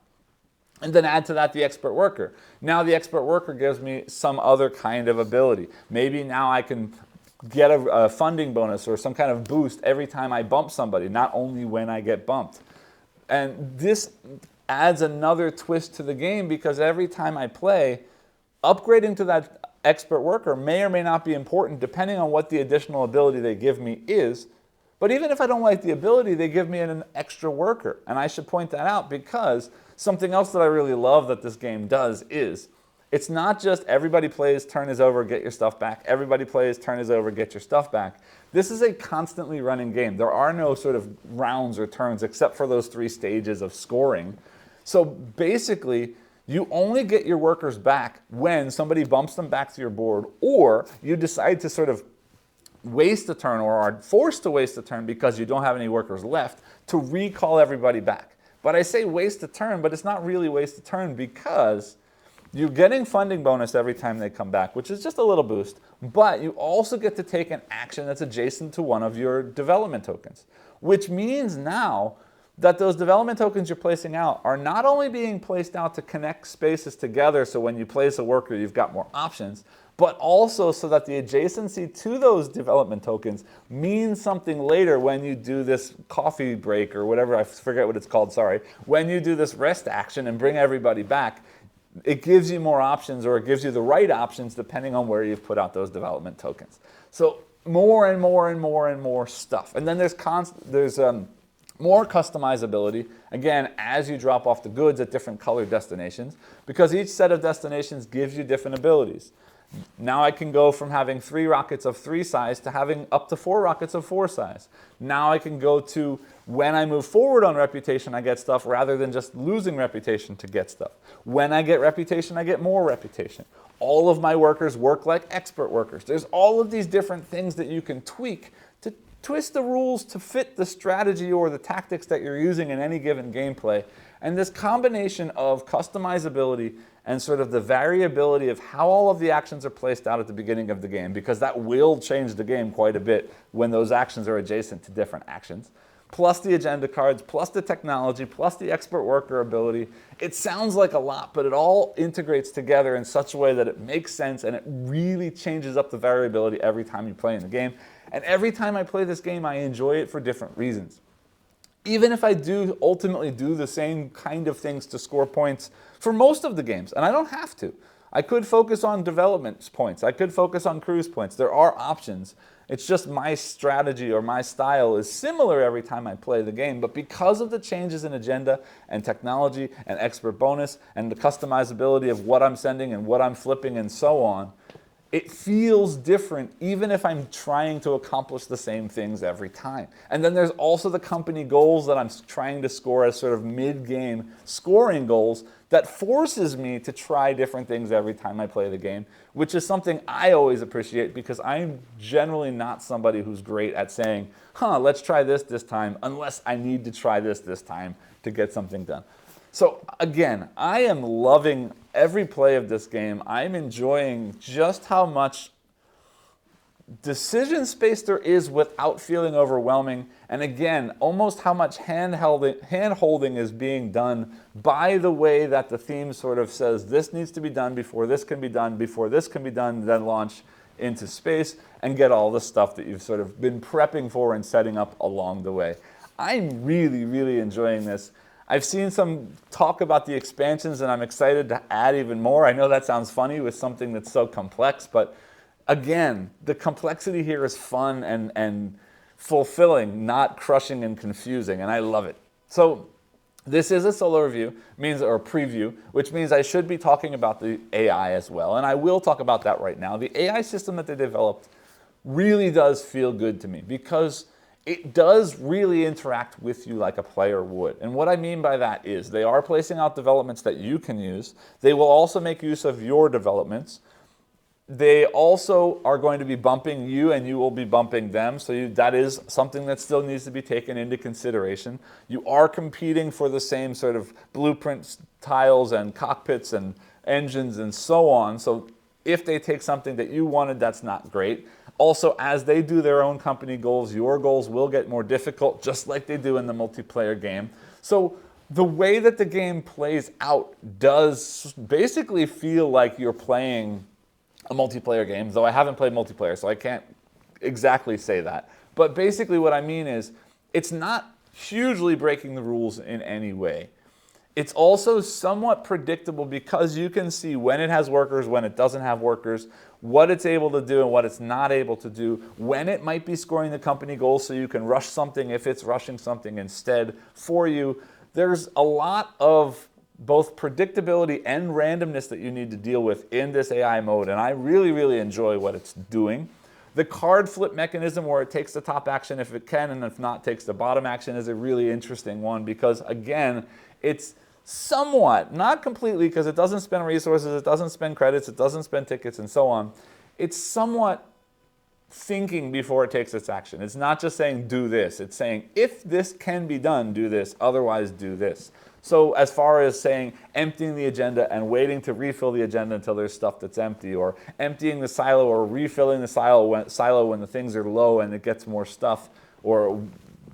And then add to that the expert worker. Now the expert worker gives me some other kind of ability. Maybe now I can get a funding bonus or some kind of boost every time I bump somebody, not only when I get bumped. And this adds another twist to the game because every time I play, upgrading to that expert worker may or may not be important depending on what the additional ability they give me is. But even if I don't like the ability, they give me an extra worker. And I should point that out because something else that I really love that this game does is it's not just everybody plays, turn is over, get your stuff back. Everybody plays, turn is over, get your stuff back. This is a constantly running game. There are no sort of rounds or turns except for those 3 stages of scoring. So basically, you only get your workers back when somebody bumps them back to your board or you decide to sort of waste a turn or are forced to waste a turn because you don't have any workers left to recall everybody back. But I say waste a turn, but it's not really waste a turn because you're getting funding bonus every time they come back, which is just a little boost, but you also get to take an action that's adjacent to one of your development tokens, which means now that those development tokens you're placing out are not only being placed out to connect spaces together so when you place a worker you've got more options, but also so that the adjacency to those development tokens means something later when you do this coffee break or whatever, I forget what it's called, sorry, when you do this rest action and bring everybody back, it gives you more options or it gives you the right options depending on where you've put out those development tokens. So more and more and more and more stuff. And then there's more customizability, again, as you drop off the goods at different color destinations, because each set of destinations gives you different abilities. Now I can go from having 3 rockets of 3 size to having up to 4 rockets of 4 size. Now I can go to when I move forward on reputation, I get stuff rather than just losing reputation to get stuff. When I get reputation, I get more reputation. All of my workers work like expert workers. There's all of these different things that you can tweak to twist the rules to fit the strategy or the tactics that you're using in any given gameplay. And this combination of customizability and sort of the variability of how all of the actions are placed out at the beginning of the game, because that will change the game quite a bit when those actions are adjacent to different actions, plus the agenda cards, plus the technology, plus the expert worker ability. It sounds like a lot, but it all integrates together in such a way that it makes sense and it really changes up the variability every time you play in the game. And every time I play this game, I enjoy it for different reasons. Even if I do ultimately do the same kind of things to score points for most of the games, and I don't have to. I could focus on development points. I could focus on cruise points. There are options. It's just my strategy or my style is similar every time I play the game, but because of the changes in agenda and technology and expert bonus and the customizability of what I'm sending and what I'm flipping and so on, it feels different even if I'm trying to accomplish the same things every time. And then there's also the company goals that I'm trying to score as sort of mid-game scoring goals that forces me to try different things every time I play the game, which is something I always appreciate because I'm generally not somebody who's great at saying, let's try this time, unless I need to try this time to get something done. So again, I am loving every play of this game. I'm enjoying just how much decision space there is without feeling overwhelming. And again, almost how much hand-holding is being done by the way that the theme sort of says this needs to be done before this can be done, before this can be done, then launch into space and get all the stuff that you've sort of been prepping for and setting up along the way. I'm really, really enjoying this. I've seen some talk about the expansions and I'm excited to add even more. I know that sounds funny with something that's so complex, but again, the complexity here is fun and fulfilling, not crushing and confusing, and I love it. So this is a solo review, or preview, which means I should be talking about the AI as well, and I will talk about that right now. The AI system that they developed really does feel good to me because it does really interact with you like a player would. And what I mean by that is they are placing out developments that you can use. They will also make use of your developments. They also are going to be bumping you and you will be bumping them. So that is something that still needs to be taken into consideration. You are competing for the same sort of blueprints, tiles and cockpits and engines and so on. So if they take something that you wanted, that's not great. Also, as they do their own company goals, your goals will get more difficult, just like they do in the multiplayer game. So the way that the game plays out does basically feel like you're playing a multiplayer game, though I haven't played multiplayer, so I can't exactly say that. But basically what I mean is, it's not hugely breaking the rules in any way. It's also somewhat predictable because you can see when it has workers, when it doesn't have workers, what it's able to do and what it's not able to do, when it might be scoring the company goals so you can rush something if it's rushing something instead for you. There's a lot of both predictability and randomness that you need to deal with in this AI mode, and I really, really enjoy what it's doing. The card flip mechanism where it takes the top action if it can, and if not, takes the bottom action is a really interesting one because, again, it's somewhat, not completely, because it doesn't spend resources, it doesn't spend credits, it doesn't spend tickets, and so on. It's somewhat thinking before it takes its action. It's not just saying do this, it's saying if this can be done, do this, otherwise do this. So as far as saying emptying the agenda and waiting to refill the agenda until there's stuff that's empty, or emptying the silo or refilling the silo when the things are low and it gets more stuff, or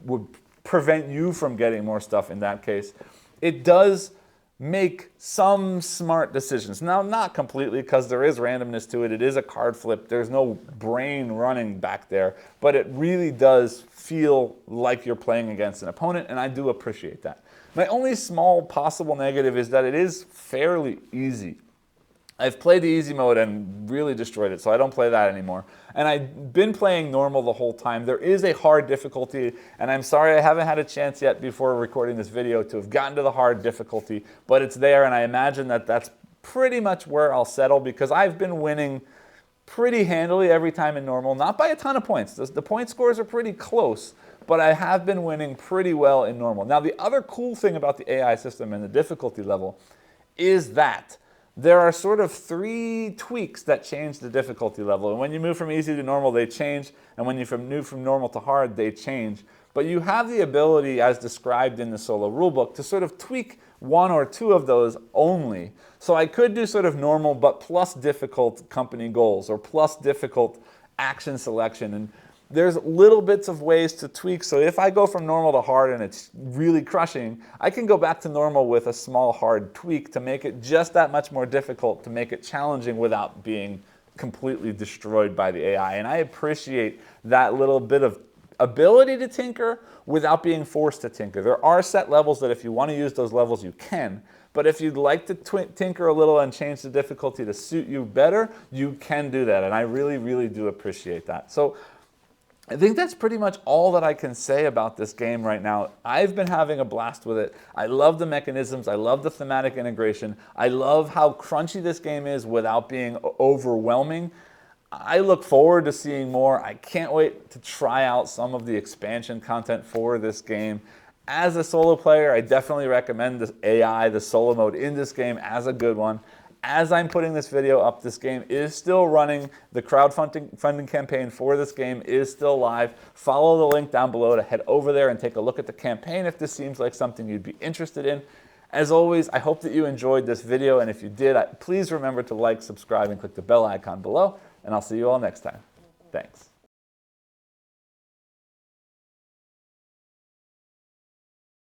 would prevent you from getting more stuff in that case, it does make some smart decisions. Now, not completely, because there is randomness to it. It is a card flip. There's no brain running back there, but it really does feel like you're playing against an opponent, and I do appreciate that. My only small possible negative is that it is fairly easy. I've played the easy mode and really destroyed it, so I don't play that anymore. And I've been playing normal the whole time. There is a hard difficulty, and I'm sorry I haven't had a chance yet before recording this video to have gotten to the hard difficulty, but it's there, and I imagine that that's pretty much where I'll settle because I've been winning pretty handily every time in normal, not by a ton of points. The point scores are pretty close, but I have been winning pretty well in normal. Now, the other cool thing about the AI system and the difficulty level is that there are sort of 3 tweaks that change the difficulty level. And when you move from easy to normal, they change. And when you move from normal to hard, they change. But you have the ability, as described in the solo rulebook, to sort of tweak 1 or 2 of those only. So I could do sort of normal, but plus difficult company goals, or plus difficult action selection. And there's little bits of ways to tweak. So if I go from normal to hard and it's really crushing, I can go back to normal with a small hard tweak to make it just that much more difficult, to make it challenging without being completely destroyed by the AI. And I appreciate that little bit of ability to tinker without being forced to tinker. There are set levels that if you want to use those levels, you can. But if you'd like to tinker a little and change the difficulty to suit you better, you can do that. And I really, really do appreciate that. So I think that's pretty much all that I can say about this game right now. I've been having a blast with it. I love the mechanisms. I love the thematic integration. I love how crunchy this game is without being overwhelming. I look forward to seeing more. I can't wait to try out some of the expansion content for this game. As a solo player, I definitely recommend the AI, the solo mode in this game as a good one. As I'm putting this video up, this game is still running. The crowdfunding campaign for this game is still live. Follow the link down below to head over there and take a look at the campaign if this seems like something you'd be interested in. As always, I hope that you enjoyed this video, and if you did, please remember to like, subscribe, and click the bell icon below, and I'll see you all next time. Thanks.